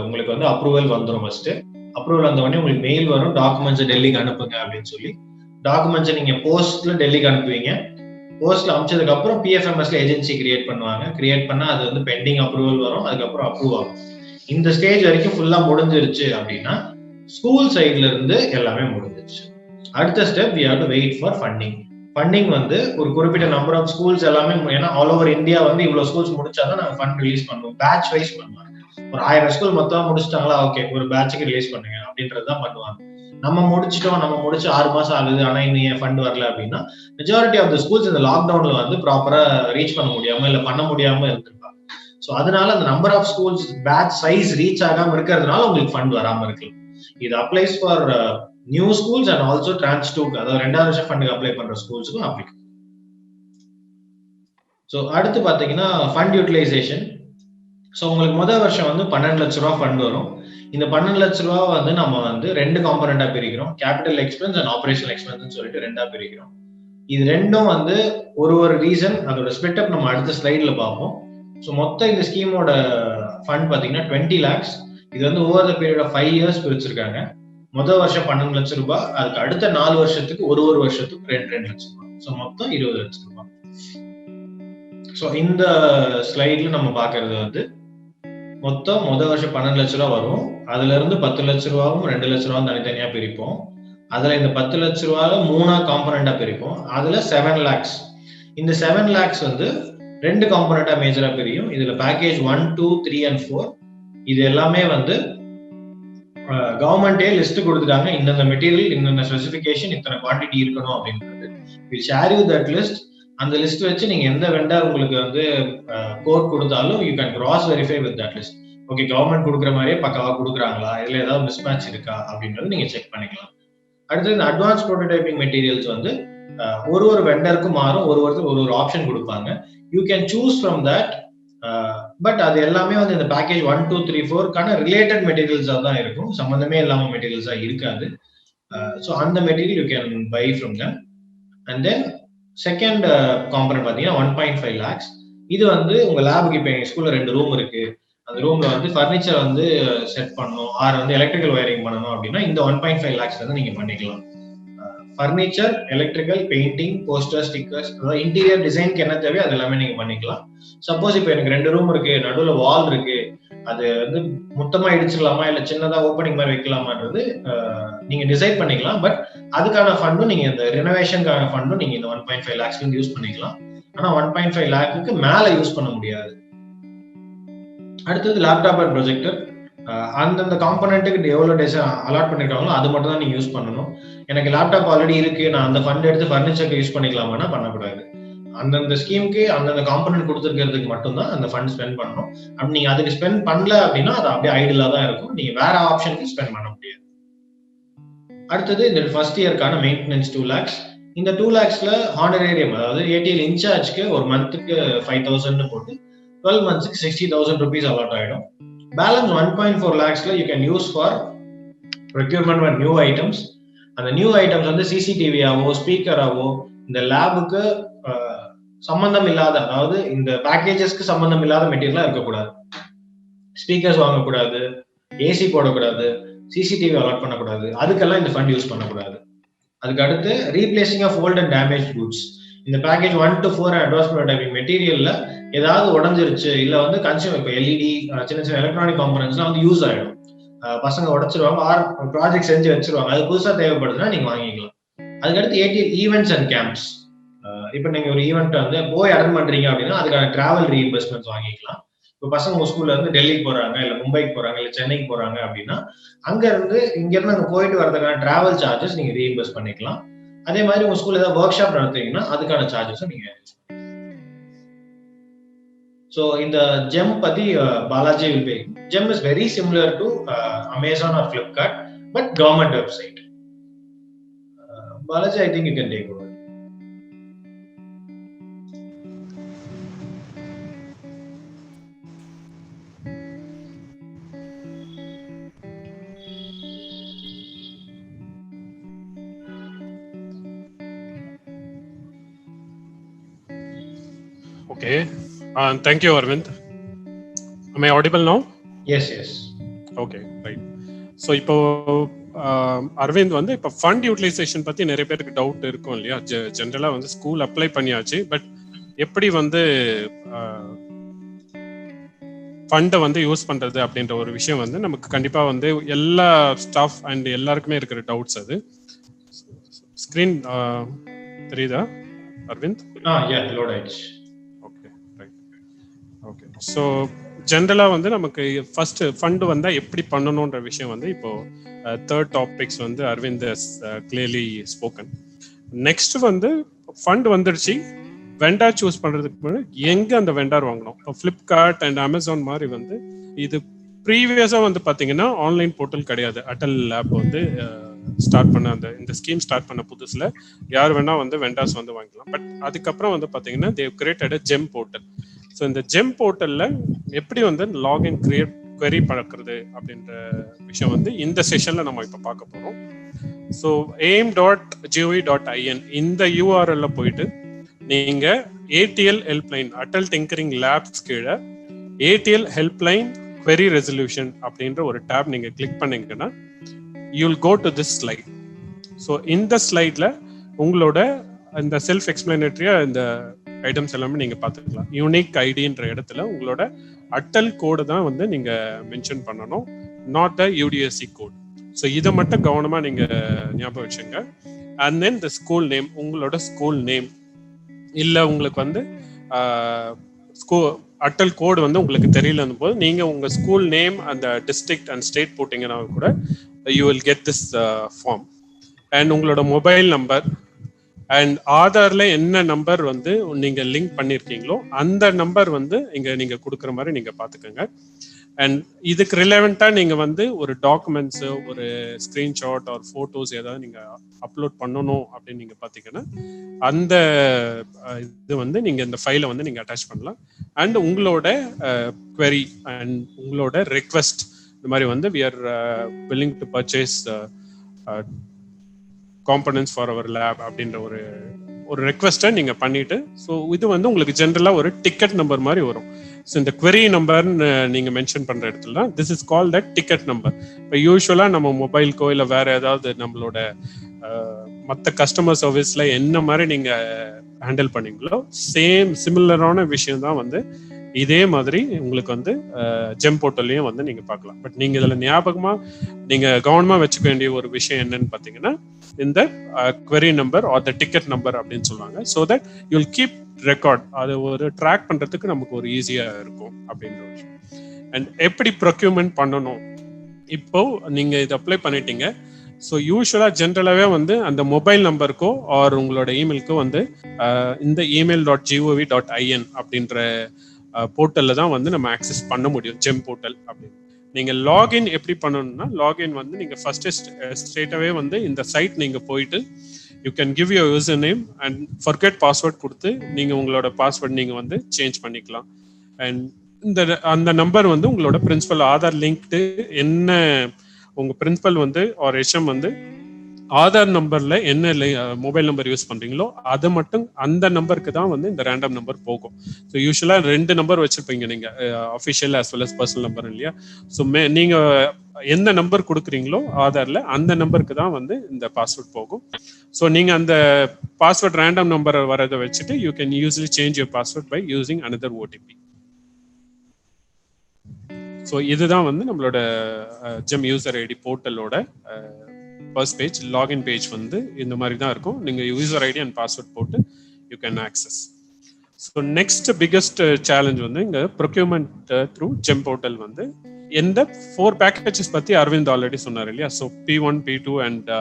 உங்களுக்கு வந்து அப்ரூவல் வந்துடும். ஃபர்ஸ்ட் அப்ரூவல் வந்த உடனே உங்களுக்கு மெயில் வரும், டாக்குமெண்ட்ஸ் டெல்லிக்கு அனுப்புங்க அப்படின்னு சொல்லி. டாக்குமெண்ட்ஸ் நீங்க போஸ்ட்ல டெல்லிக்கு அனுப்புவீங்க. போஸ்ட்ல அனுப்பிச்சதுக்கு அப்புறம் PFMSல ஏஜென்சி கிரியேட் பண்ணுவாங்க. கிரியேட் பண்ணா அது வந்து பெண்டிங் அப்ரூவல் வரும், அதுக்கப்புறம் அப்ரூவ் ஆகும். இந்த ஸ்டேஜ் வரைக்கும் ஃபுல்லா முடிஞ்சிருச்சு அப்படின்னா ஸ்கூல் சைட்ல இருந்து எல்லாமே முடிஞ்சிருச்சு. அடுத்த step we have to wait for funding. Funding வந்து ஒரு குறிப்பிட்ட நம்பர் ஆஃப் ஸ்கூல்ஸ் எல்லாமே, ஏன்னா ஆல் ஓவர் இந்தியா வந்து இவ்வளவு ஸ்கூல்ஸ் முடிச்சாதான் நாங்க ஃபண்ட் ரிலீஸ் பண்ணுவோம். பேட்ச் வைஸ் பண்ணுவாங்க. ஒரு 1000 ஸ்கூல் மொத்தமா முடிச்சிட்டாங்களா, ஓகே ஒரு பேட்சுக்கு ரிலீஸ் பண்ணுங்க அப்படின்றதுதான் பண்ணுவாங்க. நம்ம முடிச்சு 6 மாசம் ஆகுது ஆனா இன்னும் ஏன் ஃபண்ட் வரல அப்படின்னா மெஜாரிட்டி ஆஃப் த ஸ்கூல்ஸ் இந்த லாக்டவுன்ல வந்து ப்ராப்பரா ரீச் பண்ண முடியாம இல்ல பண்ண முடியாம இருந்திருப்பாங்க. ஸோ அதனால அந்த number of schools batch size reach ஆகாம இருக்கிறதுனால உங்களுக்கு ஃபண்ட் வராம இருக்கலாம். இது applies for new schools and also tranche two, அதாவது 2வது வருஷம் ஃபண்டுக்கு அப்ளை பண்ற ஸ்கூல்ஸுக்கும் அப்ளிகபிள். ஸோ அடுத்து பார்த்தீங்கன்னா ஃபண்ட் யூட்டிலைசேஷன். ஸோ உங்களுக்கு முதல் வருஷம் வந்து 12 லட்ச ரூபா ஃபண்ட் வரும். இந்த 12 லட்ச ரூபா வந்து நம்ம வந்து 2 காம்பனண்டா பிரிக்கிறோம். Capital expense and operational expense சொல்லிட்டு 2ஆ பிரிக்கிறோம். இது ரெண்டும் வந்து ஒரு ரீசன், அதோட ஸ்பிளிட் அப் நம்ம அடுத்த ஸ்லைட்ல பார்ப்போம். ஸோ மொத்தம் இந்த ஸ்கீமோட ஃபண்ட் பார்த்தீங்கன்னா 20 lakhs. இது வந்து over the period of 5 years பிரிச்சிருக்காங்க. முதல் வருஷம் 12 லட்ச ரூபாய், அதுக்கு அடுத்த 4 வருஷத்துக்கு ஒரு வருஷத்துக்கு 2 லட்சம் ரூபாய். ஸோ மொத்தம் 20 லட்சம் ரூபாய். ஸோ இந்த ஸ்லைட்ல நம்ம பார்க்கறது வந்து மொத்தம் முதல் வருஷம் 12 லட்ச ரூபா வரும். அதுல இருந்து 10 லட்ச ரூபாவும் 2 லட்ச ரூபாவும் தனித்தனியா பிரிப்போம். அதுல இந்த 10 லட்ச ரூபாயில 3ஆ காம்பனண்டா பிரிப்போம். அதுல 7 lakhs. இந்த 7 lakhs வந்து 2 காம்பனண்டா மேஜரா பிரியும். இதுல பேக்கேஜ் 1, 2, 3 and 4 இது எல்லாமே வந்து கவர்மெண்டே லிஸ்ட் கொடுத்துட்டாங்க. இந்த மெட்டீரியல், இந்த ஸ்பெசிபிகேஷன், இத்தனை குவான்டிட்டி இருக்கணும் அப்படின்றது. Will share you that list. அந்த லிஸ்ட் வச்சு நீங்க எந்த வெண்டர் உங்களுக்கு வந்து கோட் கொடுத்தாலும் you can cross verify with that list. Okay, government கொடுக்குற மாதிரியே பக்காவா கொடுக்குறாங்களா, இதுல ஏதாவது மிஸ் மேட்ச் இருக்கா அப்படின்றது நீங்க செக் பண்ணிக்கலாம். அடுத்து இந்த அட்வான்ஸ் ப்ரோட்டோடைப்பிங் மெட்டீரியல்ஸ் வந்து ஒரு வெண்டருக்கும் மாறும். ஒரு ஆப்ஷன் கொடுப்பாங்க. You can choose from that. But அது எல்லாமே வந்து இந்த பேக்கேஜ் 1, 2, 3, 4க்கான ரிலேட்டட் மெட்டீரியல்ஸா தான் இருக்கும். சம்பந்தமே இல்லாம மெட்டீரியல்ஸா இருக்காது. ஸோ அந்த material you can buy from them. And then second component பார்த்தீங்கன்னா 1.5 lakhs. இது வந்து உங்க லேபுக்கு இப்போ எங்க ஸ்கூல்ல 2 ரூம் இருக்கு. அந்த ரூம்ல வந்து ஃபர்னிச்சர் வந்து செட் பண்ணணும், ஆர் வந்து எலக்ட்ரிக்கல் வயரிங் பண்ணணும் அப்படின்னா இந்த 1.5 lakhs வந்து நீங்க பண்ணிக்கலாம். Furniture, electrical, painting, poster, stickers, அதாவது இன்டீரியர் டிசைனுக்கு என்ன தேவையோ அது எல்லாமே நீங்க பண்ணிக்கலாம். சப்போஸ் இப்போ எனக்கு 2 ரூம் இருக்கு, நடுவில் வால் இருக்கு, அது வந்து மொத்தமா இடிச்சிடலாமா இல்ல சின்னதா ஓப்பனிங் மாதிரி வைக்கலாமான்றது நீங்க டிசைட் பண்ணிக்கலாம். பட் அதுக்கான ஃபண்டும் நீங்க இந்த ரெனோவேஷனுக்கான ஃபண்டும் நீங்க இந்த 1.5 lakhs யூஸ் பண்ணிக்கலாம். ஆனா 1.5 lakhக்கு மேல யூஸ் பண்ண முடியாது. அடுத்தது லேப்டாப் அண்ட் ப்ரொஜெக்டர். அந்தந்த காம்பனண்ட்டுக்கு எவ்வளவு டேஸ் அலாட் பண்ணிருக்காங்களோ அது மட்டும் தான் நீங்க யூஸ் பண்ணணும். எனக்கு லேப்டாப் ஆல்ரெடி இருக்கு, நான் அந்த ஃபண்ட் எடுத்து ஃபர்னிச்சருக்கு யூஸ் பண்ணிக்கலாமான்னா பண்ணக்கூடாது. அந்தந்த ஸ்கீமுக்கு அந்தந்த காம்பனன்ட் கொடுத்துருக்கிறதுக்கு மட்டும்தான் அந்த ஃபண்ட் ஸ்பெண்ட் பண்ணணும். அப்படி நீங்க அதுக்கு ஸ்பெண்ட் பண்ணல அப்படின்னா அது அப்படியே ஐடியலா தான் இருக்கும். நீங்க வேற ஆப்ஷனுக்கு ஸ்பெண்ட் பண்ண முடியாது. அடுத்தது இந்த ஃபர்ஸ்ட் இயர்க்கான மெயின்டெனன்ஸ் 2 lakhs. இந்த 2 lakhsல ஹானரேரியம், அதாவது ஏடிஎல் இன்சார்ஜ்க்கு ஒரு மந்த்துக்கு 5,000 போட்டு 12 monthsக்கு 60,000 rupees அலாட் ஆயிடும். பேலன்ஸ் 1.4 lakhsல you can use for procurement of new items. அந்த நியூ ஐட்டம்ஸ் வந்து சிசிடிவியாவோ ஸ்பீக்கராவோ இந்த லேபுக்கு சம்பந்தம் இல்லாத, அதாவது இந்த பேக்கேஜஸ்க்கு சம்பந்தம் இல்லாத மெட்டீரியலா இருக்கக்கூடாது. ஸ்பீக்கர்ஸ் வாங்கக்கூடாது, ஏசி போடக்கூடாது, சிசிடிவி அலாட் பண்ணக்கூடாது. அதுக்கெல்லாம் இந்த ஃபண்ட் யூஸ் பண்ணக்கூடாது. அதுக்கு அடுத்து replacing of old and damage goods. இந்த பேக்கேஜ் 1 to 4 அட்வான்ஸ் ப்ரோட்டோடைப்பிங் மெட்டீரியல்ல ஏதாவது உடஞ்சிருச்சு இல்ல வந்து கன்சியூமர், இப்போ எல்இடி சின்ன சின்ன எலக்ட்ரானிக் காம்பனன்ட்ஸ்லாம் வந்து யூஸ் ஆயிடும், பசங்க உடைச்சிருவாங்க, ஆர் ப்ராஜெக்ட் செஞ்சு வச்சிருவாங்க, அது புதுசா தேவைப்படுதுன்னா நீங்க வாங்கிக்கலாம். அதுக்கடுத்து ஏடிஎல் ஈவெண்ட்ஸ் அண்ட் கேம்ப்ஸ். இப்போ நீங்க ஒரு ஈவெண்ட் வந்து போய் அட்டன் பண்றீங்க அப்படின்னா அதுக்கான டிராவல் ரீஇம்பர்ஸ்மெண்ட்ஸ் வாங்கிக்கலாம். இப்போ பசங்க உங்க ஸ்கூல்ல இருந்து டெல்லிக்கு போறாங்க, இல்ல மும்பைக்கு போறாங்க, இல்ல சென்னைக்கு போறாங்க அப்படின்னா இங்க இருந்து அங்க போயிட்டு வரதுக்கான டிராவல் சார்ஜஸ் நீங்க ரீஇம்பர்ஸ் பண்ணிக்கலாம். அதே மாதிரி உங்க ஸ்கூல்ல ஏதாவது ஒர்க் ஷாப் நடத்துறீங்கன்னா அதுக்கான சார்ஜஸும் நீங்க. ஸோ இந்த ஜெம் பத்தி Balaji will pay. GeM is very similar to Amazon R Flipkart, but government website. Balaji, I think you can take over. Okay. Thank you, Arvind. Am I audible now? Yes, yes. Okay, right. So இப்போ அரவிந்த் வந்து இப்போ fund utilisation பத்தி நிறைய பேருக்கு doubt இருக்கும் இல்லையா? ஜென்ரலா வந்து ஸ்கூல் அப்ளை பண்ணியாச்சு, பட் எப்படி வந்து ஃபண்டை வந்து யூஸ் பண்றது அப்படின்ற ஒரு விஷயம் வந்து நமக்கு கண்டிப்பா வந்து எல்லா ஸ்டாஃப் அண்ட் எல்லாருக்குமே இருக்கிற டவுட்ஸ். அது ஸ்கிரீன் தெரியுதா அரவிந்த்? லோட் ஆயிடுச்சு. ஓகே. ஸோ ஜென்ரலாக வந்து நமக்கு ஃபர்ஸ்ட் ஃபண்டு வந்தால் எப்படி பண்ணணுன்ற விஷயம் வந்து இப்போ தேர்ட் டாபிக்ஸ் வந்து அரவிந்த் கிளியர்லி ஸ்போக்கன். நெக்ஸ்ட் வந்து ஃபண்ட் வந்துடுச்சு, வெண்டார் சூஸ் பண்ணுறதுக்கு முன்னாடி எங்கே அந்த வெண்டார் வாங்கணும். இப்போ ஃப்ளிப்கார்ட் அண்ட் அமேசான் மாதிரி வந்து இது ப்ரீவியஸாக வந்து பார்த்தீங்கன்னா ஆன்லைன் போர்ட்டல் கிடையாது. அட்டல் லேப் வந்து ஸ்டார்ட் பண்ண இந்த ஸ்கீம் ஸ்டார்ட் பண்ண புதுசுல யார் வேணா வந்து வெண்டார்ஸ் வந்து வாங்கிக்கலாம். பட் அதுக்கப்புறம் வந்து பாத்தீங்கன்னா they've created GeM portal. So இந்த ஜெம் போர்ட்டல்ல எப்படி வந்து லாகின் query பழக்கிறது அப்படின்ற விஷயம் வந்து இந்த செஷன்ல நம்ம இப்ப பார்க்க போறோம். ஸோ aim.gov.in இந்த URL போயிட்டு நீங்க ATL helpline Atal tinkering labs கீழே ATL ஹெல்ப்லைன் query resolution அப்படின்ற ஒரு டேப் நீங்க கிளிக் பண்ணீங்கன்னா you will go to this slide. So இந்த ஸ்லைட்ல உங்களோட இந்த செல்ஃப் எக்ஸ்பிளனேட்டரியா இந்த ஐட்டம்ஸ் எல்லாமே நீங்க பார்த்துக்கலாம். யூனிக் ஐடின்ற இடத்துல உங்களோட அட்டல் கோடு தான் வந்து நீங்க மென்ஷன் பண்ணணும், not the UDSC code. So இதை மட்டும் கவனமா நீங்க ஞாபகம் வச்சுங்க. And then the school name, உங்களோட ஸ்கூல் நேம் இல்ல உங்களுக்கு வந்து அட்டல் கோடு வந்து உங்களுக்கு தெரியலன்னு போது நீங்க உங்க ஸ்கூல் நேம் அந்த டிஸ்ட்ரிக்ட் அண்ட் ஸ்டேட் போட்டீங்கன்னா கூட you will get this form. And உங்களோட மொபைல் நம்பர் அண்ட் ஆதார்ல என்ன நம்பர் வந்து நீங்க லிங்க் பண்ணிருக்கீங்களோ அந்த நம்பர் வந்து இங்க நீங்க கொடுக்குற மாதிரி நீங்க பாத்துக்கோங்க. அண்ட் இதுக்கு ரிலவெண்டா நீங்க வந்து ஒரு டாக்குமெண்ட்ஸ், ஒரு ஸ்கிரீன்ஷாட் ஆர் போட்டோஸ் ஏதாவது நீங்க அப்லோட் பண்ணணும் அப்படின்னு நீங்க பாத்தீங்கன்னா அந்த இது வந்து நீங்க இந்த ஃபைலை வந்து நீங்க அட்டாச் பண்ணலாம். அண்ட் உங்களோட query அண்ட் உங்களோட ரெக்வெஸ்ட் இந்த மாதிரி வந்து we are willing to purchase components for our lab அப்படின்ற ஒரு ரெக்வெஸ்ட்டை நீங்க பண்ணிட்டு, ஸோ இது வந்து உங்களுக்கு ஜென்ரலா ஒரு டிக்கெட் நம்பர் மாதிரி வரும். ஸோ இந்த query நம்பர்னு நீங்க மென்ஷன் பண்ற இடத்துல this is call that ticket number. இப்போ யூஸ்வலா நம்ம மொபைல்க்கோ இல்லை வேற ஏதாவது நம்மளோட மற்ற கஸ்டமர் சர்வீஸ்ல என்ன மாதிரி நீங்க ஹேண்டில் பண்ணீங்களோ சிமிலரான விஷயம் தான் வந்து இதே மாதிரி உங்களுக்கு வந்து ஜெம் போர்ட்டல்லையும் வந்து நீங்க பார்க்கலாம். பட் நீங்க இதுல ஞாபகமா நீங்க கவனமா வச்சுக்க வேண்டிய ஒரு விஷயம் என்னன்னு பாத்தீங்கன்னா இந்த query number R the ticket number அப்படின்னு சொல்லுவாங்க. So that you will keep record, அது ஒரு ட்ராக் பண்றதுக்கு நமக்கு ஒரு ஈஸியா இருக்கும் அப்படின்ற விஷயம். அண்ட் எப்படி ப்ரொக்யூர்மெண்ட் பண்ணணும், இப்போ நீங்க இதை அப்ளை பண்ணிட்டீங்க. ஸோ யூஸ்வலா ஜென்ரலாவே வந்து அந்த மொபைல் நம்பருக்கோ ஆர் உங்களோட இமெயிலுக்கோ வந்து இந்த email.gov.in அப்படின்ற போர்ட்டல்ல தான் வந்து நம்ம ஆக்சஸ் பண்ண முடியும் ஜெம் போர்ட்டல் அப்படின்னு. நீங்க லாகின் எப்படி பண்ணணும்னா, லாகின் வந்து நீங்க ஃபர்ஸ்ட் ஸ்ட்ரெயிட்டாவே வந்து இந்த சைட் நீங்க போயிட்டு you can give your user name and forget password கொடுத்து நீங்க உங்களோட பாஸ்வேர்ட் நீங்க வந்து சேஞ்ச் பண்ணிக்கலாம். அண்ட் அந்த நம்பர் வந்து உங்களோட பிரின்சிபல் ஆதார் லிங்க்டு என்ன உங்க பிரின்சிபல் வந்து ஆர் HM வந்து ஆதார் நம்பர்ல என்ன மொபைல் நம்பர் யூஸ் பண்றீங்களோ அது மட்டும் அந்த நம்பருக்கு தான் வந்து இந்த ரேண்டம் நம்பர் போகும். ஸோ யூஸ்வலா 2 நம்பர் வச்சிருப்பீங்க நீங்க, official as well as personal number இல்லையா. ஸோ நீங்க எந்த நம்பர் கொடுக்குறீங்களோ ஆதார்ல அந்த நம்பருக்கு தான் வந்து இந்த பாஸ்வேர்ட் போகும். ஸோ நீங்க அந்த பாஸ்வேர்ட் ரேண்டம் நம்பர் வரதை வச்சுட்டு you can usually change your password by using another OTP. So இதுதான் வந்து நம்மளோட ஜெம் யூசர் ஐடி போர்ட்டலோட ஃபர்ஸ்ட் பேஜ். லாகின் பேஜ் வந்து இந்த மாதிரி தான் இருக்கும். நீங்க யூசர் ஐடி அண்ட் பாஸ்வேர்ட் போட்டு you can access. So next biggest challenge வந்து இங்க ப்ரொக்யூர்மெண்ட் த்ரூ ஜெம் போர்ட்டல் வந்து எந்த 4 பேக்கேஜஸ் பத்தி அரவிந்த் ஆல்ரெடி சொன்னார் இல்லையா. So P1, P2 and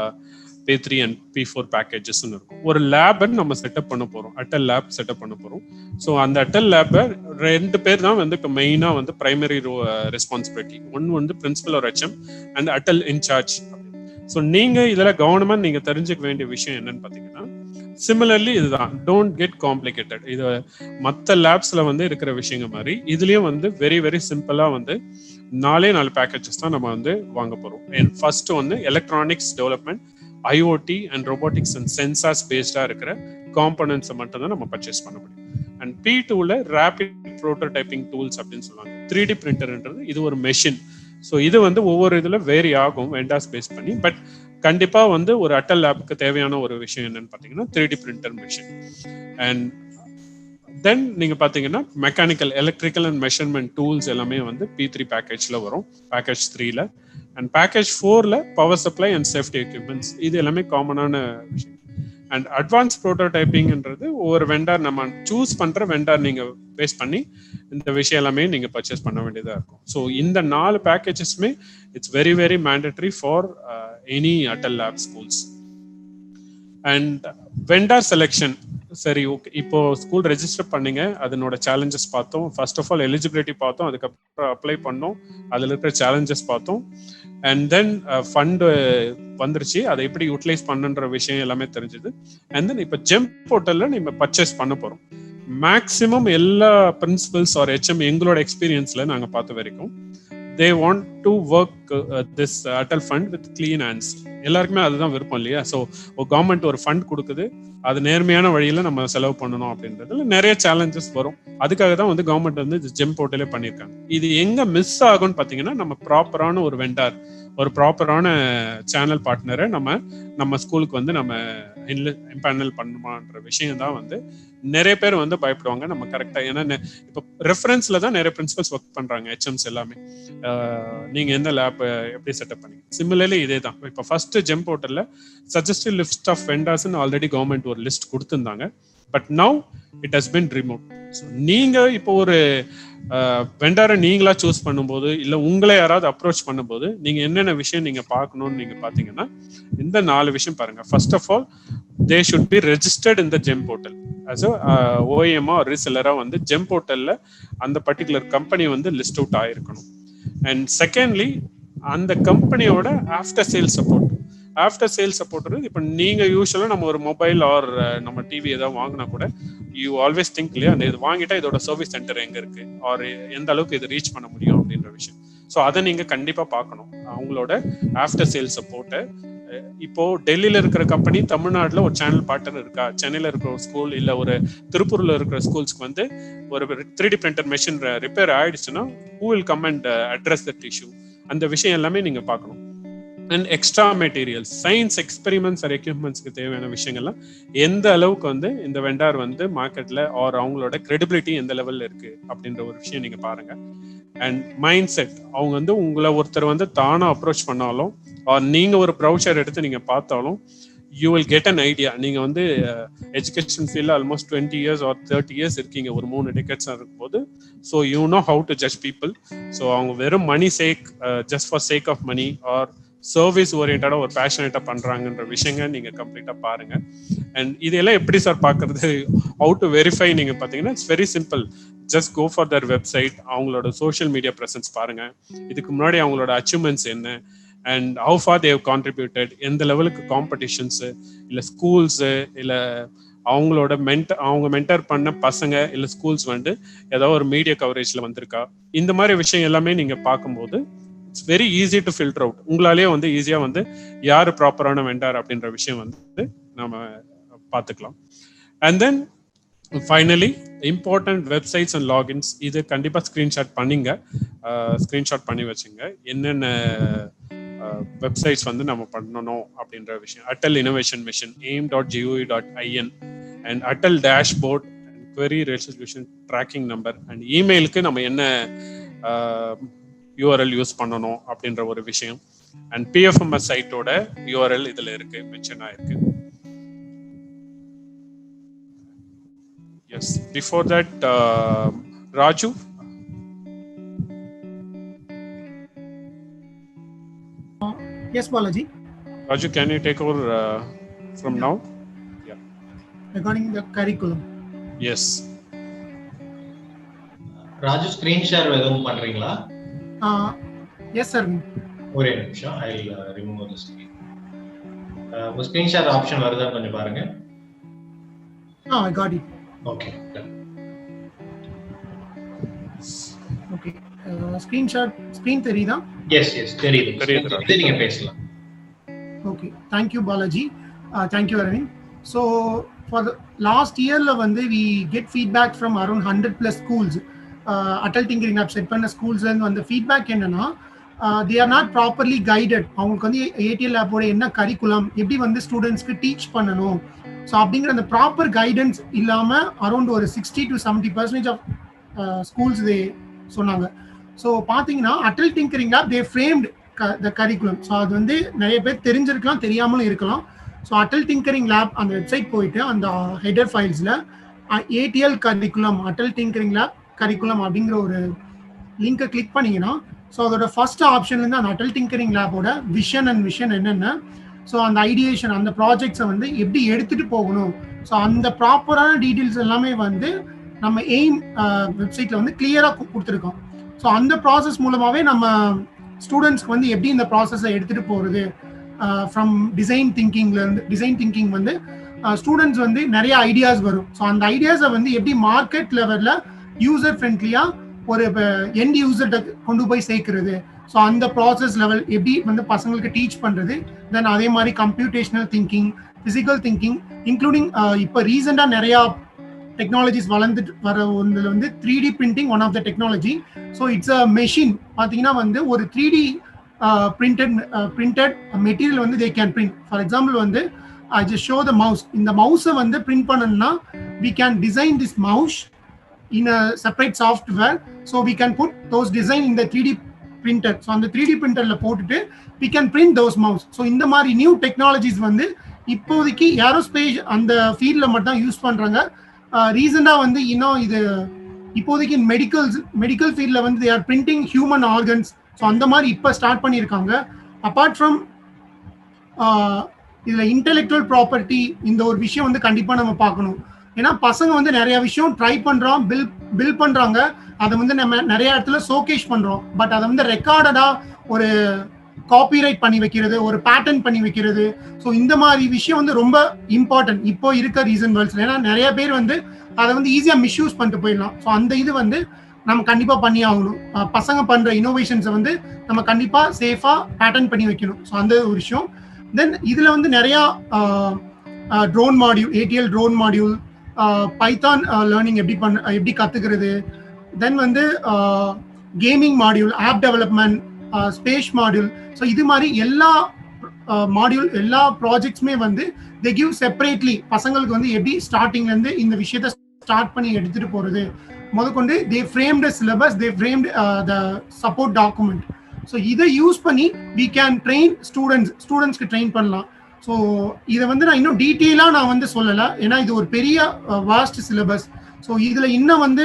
P3 and P4 packages இருக்கும். ஒரு லேபை நம்ம செட்டப் பண்ண போறோம், அட்டல் லேப் செட்டப் பண்ண போறோம். ஸோ அந்த அட்டல் லேப்பை 2 பேர் தான் வந்து இப்போ மெயினா வந்து பிரைமரி ரெஸ்பான்சிபிலிட்டி. ஒன்னு வந்து principal or HM and Atal incharge. So நீங்க இதுல கவனமா நீங்க தெரிஞ்சுக்க வேண்டிய விஷயம் என்னன்னு பாத்தீங்கன்னா, சிமிலர்லி இதுதான், டோன்ட் கெட் காம்ப்ளிகேட்டட். இது மற்ற லேப்ஸ்ல வந்து இருக்கிற விஷயங்கள் மாதிரி இதுலயும் வந்து வெரி வெரி சிம்பிளா வந்து 4 பேக்கேஜஸ் தான் நம்ம வந்து வாங்க போறோம். ஃபர்ஸ்ட் வந்து electronics development, IoT and robotics and sensors பேஸ்டா இருக்கிற காம்பனன்ட்ஸை மட்டும் தான் நம்ம பர்ச்சேஸ் பண்ண முடியும். அண்ட் P2ல ரேபிட் ப்ரோட்டோடைப்பிங் டூல்ஸ் அப்படின்னு சொல்லுவாங்க. 3D பிரிண்டர்ன்றது இது ஒரு மெஷின். ஸோ இது வந்து ஒவ்வொரு இதுல வேரி ஆகும் வெண்டாஸ் பேஸ் பண்ணி. பட் கண்டிப்பா வந்து ஒரு அட்டல் லேபுக்கு தேவையான ஒரு விஷயம் என்னன்னு பாத்தீங்கன்னா 3D printer machine. And then நீங்க பாத்தீங்கன்னா mechanical, electrical and measurement tools எல்லாமே வந்து P3 பேக்கேஜ்ல வரும், பேக்கேஜ் 3ல. அண்ட் பேக்கேஜ் 4ல power supply and safety equipments, இது எல்லாமே காமனான விஷயம். அண்ட் அட்வான்ஸ் ப்ரோட்டோடைப்பிங்ன்றது ஒவ்வொரு வெண்டார் நம்ம சூஸ் பண்ற வெண்டார் நீங்க பேஸ் பண்ணி இந்த விஷயம் எல்லாமே நீங்க பர்ச்சேஸ் பண்ண வேண்டியதா இருக்கும். ஸோ இந்த 4 பேக்கேஜஸ்மே it's very very mandatory for any Atal lab schools. And vendor selection, சரி, ஓகே. இப்போ ஸ்கூல் ரெஜிஸ்டர் பண்ணீங்க, அதனோட சேலஞ்சஸ் பார்த்தோம். ஃபர்ஸ்ட் ஆஃப் ஆல் எலிஜிபிலிட்டி பார்த்தோம், அதுக்கப்புறம் அப்ளை பண்ணோம், அதில் இருக்கிற சேலஞ்சஸ் பார்த்தோம். அண்ட் தென் ஃபண்டு வந்துருச்சு, அதை எப்படி யூட்டிலைஸ் பண்ணுன்ற விஷயம் எல்லாமே தெரிஞ்சுது. அண்ட் தென் இப்போ ஜெம் போர்ட்டலில் நம்ம பர்ச்சேஸ் பண்ண போகிறோம். மேக்ஸிமம் எல்லா பிரின்சிபல்ஸ் ஆர் ஹெச்எம் எங்களோட எக்ஸ்பீரியன்ஸில் நாங்கள் பார்த்த வரைக்கும் they want to work this Atal fund with clean hands. எல்லாருக்குமே அதுதான் விருப்பம் இல்லையா? ஸோ கவர்மெண்ட் ஒரு ஃபண்ட் கொடுக்குது, அது நேர்மையான வழியில நம்ம செலவு பண்ணணும் அப்படின்றதுல நிறைய சேலஞ்சஸ் வரும். அதுக்காக தான் வந்து கவர்மெண்ட் வந்து ஜெம் போர்ட்டலே பண்ணியிருக்காங்க. இது எங்க மிஸ் ஆகும்னு பார்த்தீங்கன்னா, நம்ம ப்ராப்பரான ஒரு வெண்டார், ஒரு ப்ராப்பரான சேனல் பார்ட்னரை நம்ம ஸ்கூலுக்கு வந்து நம்ம இம்பேனல் பண்ணுமான்ற விஷயம் தான் வந்து நிறைய பேர் வந்து பயப்படுவாங்க. நம்ம கரெக்டா, ஏன்னா இப்போ ரெஃபரன்ஸ்ல தான் நிறைய பிரின்சிபல்ஸ் ஒர்க் பண்றாங்க, ஹெச்எம்ஸ் எல்லாமே. நீங்க எந்த லேப் எப்படி செட்டப் பண்ணீங்க? சிமிலர்லி இதே தான். இப்போ ஃபர்ஸ்ட் ஜெம் போர்ட்டல்ல சஜஸ்டட் லிஸ்ட் ஆஃப் வெண்டார்ஸ்னு ஆல்ரெடி கவர்மெண்ட் ஒரு லிஸ்ட் கொடுத்துருந்தாங்க. But now it has been remove. So நீங்க இப்போ ஒரு வெண்டாரை நீங்களா சூஸ் பண்ணும்போது, இல்லை உங்களை யாராவது அப்ரோச் பண்ணும்போது, நீங்க என்னென்ன விஷயம் நீங்க பார்க்கணும்னு நீங்க பாத்தீங்கன்னா இந்த 4 விஷயம் பாருங்க. First of all, they should be registered in the GeM portal as a OEM-ஆ ரீசெல்லரா வந்து ஜெம் போர்ட்டல்ல அந்த பர்டிகுலர் கம்பெனி வந்து லிஸ்ட் அவுட் ஆயிருக்கணும். அண்ட் செகண்ட்லி, அந்த கம்பெனியோட after sale support. After sale support இப்போ நீங்க யூஸ்வலா நம்ம ஒரு மொபைல் ஆர் நம்ம டிவி ஏதாவது வாங்கினா கூட யூ ஆல்வேஸ் திங்க் இல்லையா, இது வாங்கிட்டா இதோட சர்வீஸ் சென்டர் எங்க இருக்கு, ஆர் எந்த அளவுக்கு இது ரீச் பண்ண முடியும் அப்படின்ற விஷயம். ஸோ அதை நீங்க கண்டிப்பா பார்க்கணும், அவங்களோட ஆஃப்டர் சேல் சப்போர்ட்டை. இப்போ டெல்லியில இருக்கிற கம்பெனி தமிழ்நாட்டில் ஒரு சேனல் பார்ட்னர் இருக்கா, சென்னையில இருக்கிற ஒரு ஸ்கூல் இல்லை ஒரு திருப்பூர்ல இருக்கிற ஸ்கூல்ஸ்க்கு வந்து ஒரு 3D பிரிண்டர் மெஷின் ரிப்பேர் ஆயிடுச்சுன்னா who will come and address that issue? அந்த விஷயம் எல்லாமே நீங்க பார்க்கணும். And extra materials, science experiments or எக்யூப்மெண்ட்ஸ்க்கு தேவையான விஷயங்கள்லாம் எந்த அளவுக்கு வந்து இந்த வெண்டார் வந்து மார்க்கெட்ல ஆர் அவங்களோட கிரெடிபிலிட்டி எந்த லெவல்ல இருக்கு அப்படின்ற ஒரு விஷயம் நீங்க பாருங்க. அண்ட் மைண்ட் செட், அவங்க வந்து உங்களை ஒருத்தர் வந்து தானா அப்ரோச் பண்ணாலும் ஆர் நீங்க ஒரு ப்ரௌச்சர் எடுத்து நீங்க பார்த்தாலும் you will get an idea. நீங்க வந்து எஜுகேஷன் ஃபீல்ட்ல ஆல்மோஸ்ட் 20 இயர்ஸ் ஆர் 30 இயர்ஸ் இருக்கீங்க, ஒரு 3 டெக்கேட்ஸ் இருக்கும்போது. So you know how to judge people. So அவங்க வெறும் money sake, just for sake of money or service ஓரியன்டா ஒரு பேஷனேட்டா பண்றாங்கன்ற விஷயங்க நீங்க கம்ப்ளீட்டா பாருங்க. அண்ட் இதெல்லாம் எப்படி சார் பாக்குறது, ஹவு டு வெரிஃபை நீங்க பாத்தீங்கன்னா it's very simple. Just go for their website, அவங்களோட சோஷியல் மீடியா பிரசன்ஸ் பாருங்க, இதுக்கு முன்னாடி அவங்களோட அச்சீவ்மெண்ட்ஸ் என்ன, and how far they've contributed, எந்த லெவலுக்கு காம்படிஷன்ஸ் இல்லை ஸ்கூல்ஸ் இல்லை அவங்களோட அவங்க மென்டர் பண்ண பசங்க இல்லை ஸ்கூல்ஸ் வந்து ஏதாவது ஒரு மீடியா கவரேஜ்ல வந்திருக்கா, இந்த மாதிரி விஷயம் எல்லாமே நீங்க பார்க்கும்போது it's very easy to filter out. உங்களாலேயே வந்து ஈஸியா வந்து யாரு ப்ராப்பரான வெண்டார் அப்படின்ற விஷயம் வந்து நம்ம பார்த்துக்கலாம். And then finally important websites and logins, இது கண்டிப்பா ஸ்கிரீன்ஷாட் பண்ணி வச்சுங்க. என்னென்ன வெப்சைட்ஸ் வந்து நம்ம பண்ணணும் அப்படின்ற விஷயம். Atal innovation mission, aim.gov.in and Atal dashboard and query resolution tracking number and இமெயிலுக்கு நம்ம என்ன URL யூஸ் பண்ணணும் அப்படின்ற ஒரு விஷயம். அண்ட் PFMS சைட்டோட URL இதுல இருக்கு, மென்ஷன் ஆயிருக்கு. Yes, before that Raju. Yes, Balaji. Raju, can you take over from now? Yeah. Regarding the curriculum. Yes. Raju, screen share எதுவும் பண்றீங்களா? Yes, sir. ஒரே நிமிஷம், I will remove the screen. உங்க ஸ்கிரீன் ஷேர் ஆப்ஷன் வருதா கொஞ்சம் பாருங்க. I got it. Okay. Okay. Screen தெரியுதா? Yes, தெரியுது. நீங்க பேசலாம். Okay. Thank you, Balaji. Thank you, Arvind. So, for the last year, we get feedback from around 100+ schools. Atal Tinkering Lab set பண்ண schools and feedback என்னன்னா, they are not properly guided. அவங்களுக்கு வந்து ATL லேபோட என்ன curriculum, எப்படி வந்து ஸ்டூடெண்ட்ஸ்க்கு teach பண்ணணும், so அப்படிங்கிற அந்த ப்ராப்பர் கைடன்ஸ் இல்லாமல் அரௌண்ட் ஒரு 60 to 70% ஆஃப் ஸ்கூல்ஸ் தே சொன்னாங்க. ஸோ பார்த்தீங்கன்னா Atal tinkering lab they framed the curriculum. So அது வந்து நிறைய பேர் தெரிஞ்சிருக்கலாம், தெரியாமலும் இருக்கலாம். ஸோ அட்டல் டிங்கரிங் லேப் அந்த வெப்சைட் போயிட்டு அந்த ஹெடர் ஃபைல்ஸில் ATL curriculum, Atal tinkering lab curriculum அப்படிங்கிற ஒரு லிங்கை கிளிக் பண்ணிங்கன்னா, ஸோ அதோட ஃபர்ஸ்ட் ஆப்ஷன்லேருந்து அந்த அட்டல் டிங்கரிங் லேபோட விஷன் என்னென்ன, ஸோ அந்த ஐடியேஷன் அந்த ப்ராஜெக்ட்ஸை வந்து எப்படி எடுத்துட்டு போகணும், ஸோ அந்த ப்ராப்பரான டீட்டெயில்ஸ் எல்லாமே வந்து நம்ம எய்ம் வெப்சைட்ல வந்து கிளியராக கொடுத்துருக்கோம். ஸோ அந்த ப்ராசஸ் மூலமாகவே நம்ம ஸ்டூடெண்ட்ஸ்க்கு வந்து எப்படி இந்த ப்ராசஸை எடுத்துகிட்டு போகிறது, ஃப்ரம் டிசைன் திங்கிங் வந்து ஸ்டூடெண்ட்ஸ் வந்து நிறைய ஐடியாஸ் வரும். ஸோ அந்த ஐடியாஸை வந்து எப்படி மார்க்கெட் லெவலில் யூசர் ஃப்ரெண்ட்லியாக ஒரு எண்ட் யூசர்கிட்ட கொண்டு போய் சேர்க்கிறது, ஸோ அந்த ப்ராசஸ் லெவல் எப்படி வந்து பசங்களுக்கு டீச் பண்ணுறது. தென் அதே மாதிரி computational thinking, physical thinking, including இப்போ ரீசெண்டாக நிறையா டெக்னாலஜிஸ் வளர்ந்துட்டு வர ஒன்றில் வந்து 3D printing one of the technology. So it's a machine. பார்த்தீங்கன்னா வந்து ஒரு 3D பிரிண்டட் மெட்டீரியல் வந்து they can print. For example வந்து I just show the mouse. இந்த மவுஸை வந்து பிரிண்ட் பண்ணணும்னா we can design this mouse in a separate software, so we can put those design in the 3D printer. So on the 3D printer la போட்டுட்டு we can print those mouse. So இந்த மாதிரி new technologies வந்து இப்போதைக்கு aerospace அந்த ஃபீல்ட்ல மட்டும் use பண்றாங்க. ரீசெண்டா வந்து இன்னும் இது இப்போதைக்கு மெடிக்கல் ஃபீல்ட்ல வந்து they are printing human organs. So அந்த மாதிரி இப்போ ஸ்டார்ட் பண்ணியிருக்காங்க. அப்பார்ட் ஃப்ரம் இதில் இன்டெலெக்சுவல் ப்ராப்பர்ட்டி இந்த ஒரு விஷயம் வந்து கண்டிப்பாக நம்ம பார்க்கணும். ஏன்னா பசங்க வந்து நிறைய விஷயம் ட்ரை பண்ணுறோம், பில் பண்ணுறாங்க, அதை வந்து நம்ம நிறைய இடத்துல ஷோகேஸ் பண்ணுறோம். பட் அதை வந்து ரெக்கார்டடாக ஒரு காப்பிரைட் பண்ணி வைக்கிறது, ஒரு பேட்டர்ன் பண்ணி வைக்கிறது, ஸோ இந்த மாதிரி விஷயம் வந்து ரொம்ப இம்பார்ட்டன்ட் இப்போ இருக்க ரீசன் வேர்ல்ட்ஸில். ஏன்னா நிறைய பேர் வந்து அதை வந்து ஈஸியாக மிஸ்யூஸ் பண்ணிட்டு போயிடலாம். ஸோ அந்த இது வந்து நம்ம கண்டிப்பாக பண்ணி ஆகணும். பசங்க பண்ணுற இனோவேஷன்ஸை வந்து நம்ம கண்டிப்பாக சேஃபாக பேட்டர்ன் பண்ணி வைக்கணும். ஸோ அந்த ஒரு விஷயம். தென் இதில் வந்து நிறையா drone module, ATL drone module, Python learning எப்படி கற்றுக்கிறது, தென் வந்து gaming module, app development, space module. So இது மாதிரி எல்லா மாடியூல் எல்லா ப்ராஜெக்ட்ஸுமே வந்து தே கிவ் செப்பரேட்லி பசங்களுக்கு வந்து எப்படி ஸ்டார்டிங்லேருந்து இந்த விஷயத்த ஸ்டார்ட் பண்ணி எடுத்துகிட்டு போகிறது முதற்கொண்டு they framed syllabus, they framed the support document. So இதை யூஸ் பண்ணி வி கேன் ட்ரெயின் ஸ்டூடெண்ட்ஸ்க்கு ட்ரெயின் பண்ணலாம். ஸோ இதை வந்து நான் இன்னும் டீட்டெயிலாக நான் வந்து சொல்லலை, ஏன்னா இது ஒரு பெரிய வாஸ்ட் சிலபஸ். ஸோ இதில் இன்னும் வந்து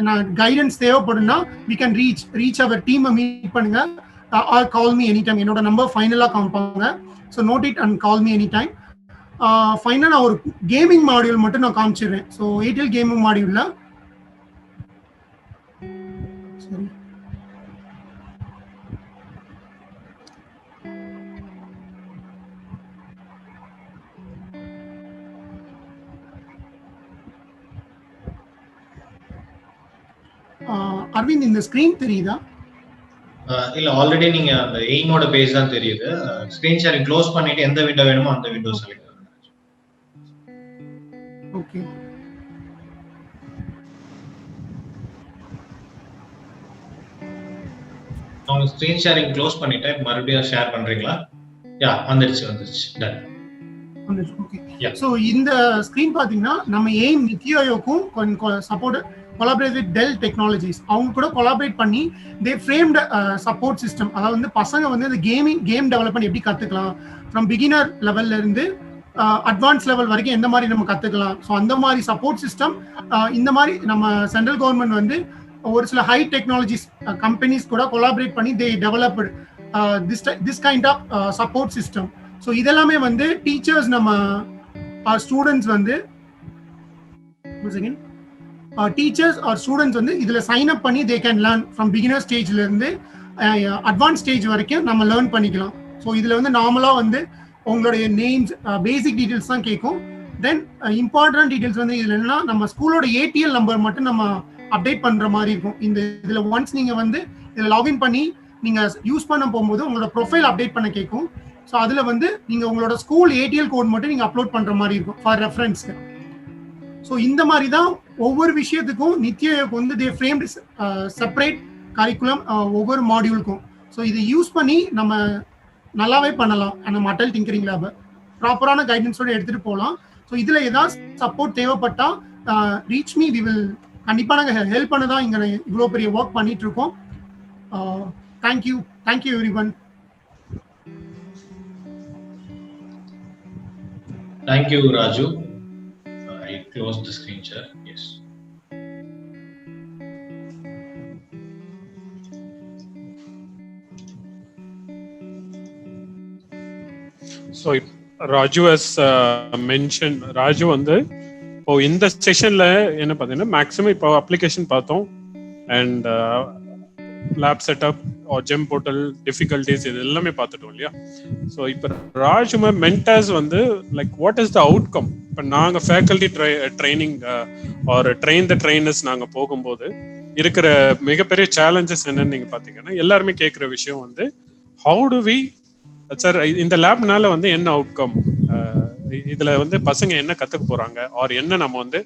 நான் கைடன்ஸ் தேவைப்படுன்னா வி கேன் ரீச் அவர் டீமை மீட் பண்ணுங்க, or call me any time. என்னோட நம்பர் ஃபைனலாக காமிப்பாங்க. So note it and call me any time. ஃபைனலாக நான் ஒரு கேமிங் மாடியூல் மட்டும் நான் காமிச்சிடுறேன். ஸோ ATL கேமிங் மாடியூலில் சரி அரவிந்த், இந்த ஸ்கிரீன் தெரியுதா? இல்ல, ஆல்ரெடி நீங்க அந்த எய்மோட பேஜ் தான் தெரியுது. ஸ்கிரீன் ஷேரிங் க்ளோஸ் பண்ணிட்டு எந்த விண்டோ வேணுமோ அந்த விண்டோ செலக்ட் பண்ணுங்க. ஓகே. அவங்க ஸ்கிரீன் ஷேரிங் க்ளோஸ் பண்ணிட்டு மறுபடியும் ஷேர் பண்றீங்களா? யா, வந்துருச்சு. டன். ஓகே. ஸோ இந்த ஸ்கிரீன் பார்த்தீங்கன்னா நம்ம எய்ம் நித்யோயோக்கும் support collaborate with Dell technologies, அவங்க கூட கொலாபரேட் பண்ணி தே ஃப்ரேம்டு சப்போர்ட் சிஸ்டம். அதாவது வந்து பசங்க வந்து இந்த கேம் டெவலப்மெண்ட் எப்படி கற்றுக்கலாம், ஃப்ரம் பிகினர் லெவல்ல இருந்து அட்வான்ஸ் லெவல் வரைக்கும் எந்த மாதிரி நம்ம கற்றுக்கலாம். ஸோ அந்த மாதிரி சப்போர்ட் சிஸ்டம் இந்த மாதிரி நம்ம சென்ட்ரல் கவர்மெண்ட் வந்து ஒரு சில ஹை டெக்னாலஜிஸ் கம்பெனிஸ் கூட கொலாபரேட் பண்ணி they developed this kind of support system. So இதெல்லாமே வந்து டீச்சர்ஸ் நம்ம ஸ்டூடெண்ட்ஸ் வந்து டீச்சர்ஸ் ஆர் ஸ்டூடெண்ட்ஸ் வந்து இதில் சைன் அப் பண்ணி they can learn from beginner ஸ்டேஜ்லேருந்து அட்வான்ஸ் ஸ்டேஜ் வரைக்கும் நம்ம லேர்ன் பண்ணிக்கலாம். ஸோ இதில் வந்து நார்மலாக வந்து உங்களுடைய நேம்ஸ், பேசிக் டீட்டெயில்ஸ் தான் கேட்கும். தென் இம்பார்ட்டன்ட் டீட்டெயில்ஸ் வந்து இதில் என்னன்னா நம்ம ஸ்கூலோட ATL நம்பர் மட்டும் நம்ம அப்டேட் பண்ணுற மாதிரி இருக்கும். இந்த இதில் ஒன்ஸ் நீங்கள் வந்து இதில் லாகின் பண்ணி நீங்கள் யூஸ் பண்ண போகும்போது உங்களோட ப்ரொஃபைல் அப்டேட் பண்ண கேட்கும். ஸோ அதில் வந்து நீங்கள் உங்களோட ஸ்கூல் ATL கோட் மட்டும் நீங்கள் அப்லோட் பண்ணுற மாதிரி இருக்கும் ஃபார் ரெஃபரன்ஸ்க்கு. ஸோ இந்த மாதிரி தான் ஒவ்வொரு விஷயத்துக்கும் நித்யோயோக்கு வந்து தே ஃப்ரேம்டு செப்பரேட் கரிக்குலம் ஒவ்வொரு மாடியூலுக்கும். ஸோ இதை யூஸ் பண்ணி நம்ம நல்லாவே பண்ணலாம். நம்ம அடல் டிங்கரிங் லேபை ப்ராப்பரான கைடன்ஸோடு எடுத்துகிட்டு போகலாம். ஸோ இதில் ஏதாவது சப்போர்ட் தேவைப்பட்டால் ரீச் மீ, வி வில் கண்டிப்பாக நாங்கள் ஹெல்ப் பண்ண தான் இங்கே இவ்வளோ பெரிய ஒர்க் பண்ணிட்டு இருக்கோம். Thank you every one. Thank you, Raju. I close the screen share. Yes. So Raju has mention, Raju வந்து இப்போ இந்த செஷன்ல என்ன பார்த்தீங்கன்னா மேக்ஸிமம் இப்போ அப்ளிகேஷன் பார்த்தோம் and lab setup GeM portal difficulties இது எல்லாமே பார்த்துட்டோம் இல்லையா. ஸோ இப்போ ராஜுமா மென்டர்ஸ் வந்து like what is the outcome. இப்போ நாங்கள் ஃபேக்கல்டி ட்ரைனிங் ஒரு ட்ரெயின் த ட்ரைனர்ஸ் நாங்கள் போகும்போது இருக்கிற மிகப்பெரிய சேலஞ்சஸ் என்னன்னு நீங்க பாத்தீங்கன்னா எல்லாருமே கேட்குற விஷயம் வந்து ஹவு டு வி சார் இந்த லேப்னால வந்து என்ன அவுட்கம், இதுல வந்து பசங்க என்ன கத்துக்க போறாங்க, ஆர் என்ன நம்ம வந்து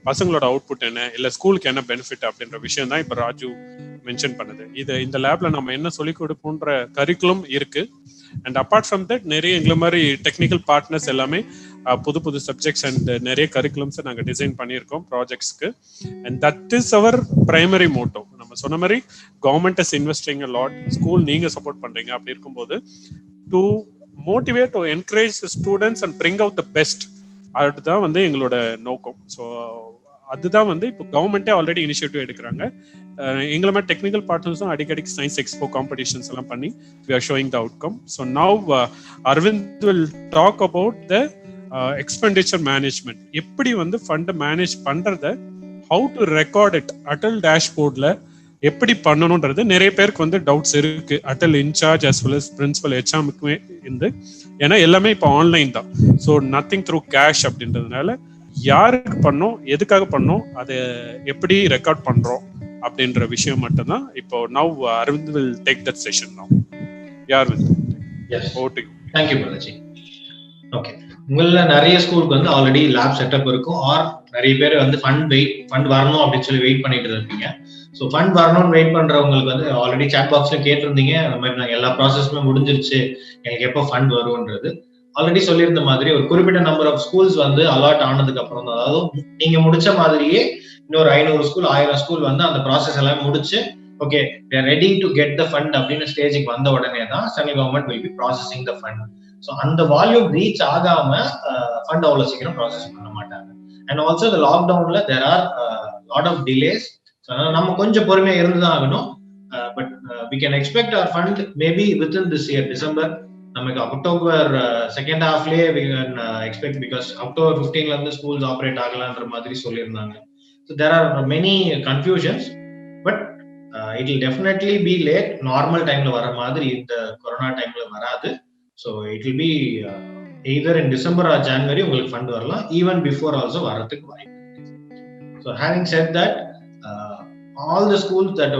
பசங்களோட அவுட்புட் என்ன, இல்ல ஸ்கூலுக்கு என்ன பெனிஃபிட் அப்படின்ற விஷயம் தான் இப்ப ராஜு மென்ஷன் பண்ணுது. இது இந்த லேப்ல நம்ம என்ன சொல்லிக் கொடுப்போன்ற கரிக்குலம் இருக்கு. அண்ட் அப்பார்ட் ஃப்ரம் தட் நிறைய எங்களை மாதிரி டெக்னிக்கல் பார்ட்னர்ஸ் எல்லாமே புது புது சப்ஜெக்ட்ஸ் அண்ட் நிறைய கரிக்குலம்ஸை நாங்கள் டிசைன் பண்ணியிருக்கோம் ப்ராஜெக்ட்ஸ்க்கு. And that is our primary motto. நம்ம சொன்ன மாதிரி government is investing a lot, school நீங்க சப்போர்ட் பண்றீங்க. அப்படி இருக்கும்போது to motivate to encourage students and bring out the best, அதுதான் வந்து எங்களோட நோக்கம். ஸோ அதுதான் வந்து இப்போ கவர்மெண்ட்டே ஆல்ரெடி இனிஷியேட்டிவ் எடுக்கிறாங்க. எங்களை மாதிரி டெக்னிக்கல் பார்ட்னர்ஸும் அடிக்கடி சயின்ஸ் எக்ஸ்போ காம்படிஷன்ஸ் எல்லாம் பண்ணி we are showing the outcome. So now Arvind will talk about the expenditure management. எப்படி வந்து ஃபண்ட் மேனேஜ் பண்றத, how to record it Atal டேஷ்போர்ட்ல எப்படி பண்ணணும்ன்றது நிறைய பேருக்கு வந்து டவுட்ஸ் இருக்கு. Atal incharge as well as principal ஹெச்எம்க்குமே இருந்து, ஏன்னா எல்லாமே இப்போ ஆன்லைன் தான். ஸோ நத்திங் த்ரூ கேஷ் அப்படின்றதுனால யாருக்கு பண்ணோம், எதுக்காக பண்ணோம், அதை எப்படி ரெக்கார்ட் பண்றோம் அப்படின்ற விஷயம் மட்டும்தான். இப்போ now Aravind will take that session now. Arvind, yes, over to you. thank you Balaji. Okay, உங்கள நிறைய ஸ்கூலுக்கு வந்து ஆல்ரெடி லேப் செட்டப் இருக்கும், ஆர் நிறைய பேர் வந்து ஃபண்ட் வரணும் அப்படின்னு சொல்லி வெயிட் பண்ணிட்டு இருப்பீங்க. ஸோ ஃபண்ட் வரணும்னு வெயிட் பண்றவங்களுக்கு வந்து ஆல்ரெடி சாட் பாக்ஸ்ல கேட்டிருந்தீங்க, அந்த மாதிரி நாங்கள் எல்லா ப்ராசஸுமே முடிஞ்சிருச்சு, எங்களுக்கு எப்போ ஃபண்ட் வரும்ன்றது. ஆல்ரெடி சொல்லியிருந்த மாதிரி ஒரு குறிப்பிட்ட நம்பர் ஆஃப் ஸ்கூல்ஸ் வந்து அலாட் ஆனதுக்கு அப்புறம் தான், அதாவது நீங்க முடிச்ச மாதிரியே இன்னொரு 500 ஸ்கூல் 1000 ஸ்கூல் வந்து அந்த ப்ராசஸ் எல்லாம் முடிச்சு okay we are ready to get the fund அப்படின்னு ஸ்டேஜுக்கு வந்த உடனே தான் central government will be processing the fund. So அந்த வால்யூம் ரீச் ஆகாம ஃபண்ட் அவ்வளவு சீக்கிரம் ப்ராசஸ் பண்ண மாட்டாங்க. அண்ட் ஆல்சோ இந்த லாக்டவுன்ல there are lot of delays. நம்ம கொஞ்சம் பொறுமையா இருந்துதான் ஆகணும். But we can expect our fund maybe within this year December. நமக்கு அக்டோபர் செகண்ட் ஹாஃப்லயே we can expect, because October 15ல இருந்து ஸ்கூல்ஸ் ஆப்ரேட் ஆகலான்ற மாதிரி சொல்லியிருந்தாங்க. So there are many confusions, but it will definitely be late. Normal timeல வர மாதிரி இந்த corona டைம்ல வராது. So it will be either in December or January உங்களுக்கு ஃபண்ட் வரலாம், even before also வரதுக்கு வாய்ப்பு இருக்கு. So having said that, all the schools that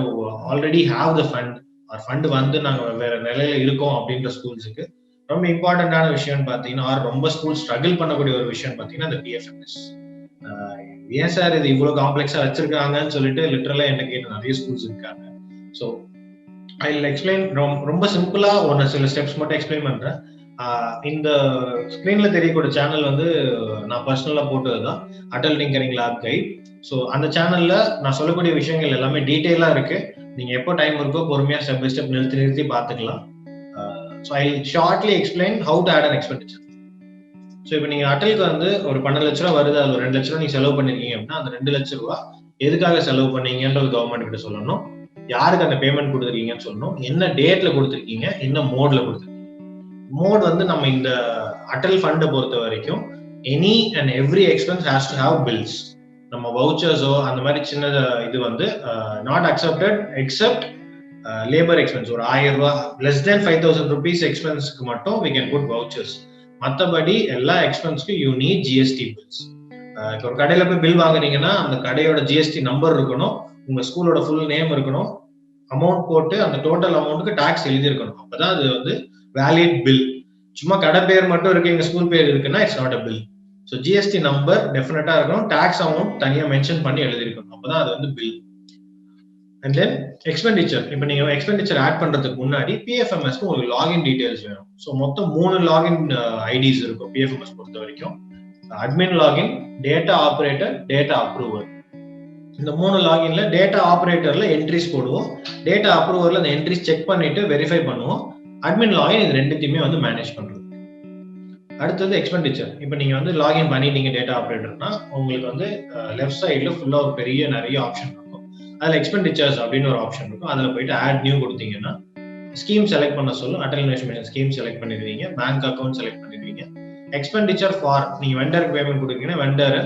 already have the fund or fund வந்து நாங்க வேற நிலையில இருக்கோம் அப்படின்ற ஸ்கூல்ஸுக்கு ரொம்ப இம்பார்ட்டன்டான விஷயம் பாத்தீங்கன்னா, ரொம்ப ஸ்கூல் ஸ்ட்ரகிள் பண்ணக்கூடிய ஒரு விஷயம் பாத்தீங்கன்னா இந்த PFMS. ஏன் சார் இது இவ்வளவு காம்ப்ளெக்ஸா வச்சிருக்காங்கன்னு சொல்லிட்டு லிட்டரலா என்ன கேட்ட நிறைய ஸ்கூல்ஸ் இருக்காங்க. ஸோ ஐ வில் எக்ஸ்பிளைன், ரொம்ப சிம்பிளா ஒன்னு சில ஸ்டெப்ஸ் மட்டும் எக்ஸ்பிளைன் பண்றேன். இந்த ஸ்கிரீன்ல தெரியக்கூடிய சேனல் வந்து நான் பர்சனலா போட்டதுதான், Atal tinkering lab guide. So அந்த சேனல்ல நான் சொல்லக்கூடிய விஷயங்கள் எல்லாமே டீட்டெயிலா இருக்கு. நீங்க எப்போ டைம் இருக்கோ பொறுமையா ஸ்டெப் பை ஸ்டெப் நிறுத்தி பார்த்துக்கலாம். So I shortly explain how to add an expenditure. So இப்போ நீங்க அட்டலுக்கு வந்து ஒரு 12 லட்ச ரூபா வருது, அது ஒரு 2 லட்ச ரூபா நீங்க செலவு பண்ணிருக்கீங்க அப்படின்னா அந்த 2 லட்ச ரூபா எதுக்காக செலவு பண்ணீங்கன்றது கவர்மெண்ட் கிட்ட சொல்லணும், யாருக்கு அந்த பேமெண்ட் கொடுத்துருக்கீங்கன்னு சொல்லணும், என்ன டேட்ல கொடுத்துருக்கீங்க, என்ன மோட்ல கொடுத்துருக்கீங்க. மோட் வந்து நம்ம இந்த அட்டல் ஃபண்டை பொறுத்த வரைக்கும் any and every expense has to have bills. நம்ம வவுச்சர்ஸோ அந்த மாதிரி சின்ன இது வந்து not accepted except labour expense. ஒரு 1000 ரூபாய் லெஸ் தேன் 5000 rupees எக்ஸ்பென்ஸ்க்கு மட்டும் we can put vouchers. மற்றபடி எல்லா எக்ஸ்பென்ஸ்க்கும் யூ நீட் ஜிஎஸ்டி பில்ஸ். இப்போ ஒரு கடையில போய் பில் வாங்குறீங்கன்னா அந்த கடையோட ஜிஎஸ்டி நம்பர் இருக்கணும், உங்க ஸ்கூலோட ஃபுல் நேம் இருக்கணும், அமௌண்ட் போட்டு அந்த டோட்டல் அமௌண்ட்டுக்கு டாக்ஸ் எழுதி இருக்கணும். அப்பதான் அது வந்து வேலிட் பில். சும்மா கடை பேர் மட்டும் இருக்கு, எங்க ஸ்கூல் பேர் இருக்குன்னா it's not a bill. So GST number டெஃபினட்டா இருக்கணும், டாக்ஸ் அமௌண்ட் தனியா மென்ஷன் பண்ணி எழுதிருக்கணும், அப்பதான் அது வந்து பில். And then expenditure. இப்போ நீங்க எக்ஸ்பெண்டிச்சர் ஆட் பண்றதுக்கு முன்னாடி பிஎஃப்எம்எஸ்க்கு உங்களுக்கு லாகின் டீடைல்ஸ் வேணும். ஸோ மொத்தம் 3 லாகின் ஐடிஸ் இருக்கும் பிஎஃப்எம்எஸ் பொறுத்த வரைக்கும். Admin login, data operator, data approver. இந்த 3 லாகின்ல டேட்டா ஆபரேட்டர்ல என்ட்ரிஸ் போடுவோம், டேட்டா அப்ரூவர்ல அந்த என்ட்ரிஸ் செக் பண்ணிட்டு வெரிஃபை பண்ணுவோம். அட்மின் லாகின் இது ரெண்டுத்தையுமே வந்து மேனேஜ் பண்றது. அடுத்தது எக்ஸ்பெண்டிச்சர். இப்போ நீங்க வந்து லாகின் பண்ணிட்டீங்க டேட்டா ஆபரேட்டர்னா உங்களுக்கு வந்து லெஃப்ட் சைட்ல ஃபுல்லா ஒரு பெரிய நிறைய ஆப்ஷன் இருக்கும். அதுல எக்ஸ்பெண்டிச்சர்ஸ் அப்படின்னு ஒரு ஆப்ஷன் இருக்கும். அதுல போயிட்டு ஆட் நியூ கொடுத்தீங்கன்னா ஸ்கீம் செலக்ட் பண்ண சொல்லும். அட்டல் இன்வெஸ்ட்மெண்ட் ஸ்கீம் செலக்ட் பண்ணிடுவீங்க, பேங்க் அக்கௌண்ட் செலக்ட் பண்ணிடுவீங்க. எக்ஸ்பெண்டிச்சர் ஃபார் நீங்க வெண்டருக்கு பேமெண்ட் கொடுக்குறீங்கன்னா வெண்டர்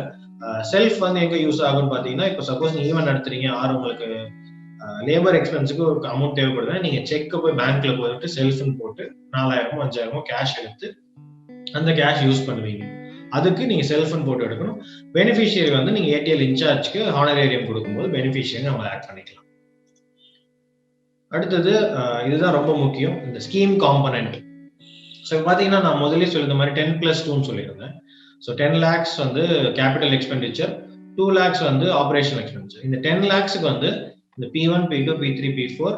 செல்ஃப் வந்து எங்க யூஸ் ஆகும்னு பாத்தீங்கன்னா, இப்போ சப்போஸ் நீங்க ஈவென்ட் நடத்துறீங்க ஆர் உங்களுக்கு லேபர் எக்ஸ்பென்ஸுக்கு ஒரு அமௌண்ட் தேவைப்படுதுன்னா நீங்க செக் போய் பேங்க்ல போயிட்டு செல்ஃப்னு போட்டு 4000 5000 கேஷ் எடுத்து அந்த கேஷ் யூஸ் பண்ணுவீங்க. அதுக்கு நீங்க செல்ஃப்னு போட்டு எடுக்கணும். பெனிஃபிஷியரி வந்து நீங்க ஏடிஎல் இன்சார்ஜ்க்கு ஹானரேரியம் கொடுக்கும்போது பெனிஃபிஷியரி அவங்க ஆட் பண்ணிக்கலாம். அடுத்தது இதுதான் ரொம்ப முக்கியம், இந்த ஸ்கீம் காம்பனன்ட். ஸோ பாத்தீங்கன்னா நான் முதல்ல சொல்லியிருந்த மாதிரி 10+2 சொல்லியிருந்தேன். ஸோ 10 lakhs வந்து கேபிட்டல் எக்ஸ்பெண்டிச்சர், 2 lakhs வந்து ஆபரேஷனல் எக்ஸ்பெண்டிச்சர். இந்த 10 lakhsக்கு வந்து இந்த P1, P2, P3, P4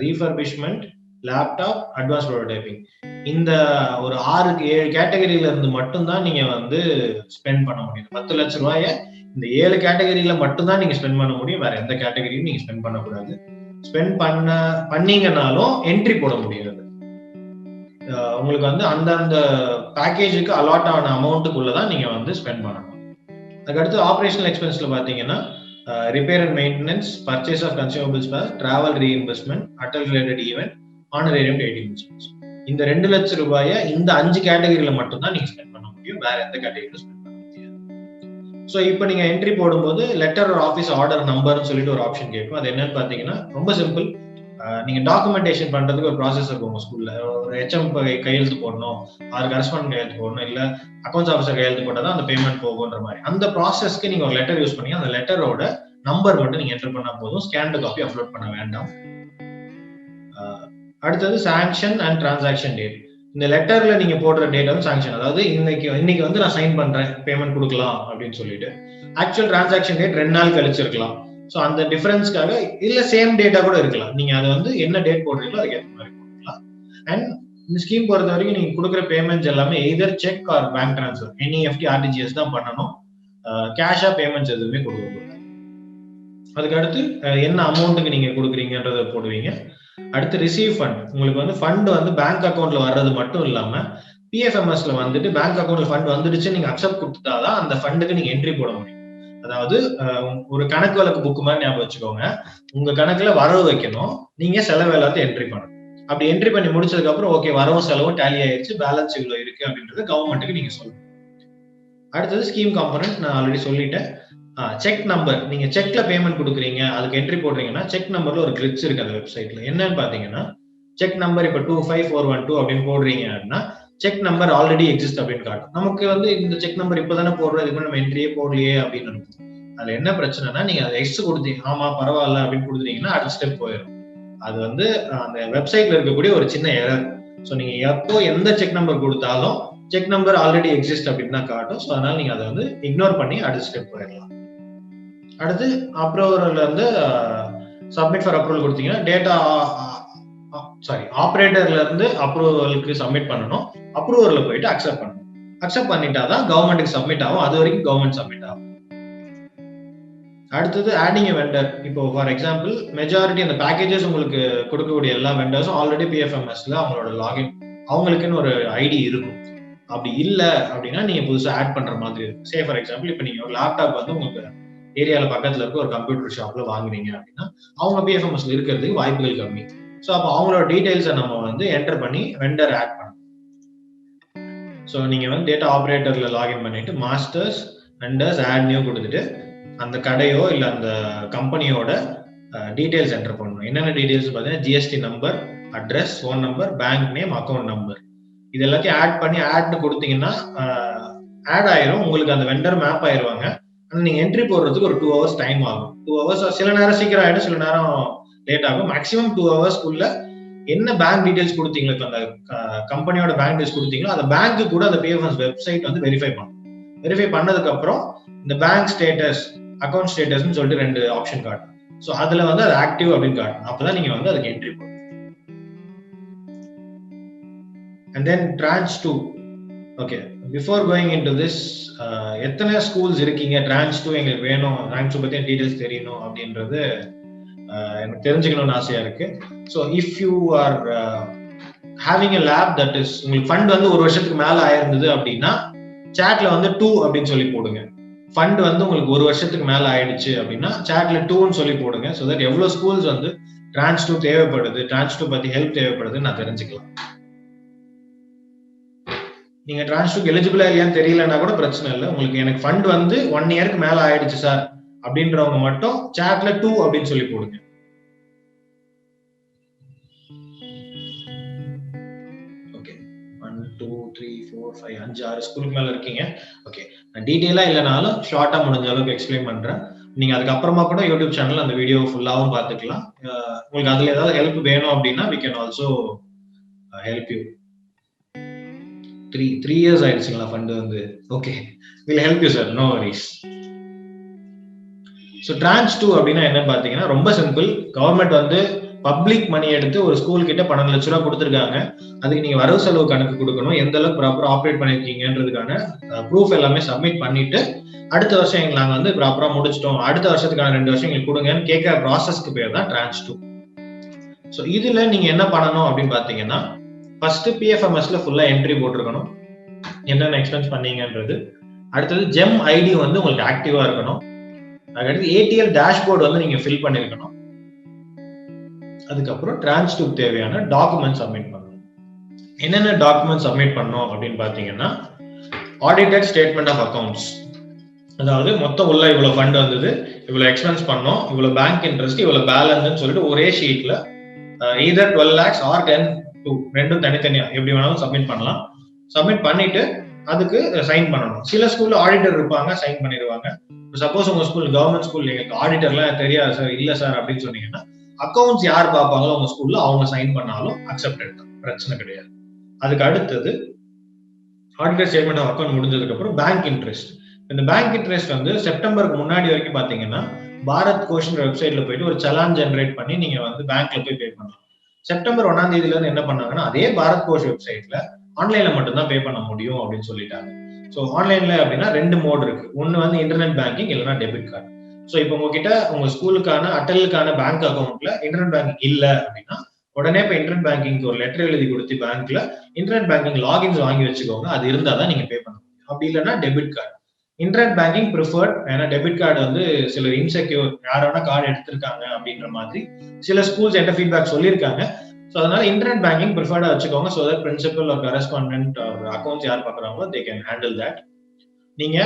ரீஃபர்பிஷ்மெண்ட், laptop, advance prototyping, இந்த ஒரு 6-7 கேட்டகரியில இருந்து மட்டும்தான் நீங்க வந்து ஸ்பெண்ட் பண்ண முடியும். 10 லட்ச ரூபாய இந்த 7 கேட்டகரியில மட்டும்தான் நீங்க ஸ்பெண்ட் பண்ண முடியும். வேற எந்த கேட்டகரியும் நீங்க ஸ்பெண்ட் பண்ணக்கூடாது. ஸ்பெண்ட் பண்ணீங்கன்னாலும் என்ட்ரி போட முடியாது. உங்களுக்கு வந்து அந்தந்த பேக்கேஜுக்கு அலாட் ஆன அமௌண்ட்டுக்குள்ளதான் நீங்க வந்து ஸ்பெண்ட் பண்ணணும். அதுக்கடுத்து ஆபரேஷனல் எக்ஸ்பென்ஸ்ல பாத்தீங்கன்னா repair and maintenance, purchase of consumables, travel reinvestment, Atal related event, honorarium to ATM insurance. இந்த 2 லட்ச ரூபாய இந்த 5 கேட்டகரியில மட்டும்தான் நீங்க ஸ்பெண்ட் பண்ண முடியும். வேற எந்த கேட்டகரியிலும் ஸ்பெண்ட் பண்ண முடியாது. ஸோ இப்போ நீங்க என்ட்ரி போடும்போது லெட்டர் ஒரு ஆஃபீஸ் ஆர்டர் நம்பர்னு சொல்லிட்டு ஒரு ஆப்ஷன் கேட்கும். அது என்னன்னு பாத்தீங்கன்னா ரொம்ப சிம்பிள். நீங்க டாக்குமெண்டேஷன் பண்றதுக்கு ஒரு ப்ராசஸ் இருக்கும் உங்க ஸ்கூல்ல. ஒரு HM கையெழுத்து போடணும், ஆறு கரஸ்பாண்ட் கையெழுத்து போடணும், இல்ல அக்கௌண்ட்ஸ் ஆஃபீஸர் கையெழுத்து போட்டாதான் அந்த பேமெண்ட் போகுன்ற மாதிரி. அந்த ப்ராசஸ்க்கு நீங்க ஒரு லெட்டர் யூஸ் பண்ணி அந்த லெட்டரோட நம்பர் மட்டும் நீங்க என்டர் பண்ணா போதும். ஸ்கேன்டு காப்பி அப்லோட் பண்ண வேண்டாம். அடுத்தது சாங்ஷன் அண்ட் டிரான்சாக்ஷன் டேட். இந்த லெட்டர்ல நீங்க போடுற டேட் வந்து சாங்ஷன், அதாவது இன்னைக்கு வந்து நான் சைன் பண்றேன் பேமெண்ட் கொடுக்கலாம் அப்படின்னு சொல்லிட்டு. ஆக்சுவல் டிரான்சாக்ஷன் டேட் 2 நாள் கழிச்சிருக்கலாம். ஸோ அந்த டிஃபரன்ஸ்க்காக இல்ல சேம் டேட்டா கூட இருக்கலாம். நீங்க அதை வந்து என்ன டேட் போடுறீங்களோ அதுக்கு ஏற்ற மாதிரி போட்டுக்கலாம். அண்ட் இந்த ஸ்கீம் பொறுத்த வரைக்கும் நீங்க கொடுக்குற பேமெண்ட்ஸ் எல்லாமே either cheque R bank transfer, NEFT, RTGS தான் பண்ணணும். கேஷா பேமெண்ட்ஸ் எதுவுமே கொடுக்கக்கூடாது. அதுக்கு அடுத்து என்ன அமௌண்ட்டுக்கு நீங்க கொடுக்குறீங்கன்றத போடுவீங்க. அடுத்து ரிசீவ் ஃபண்ட். உங்களுக்கு வந்து ஃபண்ட் வந்து பேங்க் அக்கௌண்ட்ல வர்றது மட்டும் இல்லாம PFMSல வந்துட்டு பேங்க் அக்கௌண்ட்ல ஃபண்ட் வந்துடுச்சு நீங்க அக்செப்ட் கொடுத்துட்டாதான் அந்த ஃபண்டுக்கு நீங்க என்ட்ரி போட முடியும். அதாவது ஒரு கணக்கு வழக்கு புக் மாதிரி ஞாபகம் வச்சுக்கோங்க. உங்க கணக்குல வரவு வைக்கணும், நீங்க செலவு எல்லாத்தையும் என்ட்ரி பண்ணணும். அப்படி என்ட்ரி பண்ணி முடிச்சதுக்கு அப்புறம் ஓகே வரவும் செலவும் டேலி ஆயிடுச்சு, பேலன்ஸ் இவ்வளவு இருக்கு அப்படின்றது கவர்மெண்ட்டுக்கு நீங்க சொல்லணும். அடுத்தது ஸ்கீம் காம்பனன்ட் நான் ஆல்ரெடி சொல்லிட்டேன். Check number. நீங்க செக்ல பேமெண்ட் கொடுக்குறீங்க, அதுக்கு என்ட்ரி போடுறீங்கன்னா செக் நம்பர்ல ஒரு கிளிச் இருக்கு அந்த வெப்சைட்ல. என்னன்னு பாத்தீங்கன்னா செக் நம்பர் இப்ப 25412 அப்படின்னு போடுறீங்க அப்படின்னா செக் நம்பர் ஆல்ரெடி எக்ஸிஸ்ட் அப்படின்னு காட்டும். நமக்கு வந்து இந்த செக் நம்பர் இப்பதானே போடுறோம், இதுக்கு நம்ம என்ட்ரியே போடலையே அப்படின்னு நினைப்போம். அதுல என்ன பிரச்சனைனா நீங்க அதை எக்ஸ் கொடுத்தீங்க, ஆமா பரவாயில்ல அப்படின்னு கொடுத்தீங்கன்னா அடுத்த ஸ்டெப் போயிடும். அது வந்து அந்த வெப்சைட்ல இருக்கக்கூடிய ஒரு சின்ன எரர். ஸோ நீங்க எப்போ எந்த செக் நம்பர் கொடுத்தாலும் செக் நம்பர் ஆல்ரெடி எக்ஸிஸ்ட் அப்படின்னு தான் காட்டும். ஸோ அதனால நீங்க அதை வந்து இக்னோர் பண்ணி அடுத்த ஸ்டெப் போயிடலாம். அடுத்து அப்ரூவர்ல இருந்து சப்மிட் ஃபார் அப்ரூவல் கொடுத்தீங்கன்னா டேட்டா ஆப்ரேட்டர்ல இருந்து அப்ரூவலுக்கு சப்மிட் பண்ணணும். அப்ரூவர்ல போயிட்டு அக்செப்ட் பண்ணணும். அக்செப்ட் பண்ணிட்டாதான் கவர்மெண்ட்டுக்கு சப்மிட் ஆகும். அது வரைக்கும் கவர்மெண்ட் சப்மிட் ஆகும். அடுத்தது ஆடிங் எ வெண்டர். இப்போ ஃபார் எக்ஸாம்பிள் மெஜாரிட்டி அந்த பேக்கேஜஸ் உங்களுக்கு கொடுக்கக்கூடிய எல்லா வெண்டர்ஸும் ஆல்ரெடி PFMSல அவங்களோட லாகின் அவங்களுக்குன்னு ஒரு ஐடி இருக்கும். அப்படி இல்லை அப்படின்னா நீங்க புதுசாக ஆட் பண்ற மாதிரி இருக்கும். சே ஃபார் எக்ஸாம்பிள் இப்போ நீங்க ஒரு லேப்டாப் வந்து உங்களுக்கு ஏரியால பக்கத்துல இருக்க ஒரு கம்ப்யூட்டர் ஷாப்ல வாங்குறீங்க அப்படின்னா அவங்க PFMSல இருக்கிறதுக்கு வாய்ப்புகள் கம்மி. ஸோ அப்போ அவங்களோட டீடைல்ஸை நம்ம வந்து என்டர் பண்ணி வெண்டர் ஆட் பண்ணணும். ஸோ நீங்க வந்து டேட்டா ஆப்ரேட்டர்ல லாகின் பண்ணிட்டு மாஸ்டர்ஸ் வெண்டர்ஸ் ஆட் நியூ கொடுத்துட்டு அந்த கடையோ இல்லை அந்த கம்பெனியோட டீடைல்ஸ் என்டர் பண்ணணும். என்னென்ன டீடைல்ஸ் பார்த்தீங்கன்னா GST number, address, phone number, bank name, account number, இது எல்லாத்தையும் ஆட் பண்ணி ஆட்னு கொடுத்தீங்கன்னா ஆட் ஆயிரும். உங்களுக்கு அந்த வெண்டர் மேப் ஆயிருவாங்க. ஆனால் நீங்க என்ட்ரி போடுறதுக்கு ஒரு 2 hours டைம் ஆகும். 2 hours சில நேரம் சீக்கிரம் ஆயிடும், சில நேரம் லேட் ஆகும். மேக்ஸிமம் 2 hours என்ன பேங்க் டீடைல்ஸ் கொடுத்தீங்களோ, அந்த கம்பெனியோட பேங்க் டீடைல்ஸ் கொடுத்தீங்களோ அந்த பேங்க்கு கூட அந்த PFMS வெப்சைட் வந்து வெரிஃபை பண்ணும். வெரிஃபை பண்ணதுக்கு அப்புறம் இந்த பேங்க் ஸ்டேட்டஸ், அக்கௌண்ட் ஸ்டேட்டஸ்னு சொல்லிட்டு 2 ஆப்ஷன் காட்டும். ஸோ அதுல வந்து அது ஆக்டிவ் அப்படின்னு காட்டும். அப்பதான் நீங்க வந்து அதுக்கு என்ட்ரி போடணும். And then tranche 2. Okay, before going into this, எத்தனை ஸ்கூல்ஸ் இருக்கீங்க, tranche 2 எங்களுக்கு வேணும், tranche 2 பத்தி டீடைல்ஸ் தெரியணும் அப்படின்றது எனக்கு தெரிஞ்சுக்கணும்னு ஆசையா இருக்கு. So if you are having a lab that is உங்களுக்கு ஃபண்ட் வந்து 1 வருஷத்துக்கு மேல ஆயிருந்தது அப்படின்னா சாட்ல வந்து 2 அப்படின்னு சொல்லி போடுங்க. ஃபண்ட் வந்து உங்களுக்கு 1 வருஷத்துக்கு மேல ஆயிடுச்சு அப்படின்னா சாட்ல 2ன்னு சொல்லி போடுங்க. ஸோ தட் எவ்வளவு ஸ்கூல்ஸ் வந்து Tranche 2 தேவைப்படுது, Tranche 2 பத்தி ஹெல்ப் தேவைப்படுது நான் தெரிஞ்சுக்கலாம். நீங்க Tranche 2 எலிஜிபிளா இல்லையான்னு தெரியலன்னா கூட பிரச்சனை இல்லை. உங்களுக்கு எனக்கு ஃபண்ட் வந்து 1 இயருக்கு மேல ஆயிடுச்சு சார் அப்படின்றவங்க மட்டும் சாட்ல 2 அப்படின்னு சொல்லி போடுங்க. ஓகே, 1 2 3 4 5 5 6 ஸ்கூலுக்கு மேல இருக்கீங்க. ஓகே, நான் டீடைலா இல்லைனாலும் ஷார்ட்டா முடிஞ்ச அளவுக்கு எக்ஸ்பிளைன் பண்றேன். நீங்க அதுக்கப்புறமா கூட யூடியூப் சேனல் அந்த வீடியோ ஃபுல்லாவும் பார்த்துக்கலாம். உங்களுக்கு அதுல ஏதாவது ஹெல்ப் வேணும் அப்படின்னா we can also help you. 3 years ஆயிடுச்சுங்களா fund வந்து? Okay, we'll help you sir, no worries. So Tranche 2 அப்படின்னா என்ன பாத்தீங்கன்னா ரொம்ப சிம்பிள். கவர்மெண்ட் வந்து பப்ளிக் மணி எடுத்து ஒரு ஸ்கூல் கிட்ட 12 லட்ச ரூபா கொடுத்துருக்காங்க. அதுக்கு நீங்க வரவு செலவு கணக்கு கொடுக்கணும், எந்த அளவுக்கு ப்ராப்பரா ஆப்ரேட் பண்ணிருக்கீங்கன்றதுக்கான ப்ரூஃப் எல்லாமே சப்மிட் பண்ணிட்டு அடுத்த வருஷம் எங்களுக்கு நாங்க வந்து ப்ராப்பரா முடிச்சிட்டோம், அடுத்த வருஷத்துக்கான 2 வருஷம் எங்களுக்கு கொடுங்கன்னு கேட்கிற ப்ராசஸ்க்கு பேர் தான் Tranche 2. ஸோ இதுல நீங்க என்ன பண்ணணும் அப்படின்னு பாத்தீங்கன்னா, ஃபர்ஸ்ட் பிஎஃப்எம்எஸ்ல ஃபுல்லா என்ட்ரி போட்டிருக்கணும், என்னென்ன எக்ஸ்பென்ஸ் பண்ணீங்கன்றது. அடுத்தது ஜெம் ஐடி வந்து உங்களுக்கு ஆக்டிவா இருக்கணும். அதுக்கடுத்து ஏடிஎல் டேஷ்போர்டு வந்து நீங்க ஃபில் பண்ணிருக்கணும். அதுக்கப்புறம் Tranche 2 தேவையான டாக்குமெண்ட் சப்மிட் பண்ணணும். என்னென்ன டாக்குமெண்ட் சப்மிட் பண்ணணும் அப்படின்னு பாத்தீங்கன்னா, ஆடிட்டட் ஸ்டேட்மெண்ட் ஆஃப் அக்கவுண்ட்ஸ், அதாவது மொத்தம் உள்ள இவ்வளவு ஃபண்ட் வந்தது, இவ்வளவு எக்ஸ்பென்ஸ் பண்ணோம், இவ்வளவு பேங்க் இன்ட்ரெஸ்ட், இவ்வளவு பேலன்ஸ் சொல்லிட்டு ஒரே ஷீட்ல either 12 lakhs or 10 ரெண்டும் தனித்தனியா எப்படி வேணாலும் சப்மிட் பண்ணலாம். சப்மிட் பண்ணிட்டு அதுக்கு சைன் பண்ணணும். சில ஸ்கூல்ல ஆடிட்டர் இருப்பாங்க, சைன் பண்ணிடுவாங்க. சப்போஸ் உங்க ஸ்கூல் கவர்மெண்ட் ஸ்கூல் எங்களுக்கு ஆடிட்டர்லாம் தெரியாது சார், இல்ல சார் அப்படின்னு சொன்னீங்கன்னா அக்கௌண்ட்ஸ் யார் பார்ப்பாங்களோ உங்க ஸ்கூல்ல அவங்க சைன் பண்ணாலும் அக்செப்டட் தான், பிரச்சனை கிடையாது. அதுக்கு அடுத்தது ஆடிட்டர் ஸ்டேட்மெண்ட் ஆஃப் அக்கௌண்ட் முடிஞ்சதுக்கு அப்புறம் பேங்க் இன்ட்ரெஸ்ட். இந்த பேங்க் இன்ட்ரெஸ்ட் வந்து செப்டம்பருக்கு முன்னாடி வரைக்கும் பாத்தீங்கன்னா பாரத் கோஷன் வெப்சைட்ல போயிட்டு ஒரு சலான் ஜெனரேட் பண்ணி நீங்க வந்து பேங்க்ல போய் பே பண்ணலாம். செப்டம்பர் 1ஆம் தேதியில இருந்து என்ன பண்ணாங்கன்னா, அதே பாரத் கோஷ் வெப்சைட்ல ஆன்லைன்ல மட்டும் தான் பே பண்ண முடியும் அப்படின்னு சொல்லிட்டாங்க. ஸோ ஆன்லைன்ல அப்படின்னா 2 மோட் இருக்கு. ஒன்னு வந்து இன்டர்நெட் பேங்கிங், இல்லைன்னா டெபிட் கார்டு. ஸோ இப்போ உங்ககிட்ட உங்க ஸ்கூலுக்கான அட்டலுக்கான பேங்க் அக்கௌண்ட்ல இன்டர்நெட் பேங்கிங் இல்ல அப்படின்னா உடனே இப்போ இன்டர்நெட் பேங்கிங்க்கு ஒரு லெட்டர் எழுதி கொடுத்து பேங்க்ல இன்டர்நெட் பேங்கிங் லாகின்ஸ் வாங்கி வச்சுக்கோங்க, அது இருந்தா தான் நீங்க பே பண்ண முடியும். அப்படி இல்லைன்னா debit card. Internet banking preferred, ஏன்னா டெபிட் கார்டு வந்து சிலர் இன்செக்யூர், யாரோட கார்டு எடுத்திருக்காங்க அப்படின்ற மாதிரி சில ஸ்கூல்ஸ் என்கிட்ட ஃபீட்பேக் சொல்லியிருக்காங்க. ஸோ அதனால இன்டர்நெட் பேங்கிங் ப்ரிஃபர்டா வச்சுக்கோங்க. So that principal or correspondent or accounts யார் பார்க்குறாங்களோ தே கேன் ஹேண்டில் தட். நீங்க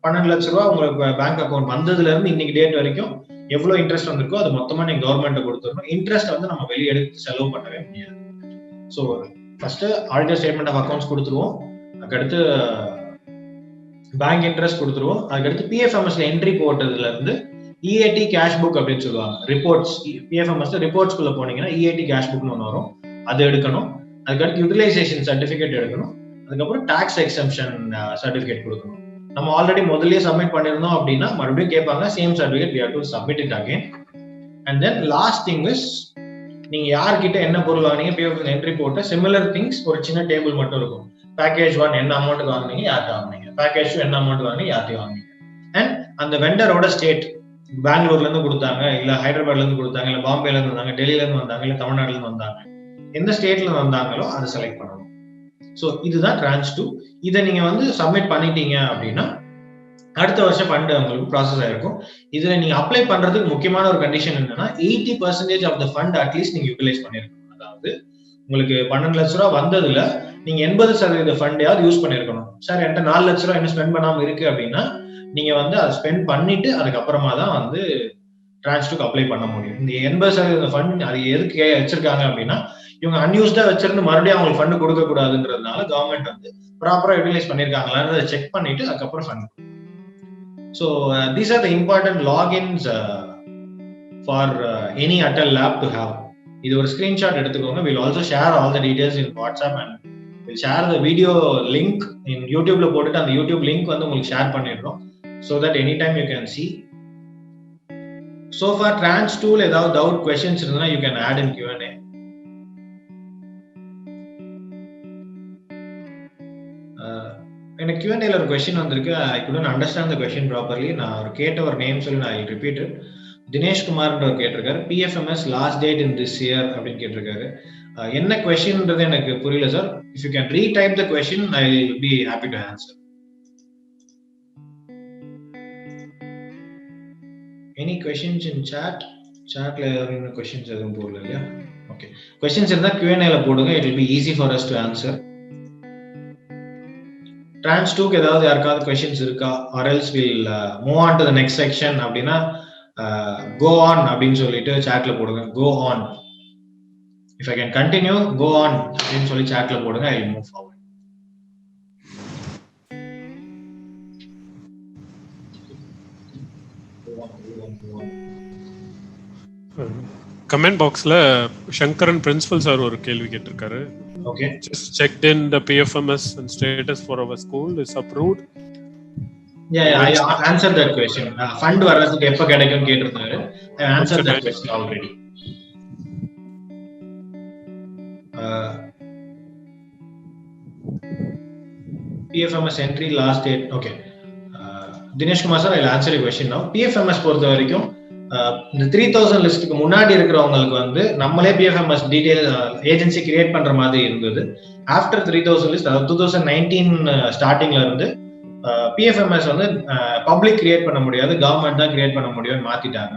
12 லட்ச ரூபா உங்களுக்கு பேங்க் அக்கௌண்ட் வந்ததுல இருந்து இன்னைக்கு டேட் வரைக்கும் எவ்வளவு இன்ட்ரெஸ்ட் வந்திருக்கோ அது மொத்தமா நீங்க கவர்மெண்ட் கொடுத்துடணும். இன்ட்ரெஸ்ட் வந்து நம்ம வெளியே எடுத்து செலவு பண்ணவே முடியாது. So first auditor statement of accounts கொடுத்துருவோம், அதுக்கடுத்து பேங்க் இன்ட்ரெஸ்ட் கொடுத்துருவோம், அதுக்கடுத்து பிஎஃப்எம்எஸ்ல என்ட்ரி போட்டதுல இருந்து இஏடி கேஷ் புக் அப்படின்னு சொல்லுவாங்க, ரிப்போர்ட்ஸ். பிஎஃப்எம்எஸ்ல ரிப்போர்ட்ஸ்குள்ள போனீங்கன்னா இஏடி கேஷ் புக்னு ஒன்று வரும், அது எடுக்கணும். அதுக்கடுத்து யூட்டிலைசேஷன் சர்டிபிகேட் எடுக்கணும். அதுக்கப்புறம் டாக்ஸ் எக்ஸம்ஷன் சர்டிபிகேட் கொடுக்கணும். நம்ம ஆல்ரெடி முதல்லயே சப்மிட் பண்ணிருந்தோம் அப்படின்னா மறுபடியும் கேட்பாங்க, same certificate we have to submit it again. And then last thing is, நீங்க யார்கிட்ட என்ன பொருள் வாங்குனீங்க பிஎஃப்எஸ் என்ட்ரி போட்டு சிமிலர் திங்ஸ் ஒரு சின்ன டேபிள் மட்டும் இருக்கும். பேக்கேஜ் 1 என்ன அமௌண்ட் வாங்குனீங்க, யார்கிட்ட வாங்குனீங்க, பேக்கேஜ் 2 என்ன அமௌண்ட் வாங்குனீங்க, யார்கிட்ட வாங்குனீங்க, அண்ட் அந்த வெண்டரோட ஸ்டேட், பெங்களூர்ல இருந்து கொடுத்தாங்க, இல்ல ஹைதராபாத்ல இருந்து கொடுத்தாங்க, இல்ல பாம்பேல இருந்து வந்தாங்க, டெல்லியில இருந்து வந்தாங்க, இல்ல தமிழ்நாடுல இருந்து வந்தாங்க, எந்த ஸ்டேட்ல வந்தாங்களோ அதை செலக்ட் பண்ணணும். ஸோ இதுதான் Tranche 2. இதை நீங்க வந்து சப்மிட் பண்ணிட்டீங்க அப்படின்னா அடுத்த வருஷம் ஃபண்ட் உங்களுக்கு ப்ராசஸ் ஆயிருக்கும். இதுல நீங்க அப்ளை பண்றதுக்கு முக்கியமான ஒரு கண்டிஷன் என்னன்னா 80% ஆஃப் த ஃபண்ட் அட்லீஸ்ட் நீங்க யூட்டிலைஸ் பண்ணிருக்கணும். அதாவது உங்களுக்கு 12 லட்ச ரூபா வந்ததுல நீங்க 80% ஃபண்டையாவது யூஸ் பண்ணிருக்கணும். சார் என்கிட்ட 4 லட்ச ரூபா இன்னும் ஸ்பெண்ட் பண்ணாம இருக்கு அப்படின்னா நீங்க வந்து அதை ஸ்பெண்ட் பண்ணிட்டு அதுக்கப்புறமா தான் வந்து Tranche 2க்கு அப்ளை பண்ண முடியும். இந்த 80% ஃபண்ட் அது எதுக்கு வச்சிருக்காங்க அப்படின்னா இவங்க அன்யூஸ்டா வச்சிருந்து மறுபடியும் அவங்களுக்கு ஃபண்ட் கொடுக்க கூடாதுன்றதுனால கவர்மெண்ட் வந்து ப்ராப்பரா யூட்டிலைஸ் பண்ணிருக்காங்களான்னு செக் பண்ணிட்டு அதுக்கப்புறம் fund. So these are the important logins for any Atal lab to have. இது ஒரு screenshot எடுத்துக்கோங்க. We'll also share all the details in WhatsApp and we'll share the video link in YouTubeல போட்டுட்டு அந்த YouTube link வந்து உங்களுக்கு share பண்ணிடுறோம் so that anytime you can see. So far Tranche 2ல ஏதாவது doubt questions இருந்தா you can add in Q&A. எனக்கு Q&Aல ஒரு கொஸ்டின் வந்திருக்கு. I couldn't understand the question properly. நான் ஒரு கேட்ட ஒரு நேம் சொல்லி நான் repeat it. தினேஷ் குமார்ன்றவர் கேட்டிருக்காரு, PFMS last date in this year அப்படின்னு கேட்டிருக்காரு. என்ன கொஸ்டின்ன்றது எனக்கு புரியல sir. If you can retype the question, I will be happy to answer. Any questions in chat? சாட்ல யாரும் கொஸ்டின்ஸ் எதுவும் போடல இல்லையா? ஓகே, கொஸ்டின்ஸ் இருந்தா Q&A போடுங்க. It will be easy for us to answer. Trans 2க்கு ஏதாவது யாருக்காவது கொஸ்டின்ஸ் இருக்கா? Or else will move on to the next section அப்படின்னா கோ ஆன் அப்படின்னு சொல்லிட்டு சாட்ல போடுங்க. Go on. If I can continue, go on அப்படின்னு சொல்லி சாட்ல போடுங்க. I will move forward. Comment பாக்ஸ்ல சங்கரன் பிரின்சிபல் சார் ஒரு கேள்வி கேட்டிருக்காரு. Okay. Just checked in the PFMS and status for our school is approved. Yeah, I answered that question. Fund வரதுக்கு எப்ப கிடைக்கும் கேட்டிருந்தாரு. I answered that question already. PFMS entry last date. Okay. Dinesh Kumar sir, I'll answer your question now. PFMS பொறுத்த வரைக்கும் இந்த 3000 லிஸ்ட்டுக்கு முன்னாடி இருக்கிறவங்களுக்கு வந்து நம்மளே PFMS டீடைல் ஏஜென்சி கிரியேட் பண்ற மாதிரி இருந்தது. ஆஃப்டர் 3000 லிஸ்ட், அதாவது 2019 ஸ்டார்டிங்ல இருந்து PFMS வந்து பப்ளிக் கிரியேட் பண்ண முடியாது, கவர்மெண்ட் தான் கிரியேட் பண்ண முடியும்னு மாத்திட்டாங்க.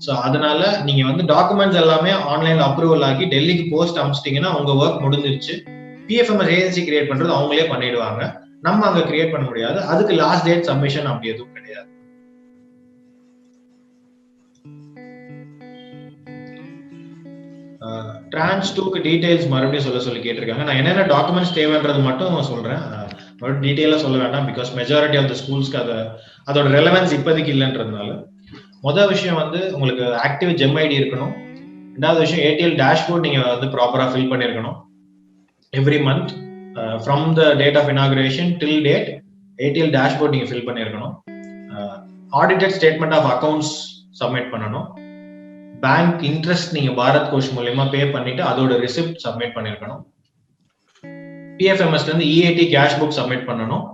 ஸோ அதனால நீங்க வந்து டாக்குமெண்ட்ஸ் எல்லாமே ஆன்லைன்ல அப்ரூவல் ஆகி டெல்லிக்கு போஸ்ட் அனுப்பிச்சிட்டீங்கன்னா உங்க ஒர்க் முடிஞ்சிருச்சு. PFMS ஏஜென்சி கிரியேட் பண்றது அவங்களே பண்ணிடுவாங்க, நம்ம அங்க கிரியேட் பண்ண முடியாது. அதுக்கு லாஸ்ட் டேட் சப்மிஷன் அப்படி எதுவும் கிடையாது. Trans 2க்கு டீடைல்ஸ் மறுபடியும் சொல்லி கேட்டிருக்காங்க. நான் என்னென்ன டாக்குமெண்ட்ஸ் தேவைன்றது மட்டும் சொல்றேன், டீடைலா சொல்ல வேண்டாம். பிகாஸ் மெஜாரிட்டி ஆஃப் த ஸ்கூல்ஸ்க்கு அதோட ரெலவன்ஸ் இப்போதைக்கு இல்லைன்றதுனால. முதல் விஷயம் வந்து உங்களுக்கு ஆக்டிவ் ஜெம் ஐடி இருக்கணும். ரெண்டாவது விஷயம் ATL டேஷ்போர்ட் நீங்க வந்து ப்ராப்பரா ஃபில் பண்ணிருக்கணும். Every month from the date of inauguration till date ATL dashboard நீங்க ஃபில் பண்ணிருக்கணும். Audited statement of accounts submit பண்ணணும். பேங்க் இன்ட்ரெஸ்ட் நீங்க பாரத் கோஷ் மூலமா பே பண்ணிட்டு அதோட ரிசிப்ட் சப்மிட் பண்ணிருக்கணும். PFMS வந்து EAT கேஷ் புக் சப்மிட் பண்ணணும்.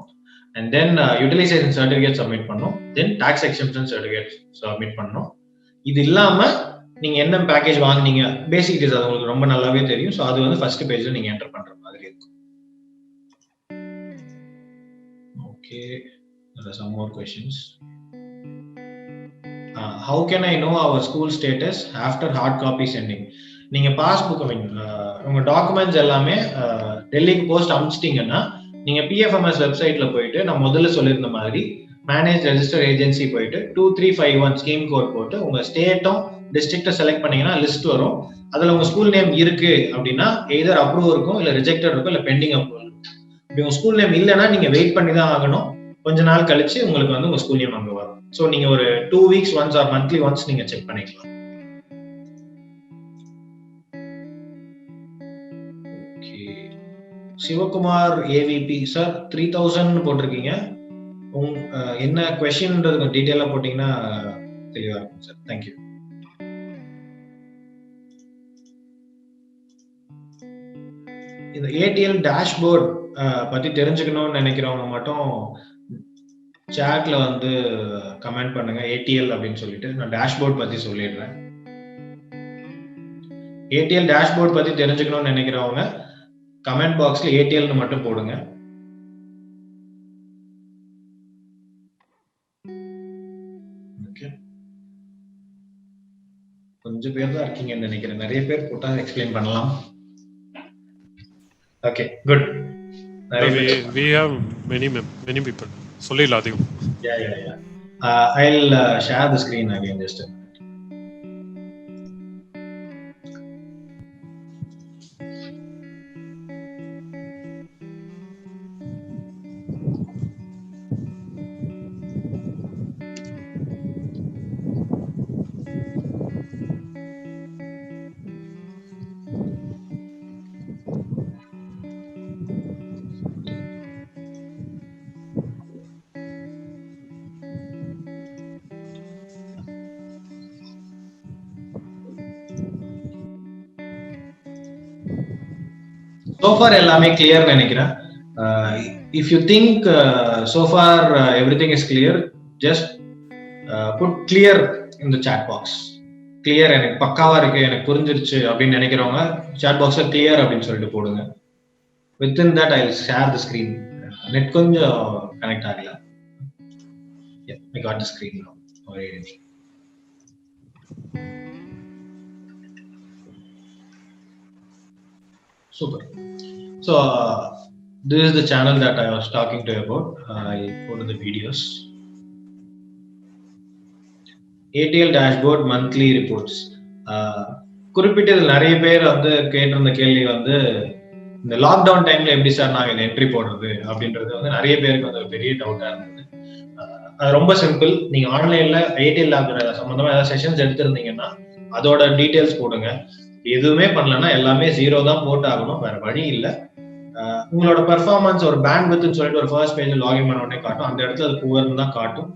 And then utilisation certificate submit பண்ணணும். Then tax exemption certificate submit பண்ணணும். இது இல்லாம நீங்க என்ன பேக்கேஜ் வாங்குனீங்க பேசிக் டீடைல்ஸ் அது உங்களுக்கு ரொம்ப நல்லாவே தெரியும். ஸோ அது வந்து ஃபர்ஸ்ட் பேஜ்ல நீங்க என்டர் பண்ற மாதிரி இருக்கும். Okay, there are some more questions. How can I know our school status after hard copy sending? நீங்க பாஸ்புக் உங்க டாக்குமெண்ட்ஸ் எல்லாமே டெல்லிக்கு போஸ்ட் அனுப்பிச்சிட்டீங்கன்னா நீங்க PFMS வெப்சைட்ல போயிட்டு நான் முதல்ல சொல்லியிருந்த மாதிரி மேனேஜ் ரெஜிஸ்டர் ஏஜென்சி போயிட்டு 2351 ஸ்கீம் கோட் போட்டு உங்க ஸ்டேட்டும் டிஸ்ட்ரிக்ட்டை செலக்ட் பண்ணீங்கன்னா லிஸ்ட் வரும். அதுல உங்க ஸ்கூல் நேம் இருக்கு அப்படின்னா எய்தர் அப்ரூவ் இருக்கும், இல்ல ரிஜெக்டட் இருக்கும், இல்ல பெண்டிங் அப்ரூவல் இருக்கும். இப்படி உங்க ஸ்கூல் நேம் இல்லைன்னா நீங்க வெயிட் பண்ணி தான் ஆகணும். கொஞ்ச நாள் கழிச்சு உங்களுக்கு வந்து உங்க ஸ்கூல் நேம் அங்க வரும். ஸோ நீங்க ஒரு 2 weeks once R monthly once நீங்க செக் பண்ணிக்கலாம். சிவகுமார் AVP சார் 3000 போட்டிருக்கீங்க. என்ன கொஸ்டின்ன்றது டீடைலா போட்டீங்கன்னா தெளிவா இருக்கும் சார். தேங்க்யூ. இந்த ATL டேஷ்போர்ட் பத்தி தெரிஞ்சுக்கணும்னு நினைக்கிறவங்க மட்டும் சாட்ல வந்து கமெண்ட் பண்ணுங்க ATL அப்படின்னு சொல்லிட்டு. நான் டேஷ்போர்ட் பத்தி சொல்லிடுறேன். ATL டேஷ்போர்ட் பத்தி தெரிஞ்சுக்கணும்னு நினைக்கிறவங்க கமெண்ட் பாக்ஸ்ல ATLன்னு மட்டும் போடுங்க. கொஞ்சம் பேர் தான் இருக்கீங்கன்னு நினைக்கிறேன். நிறைய பேர் போட்டா எக்ஸ்பிளைன் பண்ணலாம். Okay, good. We have many people. சொல்லிடலாம் அதிகம். Yeah. I'll share the screen again just a minute. So far எல்லாமே clear நினைக்கிறேன். If you think so far everything is clear, just put clear in the chat box. Clear எனக்கு பக்காவா இருக்கு, எனக்கு புரிஞ்சிருச்சு அப்படின்னு நினைக்கிறவங்க chat boxல clear அப்படின்னு சொல்லிட்டு போடுங்க. Within that I'll share the screen. Net கொஞ்சம் கனெக்ட் ஆகல. Yeah, I got the screen now. Super. So this is the channel that I was talking to you about. I go to the videos. ATL dashboard monthly reports. குறிப்பிட்டது நிறைய பேர் வந்து கேட்டிருந்த கேள்வி வந்து இந்த லாக்டவுன் டைம்ல எப்படி சார் நாங்க இதை என்ட்ரி போடுறது அப்படின்றது வந்து நிறைய பேருக்கு வந்து ஒரு பெரிய டவுட்டா இருந்தது. அது ரொம்ப சிம்பிள். நீங்க ஆன்லைன்ல ஏடிஎல் லேப் சம்பந்தமா ஏதாவது செஷன்ஸ் எடுத்திருந்தீங்கன்னா அதோட டீடைல்ஸ் போடுங்க. எதுவுமே பண்ணலன்னா எல்லாமே 0 தான் போட்டு ஆகணும், வேற வழி இல்லை. உங்களோட பெர்ஃபார்மன்ஸ் ஒரு பேண்ட் வித்னு சொல்லிட்டு ஒரு ஃபர்ஸ்ட் பேஜ் லாகின் பண்ண உடனே காட்டும். அந்த இடத்துல அது புவர்னு தான் காட்டும்.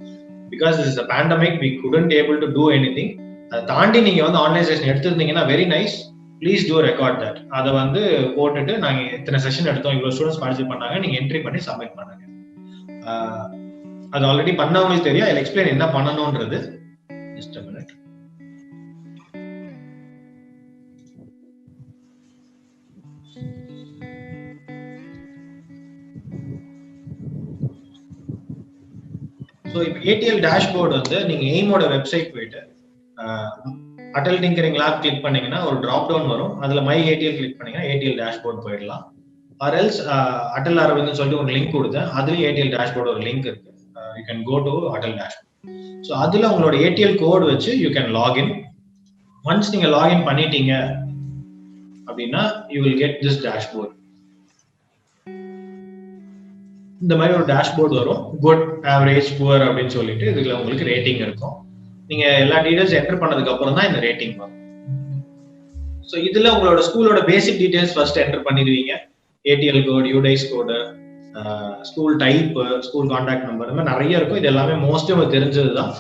Because is a pandemic, we couldn't able to do anything. அதை தாண்டி நீங்க வந்து ஆன்லைன் செஷன் எடுத்திருந்தீங்கன்னா very nice, please do record that. அதை வந்து போட்டுட்டு நாங்க இத்தனை செஷன் எடுத்தோம், இவ்வளவு ஸ்டூடெண்ட்ஸ் பார்ட்டிசிபேட் பண்ணாங்க, நீங்க என்ட்ரி பண்ணி சப்மிட் பண்ணுங்க. அது ஆல்ரெடி பண்ணவங்களுக்கு தெரியும். ஐ எக்ஸ்பிளைன் என்ன பண்ணணும்ன்றது. Just a minute. ஸோ இப்போ ஏடிஎல் டேஷ்போர்டு வந்து நீங்க எய்மோட வெப்சைட் போயிட்டு அடல் டிங்கரிங் லேப் கிளிக் பண்ணீங்கன்னா ஒரு டிராப் டவுன் வரும். அதுல மை ஏடிஎல் கிளிக் பண்ணீங்கன்னா ஏடிஎல் டேஷ்போர்ட் போயிடலாம். ஆர் எல்ஸ் அடல் அரவிந்த்னு சொல்லிட்டு ஒரு லிங்க் கொடுத்தேன், அதுலயும் ஏடிஎல் டேஷ்போர்டு ஒரு லிங்க் இருக்கு. You can go to Atal dashboard. So அதுல உங்களோட ஏடிஎல் கோட் வச்சு யூ கேன் லாகின். ஒன்ஸ் நீங்க லாகின் பண்ணிட்டீங்க அப்படின்னா you will get this dashboard. இந்த மாதிரி ஒரு டேஷ்போர்டு வரும். குட், ஆவரேஜ், புவர் அப்படின்னு சொல்லிட்டு இதுல உங்களுக்கு ரேட்டிங் இருக்கும். நீங்க எல்லா டீடைல்ஸ் என்டர் பண்ணதுக்கு அப்புறம் தான் இந்த ரேட்டிங் வரும். ஸோ இதுல உங்களோட ஸ்கூலோட பேசிக் டீடைல்ஸ் ஃபர்ஸ்ட் என்டர் பண்ணிடுவீங்க. ATL code, UDISE code, school type, school contact number, இந்த மாதிரி நிறைய இருக்கும். இது எல்லாமே மோஸ்ட்லி உங்களுக்கு தெரிஞ்சதுதான்.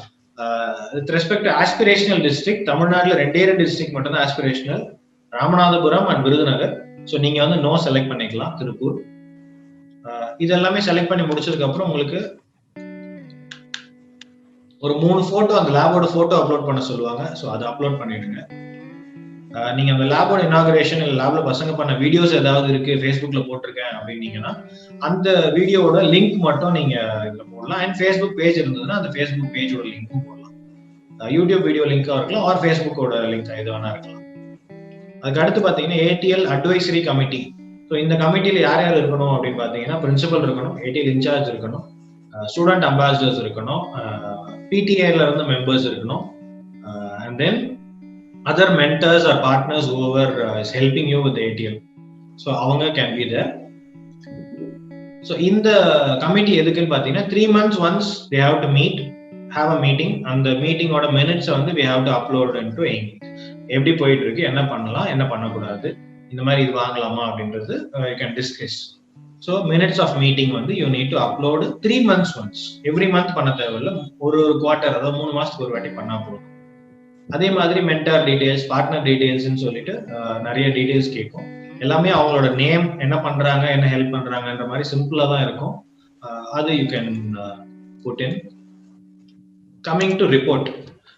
With respect to aspirational district, தமிழ்நாட்டில் 2 டிஸ்ட்ரிக்ட் மட்டும் தான் aspirational, Ramanathapuram and Virudhunagar. So நீங்க வந்து நோ செலக்ட் பண்ணிக்கலாம், திருப்பூர். இதெல்லாமே செலக்ட் பண்ணி முடிச்சதுக்கு அப்புறம் உங்களுக்கு ஒரு 3 போட்டோ, அந்த லேபோட போட்டோ அப்லோட் பண்ண சொல்லுவாங்க. ஸோ அதை அப்லோட் பண்ணிடுங்க. நீங்க அந்த லேபோட இனாகுரேஷன் இல்லை லேப்ல பசங்க பண்ண வீடியோஸ் ஏதாவது இருக்கு, ஃபேஸ்புக்ல போட்டிருக்கேன் அப்படின்னீங்கன்னா அந்த வீடியோட லிங்க் மட்டும் நீங்க இதுல போடலாம். அண்ட் ஃபேஸ்புக் பேஜ் இருந்ததுன்னா அந்த ஃபேஸ்புக் பேஜோட லிங்க்கும் போடலாம். யூடியூப் வீடியோ லிங்கா இருக்கலாம், ஆர் ஃபேஸ்புக்கோட லிங்க் எது வேணா இருக்கலாம். அதுக்கு அடுத்து பாத்தீங்கன்னா ஏடிஎல் அட்வைசரி கமிட்டி. ஸோ இந்த கமிட்டியில யார் யார் இருக்கணும் அப்படின்னு பாத்தீங்கன்னா பிரின்சிபல் இருக்கணும், ஏடிஎல் இன்சார்ஜ் இருக்கணும், ஸ்டூடெண்ட் அம்பாசிடர்ஸ் இருக்கணும், பிடிஏல இருந்து மெம்பர்ஸ் இருக்கணும், and then other mentors or partners whoever is helping you with the ATL. So avanga can be there. So in the committee edukku pathina 3 months once they have to meet, have a meeting, and the meeting oda minutes வந்து we have to upload into AIM. எப்படி போயிட்டு இருக்கு, என்ன பண்ணலாம், என்ன பண்ண கூடாது, இந்த மாதிரி இது வாங்கலாமா அப்படின்றது you can discuss. So minutes of meeting வந்து you need to upload 3 months once. Every month பண்ண தேவையில்ல, ஒரு குவார்ட்டர், அதாவது 3 மாசத்துக்கு ஒரு வாட்டி பண்ணா போதும். அதே மாதிரி மென்டார் டீடைல்ஸ், பார்ட்னர் டீடைல்ஸ்ன்னு சொல்லிட்டு நிறைய டீடைல்ஸ் கேட்கும். எல்லாமே அவங்களோட நேம், என்ன பண்றாங்க, என்ன ஹெல்ப் பண்றாங்கன்ற மாதிரி சிம்பிளா தான் இருக்கும். அது you can put in. Coming to report.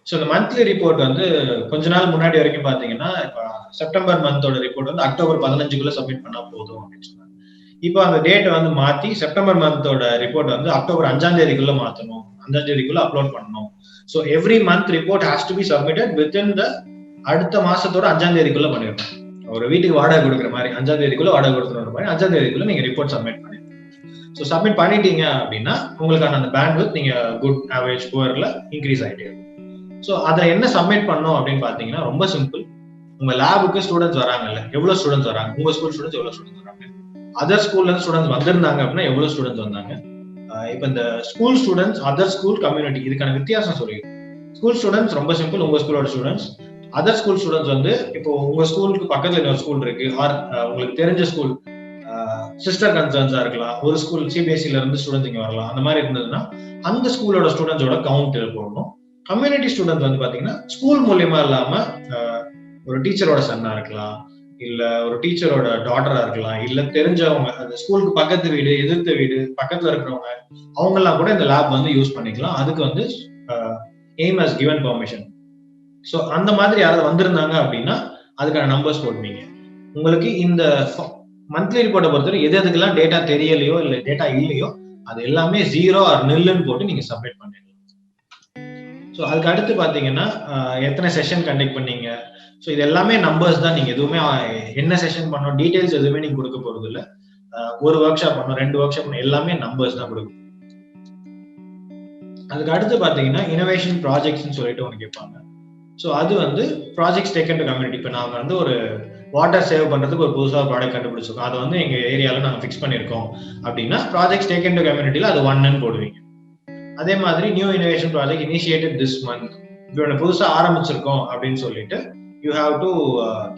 So இந்த மந்த்லி ரிப்போர்ட் வந்து கொஞ்ச நாள் முன்னாடி வரைக்கும் பாத்தீங்கன்னா இப்போ செப்டம்பர் மந்தோட ரிப்போர்ட் வந்து அக்டோபர் 15 சப்மிட் பண்ணா போதும் அப்படின்னு சொன்னாங்க. இப்போ அந்த டேட்டை வந்து மாத்தி செப்டம்பர் மந்தோட ரிப்போர்ட் வந்து அக்டோபர் 5 மாத்தணும், 5 அப்லோட் பண்ணணும். So every month report has to be submitted within the அடுத்த மாசத்தோட 5 பண்ணிடணும். ஒரு வீட்டுக்கு வாடகை கொடுக்குற மாதிரி 5 வாடகை கொடுக்குற மாதிரி 5 நீங்க ரிப்போர்ட் சப்மிட் பண்ணிடணும். ஸோ சப்மிட் பண்ணிட்டீங்க அப்படின்னா உங்களுக்கான அந்த பேண்ட்வித் நீங்க குட், ஆவரேஜ், புவர்ல இன்க்ரீஸ் ஆகிட்டே இருக்கும். ஸோ அதை என்ன சப்மிட் பண்ணணும் அப்படின்னு பாத்தீங்கன்னா ரொம்ப சிம்பிள். உங்க லேபுக்கு ஸ்டூடெண்ட்ஸ் வராங்கல்ல, எவ்வளவு ஸ்டூடெண்ட்ஸ் வராங்க, உங்க ஸ்கூல் ஸ்டூடெண்ட்ஸ் எவ்வளவு ஸ்டூடெண்ட்ஸ் வராங்க, அதர் ஸ்கூல்ல இருந்து ஸ்டூடெண்ட்ஸ் வந்திருந்தாங்க அப்படின்னா எவ்வளவு ஸ்டூடெண்ட்ஸ் வந்தாங்க. இப்ப இந்த school students, other school, community, இதுக்கான வித்தியாசம் சொல்லிடுறேன். ஸ்கூல் ஸ்டூடெண்ட்ஸ் ரொம்ப சிம்பிள், உங்க ஸ்கூலோட ஸ்டூடெண்ட்ஸ். அதர் ஸ்கூல் ஸ்டூடெண்ட்ஸ் வந்து இப்போ உங்க ஸ்கூலுக்கு பக்கத்துல இன்னொரு ஸ்கூல் இருக்கு, ஆர் உங்களுக்கு தெரிஞ்ச ஸ்கூல், சிஸ்டர் கன்சர்ன்ஸா இருக்கலாம், ஒரு ஸ்கூல் சிபிஎஸ்சில இருந்து ஸ்டூடெண்ட்ஸ் இங்க வரலாம். அந்த மாதிரி இருந்ததுன்னா அந்த ஸ்கூலோட ஸ்டூடெண்ட்ஸோட கவுண்ட் போடணும். கம்யூனிட்டி ஸ்டூடெண்ட்ஸ் வந்து பாத்தீங்கன்னா ஸ்கூல் மூலியமா இல்லாம ஒரு டீச்சரோட சன்னா இருக்கலாம், இல்ல ஒரு டீச்சரோட டாட்டரா இருக்கலாம், இல்ல தெரிஞ்சவங்க, அந்த ஸ்கூலுக்கு பக்கத்து வீடு, எதிர்த்த வீடு, பக்கத்துல இருக்கிறவங்க, அவங்க எல்லாம் கூட இந்த லேப் வந்து யூஸ் பண்ணிக்கலாம். அதுக்கு வந்து AIM has given permission. So அந்த மாதிரி யாராவது வந்திருந்தாங்க அப்படின்னா அதுக்கான நம்பர்ஸ் போடுவீங்க. உங்களுக்கு இந்த மந்த்லி ரிப்போர்ட்டை பொறுத்தவரை எதுக்கெல்லாம் டேட்டா தெரியலையோ இல்லை டேட்டா இல்லையோ அது எல்லாமே 0 or nil போட்டு நீங்க சப்மிட் பண்ணிடலாம். ஸோ அதுக்கு அடுத்து பாத்தீங்கன்னா எத்தனை செஷன் கண்டக்ட் பண்ணீங்க, ஸோ இது எல்லாமே நம்பர்ஸ் தான். நீங்க எதுவுமே என்ன செஷன் பண்ணோம் டீடைல்ஸ் எதுவுமே நீங்க கொடுக்க போறது இல்லை. ஒரு ஒர்க் ஷாப் பண்ணோம், 2 ஒர்க் ஷாப் பண்ணோம், எல்லாமே நம்பர்ஸ் தான் கொடுக்கும். அதுக்கு அடுத்து பாத்தீங்கன்னா இனோவேஷன் ப்ராஜெக்ட்ஸ் சொல்லிட்டு ஒன்று கேட்பாங்க. ஸோ அது வந்து ப்ராஜெக்ட்ஸ் டேக்கன் டு கம்யூனிட்டி. இப்போ நாங்கள் வந்து ஒரு வாட்டர் சேவ் பண்றதுக்கு ஒரு புதுசாக ப்ராடக்ட் கண்டுபிடிச்சிருக்கோம், அதை வந்து எங்க ஏரியாவில் நாங்கள் ஃபிக்ஸ் பண்ணியிருக்கோம் அப்படின்னா ப்ராஜெக்ட்ஸ் டேக்கன் டு கம்யூனிட்டியில் அது 1 போடுவீங்க. அதே மாதிரி new innovation project initiated this month, இப்போ ஒன்று புதுசாக ஆரம்பிச்சிருக்கோம் அப்படின்னு சொல்லிட்டு you have to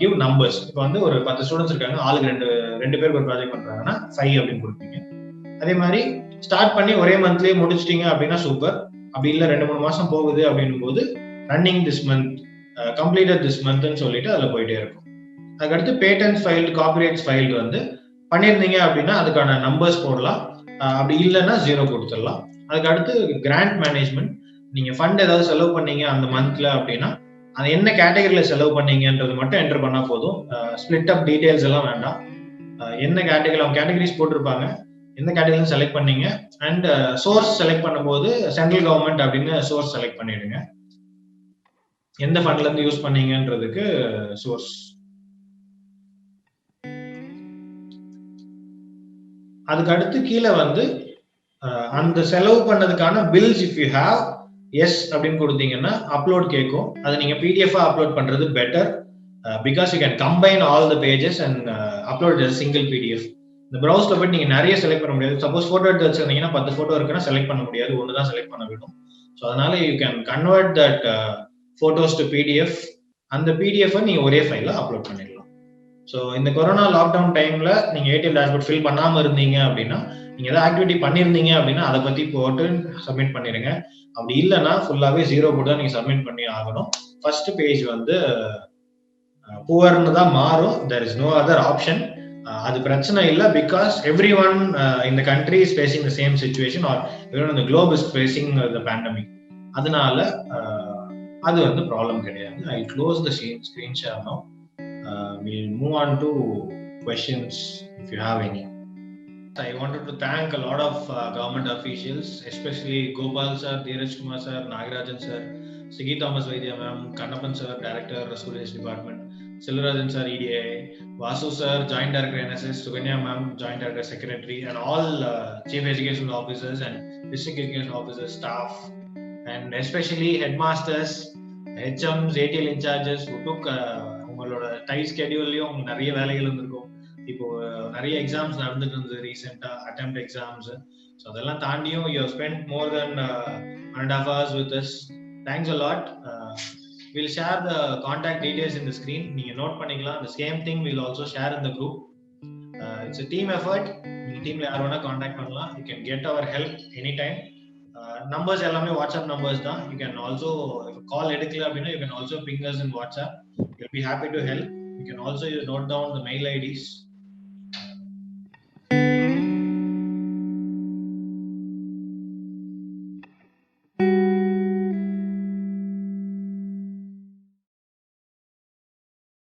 give numbers. இப்போ வந்து ஒரு 10 ஸ்டூடெண்ட்ஸ் இருக்காங்க, ஆளுக்கு ரெண்டு பேருக்கு ஒரு ப்ராஜெக்ட் பண்றாங்கன்னா 5 அப்படின்னு கொடுப்பீங்க. அதே மாதிரி ஸ்டார்ட் பண்ணி ஒரே மந்த்லயே முடிச்சிட்டீங்க அப்படின்னா சூப்பர். அப்படி இல்லை 2-3 மாசம் போகுது அப்படின்னும் போது running this month, completed this மந்த்னு சொல்லிட்டு அதில் போயிட்டே இருக்கும். அதுக்கடுத்து பேட்டன்ஸ் ஃபைல்டு, காப்பிரைட்ஸ் ஃபைல்டு வந்து பண்ணியிருந்தீங்க அப்படின்னா அதுக்கான நம்பர்ஸ் போடலாம், அப்படி இல்லைன்னா 0 கொடுத்துடலாம். அதுக்கு அடுத்து கிராண்ட் மேனேஜ்மெண்ட், நீங்க ஃபண்ட் ஏதாவது செலவு பண்ணீங்க அந்த மந்த்ல அப்படின்னா அது என்ன கேட்டகரியில செலவு பண்ணீங்கன்றது மட்டும் என்டர் பண்ணா போதும். ஸ்பிளிட் அப் டீடைல்ஸ் எல்லாம் வேண்டாம். என்ன கேட்டகரி, அவங்க கேட்டகரிஸ் போட்டிருப்பாங்க, எந்த கேட்டகரியும் செலக்ட் பண்ணீங்க. அண்ட் சோர்ஸ் செலக்ட் பண்ணும்போது சென்ட்ரல் கவர்மெண்ட் அப்படின்னு சோர்ஸ் செலக்ட் பண்ணிடுங்க. எந்த ஃபண்ட்ல இருந்து யூஸ் பண்ணீங்கன்றதுக்கு சோர்ஸ். அதுக்கு அடுத்து கீழே வந்து அந்த செலவு பண்ணதுக்கான bills if you have yes அப்படின்னு கொடுத்தீங்கன்னா அப்லோட் கேட்கும். அதை நீங்க பிடிஎஃப் அப்லோட் பண்றது better, because you can combine all the pages and upload single PDF. இந்த ப்ரௌஸ்ல போயிட்டு நீங்க நிறைய செலக்ட் பண்ண முடியாது. சப்போஸ் போட்டோ எடுத்து வச்சிருந்தீங்கன்னா 10 போட்டோ இருக்குன்னா செலக்ட் பண்ண முடியாது, ஒன்று தான் செலக்ட் பண்ண வேணும். ஸோ அதனால you can convert that photos to PDF. அந்த பிடிஎஃப் நீங்க ஒரே ஃபைல்ல அப்லோட் பண்ணிடலாம். ஸோ இந்த கொரோனா லாக்டவுன் டைம்ல நீங்க ஏடிஎம் டேஷ்போர்ட் ஃபில் பண்ணாம இருந்தீங்க அப்படின்னா, நீங்க ஏதாவது ஆக்டிவிட்டி பண்ணிருந்தீங்க அப்படின்னா அதை பத்தி போட்டு சப்மிட் பண்ணிடுங்க. அப்படி இல்லைன்னா ஃபுல்லாவே 0 போட்டு தான் நீங்க சப்மிட் பண்ணி ஆகணும். ஃபர்ஸ்ட் பேஜ் வந்து புவர்னு தான் மாறும். There is no other option. அது பிரச்சனை இல்லை, பிகாஸ் எவ்ரி ஒன் இந்த country is facing the same situation, or everyone the globe is facing the pandemic. அதனால அது வந்து ப்ராப்ளம் கிடையாது. I close the screen share now. We'll move on to questions if you have any. I wanted to thank a lot of government officials, especially Gopal sir, Dheeraj Kumar sir, Nagarajan sir, Sighi Thomas Vaidya ma'am, Kannappan sir, Director, School Education Department, Silvarajan sir, EDA, Vasu sir, Joint Director NSS, Suganya ma'am, Joint Director Secretary, and all Chief Education Officers and District Education Officers, staff, and especially headmasters, HMs, ATL in charges who took உங்களோட tight ஸ்கெடியூல்லையும் உங்களுக்கு நிறைய வேலைகள் இருந்திருக்கும். இப்போ நிறைய exams நடந்துட்டு இருந்தது ரீசெண்டா, அட்டெம்ப்ட் எக்ஸாம்ஸ். ஸோ அதெல்லாம் தாண்டியும் you spend more then 1.5 hours with us. Thanks a lot. We'll share the contact details in the screen. நீங்க நோட் பண்ணிக்கலாம். The same thing we'll also share in the group. It's a team effort. நீங்க டீம்ல யார் வேணா contact பண்ணலாம். You can get our help anytime. Numbers எல்லாமே WhatsApp numbers தான். You can also, if call எடுக்கல அப்படின்னா you can also ping us in WhatsApp. We'll be happy to help. You can also note down the mail IDs.